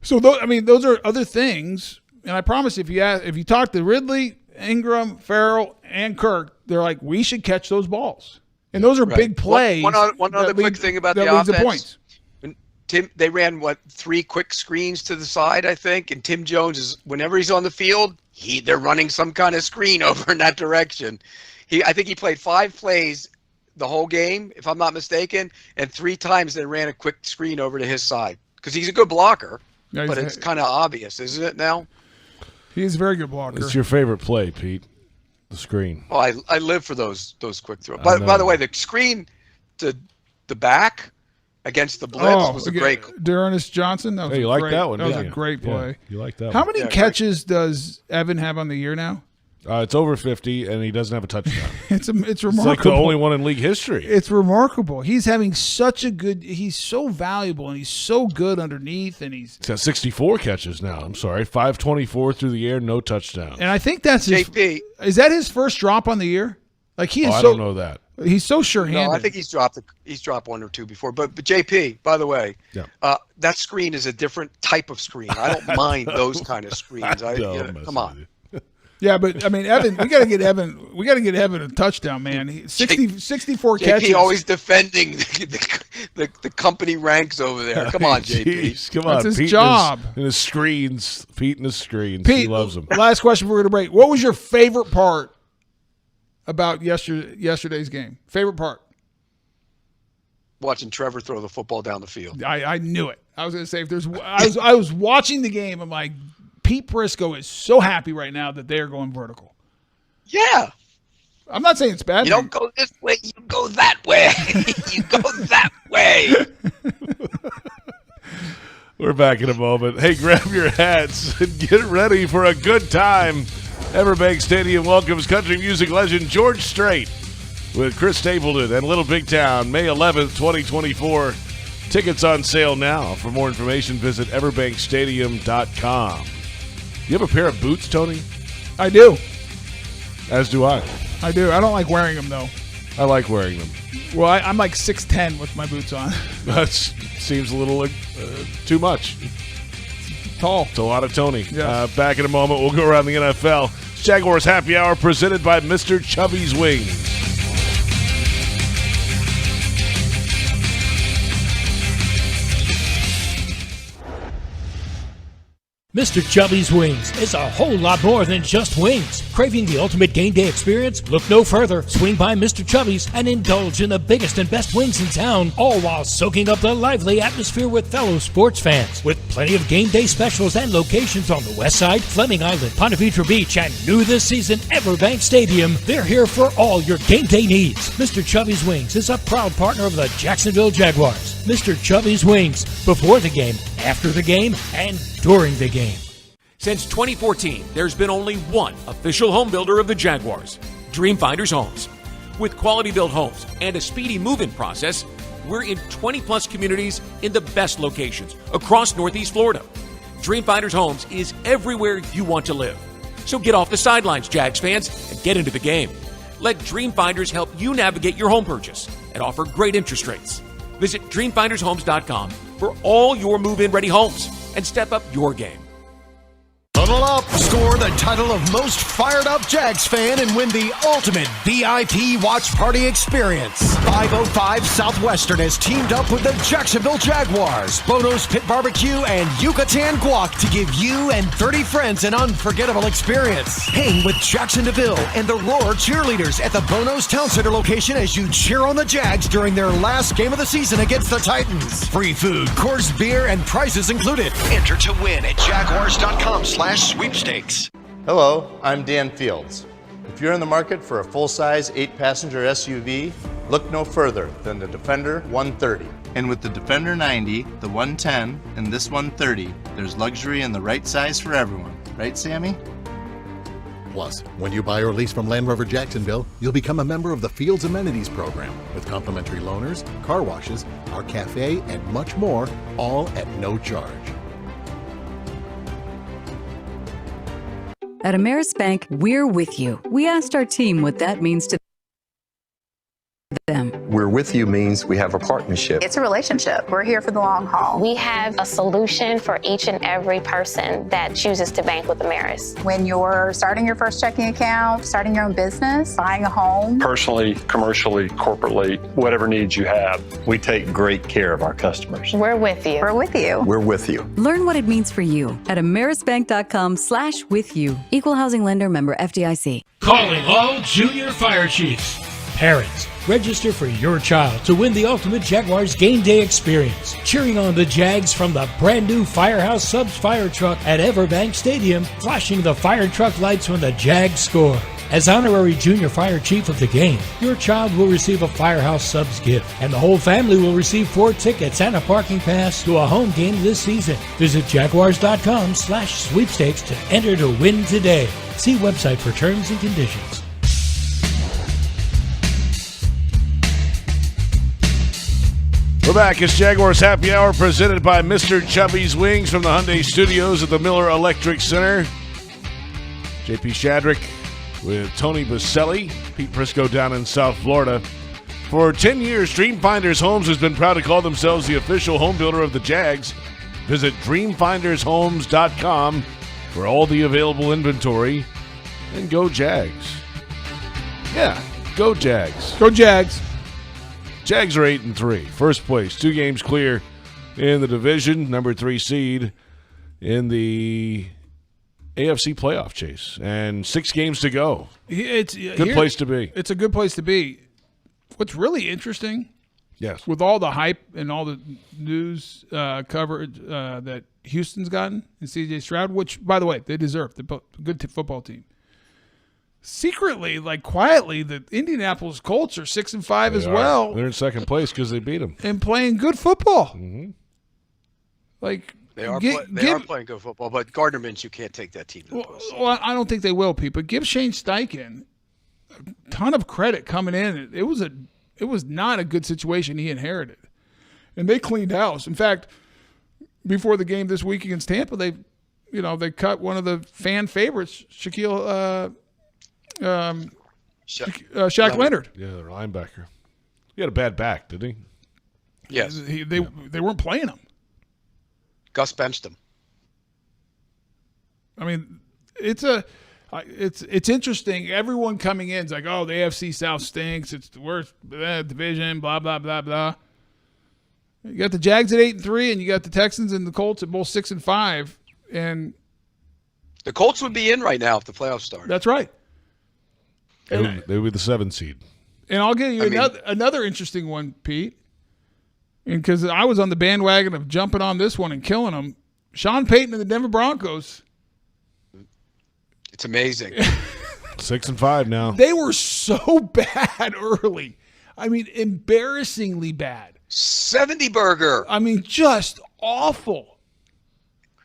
So those are other things. And I promise if you talk to Ridley, Engram, Farrell, and Kirk, they're like, we should catch those balls. And those are big plays. One other quick thing about the leads offense. to points. They ran 3 quick screens to the side, I think, and Tim Jones whenever he's on the field, they're running some kind of screen over in that direction. I think he played 5 plays the whole game, if I'm not mistaken, and 3 times they ran a quick screen over to his side because he's a good blocker, but it's kind of obvious, isn't it now? He's a very good blocker. It's your favorite play, Pete. The screen. Oh, I live for those quick throws. By the way, the screen to the back against the blitz was a great. D'Ernest Johnson. That was you like that one? That was a great play. Yeah, you like that? How many catches does Evan have on the year now? It's over 50, and he doesn't have a touchdown. It's remarkable. It's like the only one in league history. It's remarkable. He's having he's so valuable, and he's so good underneath, and he's got 64 catches now. I'm sorry, 524 through the air, no touchdown. And I think that's JP. Is that his first drop on the year? Like he is. I don't know that. He's so sure-handed. No, I think he's dropped 1 or 2 before. But JP, by the way, that screen is a different type of screen. I don't mind those kind of screens. Come on. Yeah, but I mean, Evan, we got to get Evan a touchdown, man. 64 catches. JP always defending the company ranks over there. Come on, JP. Jeez, come on. That's his Pete job. In his screens. Pete in his screens. Pete, he loves them. Last question before we're going to break. What was your favorite part about yesterday's game? Favorite part? Watching Trevor throw the football down the field. I knew it. I was going to say, I was watching the game. I'm like, Pete Prisco is so happy right now that they are going vertical. Yeah. I'm not saying it's bad. You don't go this way, you go that way. You go that way. We're back in a moment. Hey, grab your hats and get ready for a good time. Everbank Stadium welcomes country music legend George Strait with Chris Stapleton and Little Big Town, May 11th, 2024. Tickets on sale now. For more information, visit everbankstadium.com. You have a pair of boots, Tony? I do. As do I. I do. I don't like wearing them, though. I like wearing them. Well, I'm like 6'10" with my boots on. That seems a little too much. Tall. It's a lot of Tony. Yes. Back in a moment, we'll go around the NFL. Jaguars Happy Hour presented by Mr. Chubby's Wings. Mr. Chubby's Wings is a whole lot more than just wings. Craving the ultimate game day experience? Look no further. Swing by Mr. Chubby's and indulge in the biggest and best wings in town, all while soaking up the lively atmosphere with fellow sports fans. With plenty of game day specials and locations on the West Side, Fleming Island, Ponte Vedra Beach, and new this season, Everbank Stadium, they're here for all your game day needs. Mr. Chubby's Wings is a proud partner of the Jacksonville Jaguars. Mr. Chubby's Wings, before the game, after the game, and during the game. Since 2014, there's been only one official home builder of the Jaguars, Dream Finders Homes. With quality-built homes and a speedy move-in process, we're in 20-plus communities in the best locations across Northeast Florida. Dream Finders Homes is everywhere you want to live. So get off the sidelines, Jags fans, and get into the game. Let Dream Finders help you navigate your home purchase and offer great interest rates. Visit DreamFindersHomes.com for all your move-in ready homes and step up your game. Huddle up, score the title of most fired up Jags fan and win the ultimate VIP watch party experience. 505 Southwestern has teamed up with the Jacksonville Jaguars, Bono's Pit Barbecue, and Yucatan Guac to give you and 30 friends an unforgettable experience. Hang with Jackson DeVille and the Roar cheerleaders at the Bono's Town Center location as you cheer on the Jags during their last game of the season against the Titans. Free food, course beer, and prizes included. Enter to win at jaguars.com/sweepstakes. Hello, I'm Dan Fields. If you're in the market for a full-size 8-passenger SUV, look no further than the Defender 130. And with the Defender 90, the 110, and this 130, there's luxury in the right size for everyone. Right, Sammy? Plus, when you buy or lease from Land Rover Jacksonville, you'll become a member of the Fields Amenities Program with complimentary loaners, car washes, our cafe, and much more, all at no charge. At Ameris Bank, we're with you. We asked our team what that means to them. We're with you means we have a partnership. It's a relationship. We're here for the long haul. We have a solution for each and every person that chooses to bank with Ameris. When you're starting your first checking account, starting your own business, buying a home. Personally, commercially, corporately, whatever needs you have. We take great care of our customers. We're with you. We're with you. We're with you. Learn what it means for you at amerisbank.com/withyou. Equal housing lender, member FDIC. Calling all junior fire chiefs. Parents, register for your child to win the ultimate Jaguars game day experience. Cheering on the Jags from the brand new Firehouse Subs fire truck at Everbank Stadium, flashing the fire truck lights when the Jags score. As honorary junior fire chief of the game, your child will receive a Firehouse Subs gift, and the whole family will receive 4 tickets and a parking pass to a home game this season. Visit jaguars.com/sweepstakes to enter to win today. See website for terms and conditions. We're back. It's Jaguars Happy Hour presented by Mr. Chubby's Wings from the Hyundai Studios at the Miller Electric Center. J.P. Shadrick with Tony Boselli, Pete Prisco down in South Florida. For 10 years, Dream Finders Homes has been proud to call themselves the official home builder of the Jags. Visit DreamFindersHomes.com for all the available inventory. And go Jags. Yeah, go Jags. Go Jags. Jags are 8-3, first place, 2 games clear in the division, number 3 seed in the AFC playoff chase, and 6 games to go. It's good place to be. It's a good place to be. What's really interesting, yes, with all the hype and all the news coverage that Houston's gotten and C.J. Stroud, which by the way they deserve, they're a good football team. Secretly, like quietly, the Indianapolis Colts are 6-5 as well. They're in second place because they beat them and playing good football. Mm-hmm. Like they are playing good football, but Gardner Minshew, you can't take that team to the post. Well, I don't think they will, Pete. But give Shane Steichen a ton of credit coming in. It was not a good situation he inherited, and they cleaned house. In fact, before the game this week against Tampa, they cut one of the fan favorites, Shaq Leonard. Yeah, the linebacker. He had a bad back, didn't he? Yes. They weren't playing him. Gus benched him. I mean, it's interesting. Everyone coming in is like, oh, the AFC South stinks. It's the worst division, blah, blah, blah, blah. You got the Jags at 8-3, and you got the Texans and the Colts at both 6-5. And The Colts would be in right now if the playoffs started. That's right. They would be the 7th seed. And I'll give you another interesting one, Pete. And because I was on the bandwagon of jumping on this one and killing them, Sean Payton and the Denver Broncos. It's amazing. 6-5 now. They were so bad early. I mean, embarrassingly bad. 70 burger. I mean, just awful.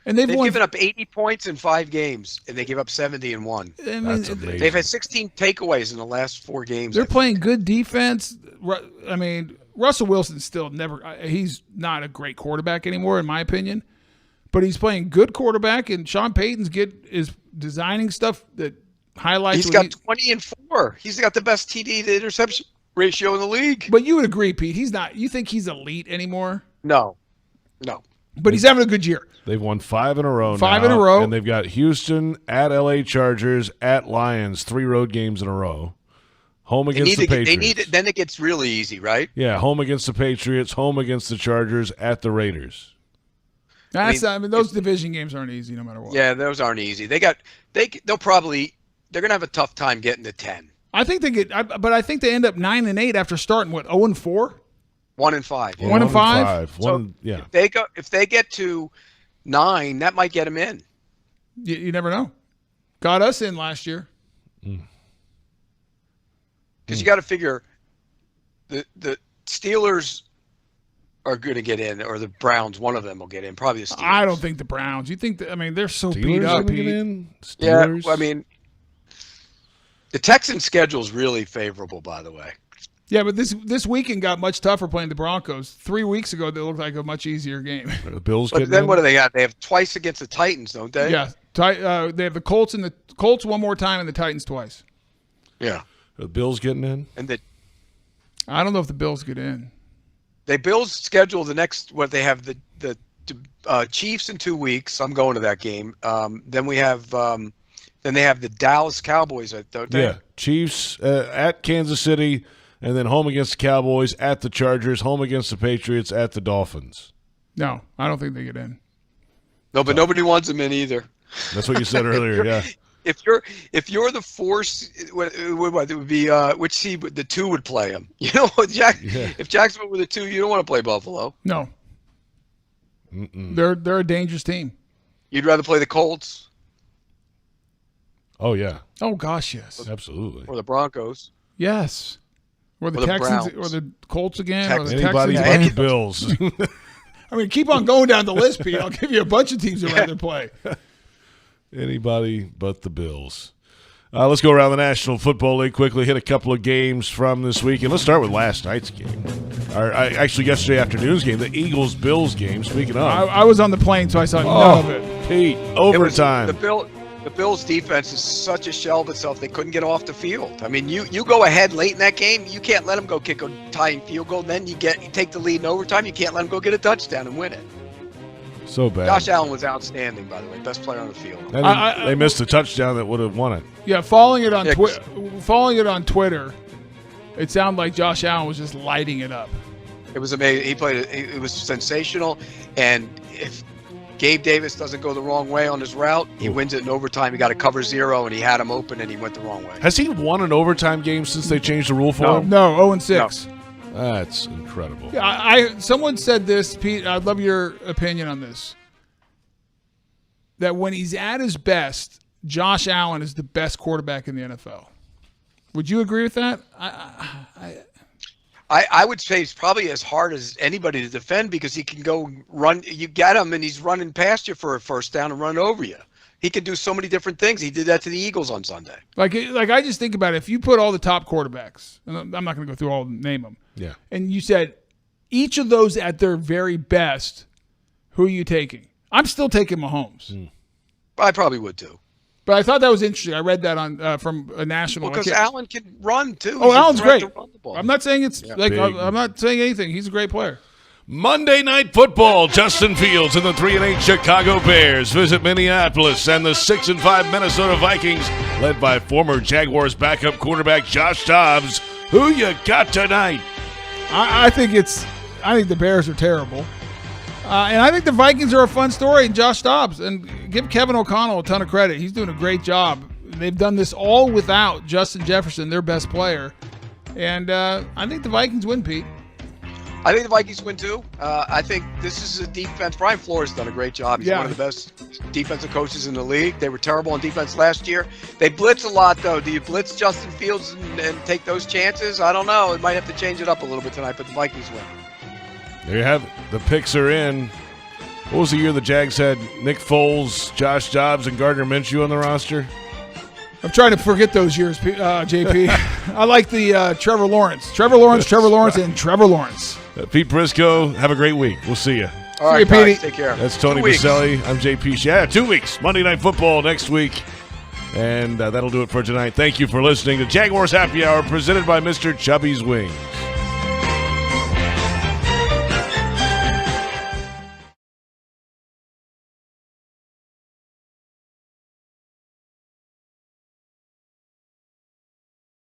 And they've given up 80 points in 5 games, and they give up 70 in 1. That's amazing. They've had 16 takeaways in the last 4 games. They're playing good defense. I mean, Russell Wilson's still he's not a great quarterback anymore, in my opinion. But he's playing good quarterback, and Sean Payton's is designing stuff that highlights. He's got 20-4. He's got the best TD to interception ratio in the league. But you would agree, Pete, he's not. You think he's elite anymore? No. But he's having a good year. They've won 5 in a row now. 5 in a row. And they've got Houston, at LA Chargers, at Lions, 3 road games in a row. Home against the Patriots. Then it gets really easy, right? Yeah, home against the Patriots, home against the Chargers, at the Raiders. Those division games aren't easy no matter what. Yeah, those aren't easy. They're gonna have a tough time getting to 10. I think they end up 9-8 after starting 0-4. 1-5. Yeah. 1-5. If they get to 9, that might get them in. You never know. Got us in last year. Because you got to figure the Steelers are going to get in, or the Browns. One of them will get in. Probably the Steelers. I don't think the Browns. You think? They're so Steelers beat up. Get in? Yeah, I mean, the Texans' schedule is really favorable, by the way. Yeah, but this weekend got much tougher playing the Broncos. 3 weeks ago, they looked like a much easier game. The Bills. But then what do they got? They have twice against the Titans, don't they? Yeah, they have the Colts one more time and the Titans twice. Yeah. The Bills getting in? I don't know if the Bills get in. The Bills schedule the next. What they have the Chiefs in 2 weeks. I'm going to that game. Then we have. Then they have the Dallas Cowboys, don't they? Yeah, Chiefs at Kansas City. And then home against the Cowboys, at the Chargers, home against the Patriots, at the Dolphins. No, I don't think they get in. No, but nobody wants them in either. That's what you said earlier, yeah. If you're the force, it would be which seed the 2 would play them. You know, if Jacksonville were the 2, you don't want to play Buffalo. No. They're a dangerous team. You'd rather play the Colts. Oh yeah. Oh gosh, yes. Absolutely. Or the Broncos. Yes. Or the Texans, or the Colts again, or the Anybody Texans. but the Bills. I mean, keep on going down the list, Pete. I'll give you a bunch of teams that rather play. Anybody but the Bills. Let's go around the National Football League quickly, hit a couple of games from this week, and let's start with last night's game. Actually, yesterday afternoon's game, the Eagles-Bills game. Speaking of. I was on the plane, so I saw none of it. Pete, overtime. The Bills' defense is such a shell of itself. They couldn't get off the field. I mean, you go ahead late in that game. You can't let them go kick a tying field goal. Then you take the lead in overtime. You can't let them go get a touchdown and win it. So bad. Josh Allen was outstanding, by the way. Best player on the field. They missed a touchdown that would have won it. Yeah, following it on Twitter, it sounded like Josh Allen was just lighting it up. It was amazing. He played. It was sensational. And if Gabe Davis doesn't go the wrong way on his route, he wins it in overtime. He got a cover 0, and he had him open, and he went the wrong way. Has he won an overtime game since they changed the rule for him? No, 0-6. No. That's incredible. Yeah, someone said this, Pete. I'd love your opinion on this. That when he's at his best, Josh Allen is the best quarterback in the NFL. Would you agree with that? I would say it's probably as hard as anybody to defend because he can go run. You get him, and he's running past you for a first down and run over you. He can do so many different things. He did that to the Eagles on Sunday. Like I just think about it. If you put all the top quarterbacks, and I'm not going to go through all of them, name them. Yeah. And you said each of those at their very best, who are you taking? I'm still taking Mahomes. I probably would too. But I thought that was interesting. I read that on from a national. Because Allen can run too. Oh, Allen's great. I'm not saying I'm not saying anything. He's a great player. Monday Night Football. Justin Fields and the 3-8 Chicago Bears visit Minneapolis, and the 6-5 Minnesota Vikings, led by former Jaguars backup quarterback Josh Dobbs. Who you got tonight? I think the Bears are terrible. And I think the Vikings are a fun story, and Josh Dobbs. And give Kevin O'Connell a ton of credit. He's doing a great job. They've done this all without Justin Jefferson, their best player. And I think the Vikings win, Pete. I think the Vikings win too. I think this is a defense. Brian Flores has done a great job. He's one of the best defensive coaches in the league. They were terrible on defense last year. They blitz a lot, though. Do you blitz Justin Fields and take those chances? I don't know. It might have to change it up a little bit tonight, but the Vikings win. There you have it. The picks are in. What was the year the Jags had Nick Foles, Josh Dobbs, and Gardner Minshew on the roster? I'm trying to forget those years, JP. I like the Trevor Lawrence, and Trevor Lawrence. Pete Prisco, have a great week. We'll see you. All right, guys, take care. That's Tony Boselli. I'm J.P. Yeah, 2 weeks. Monday Night Football next week. And that'll do it for tonight. Thank you for listening to Jaguars Happy Hour presented by Mr. Chubby's Wings.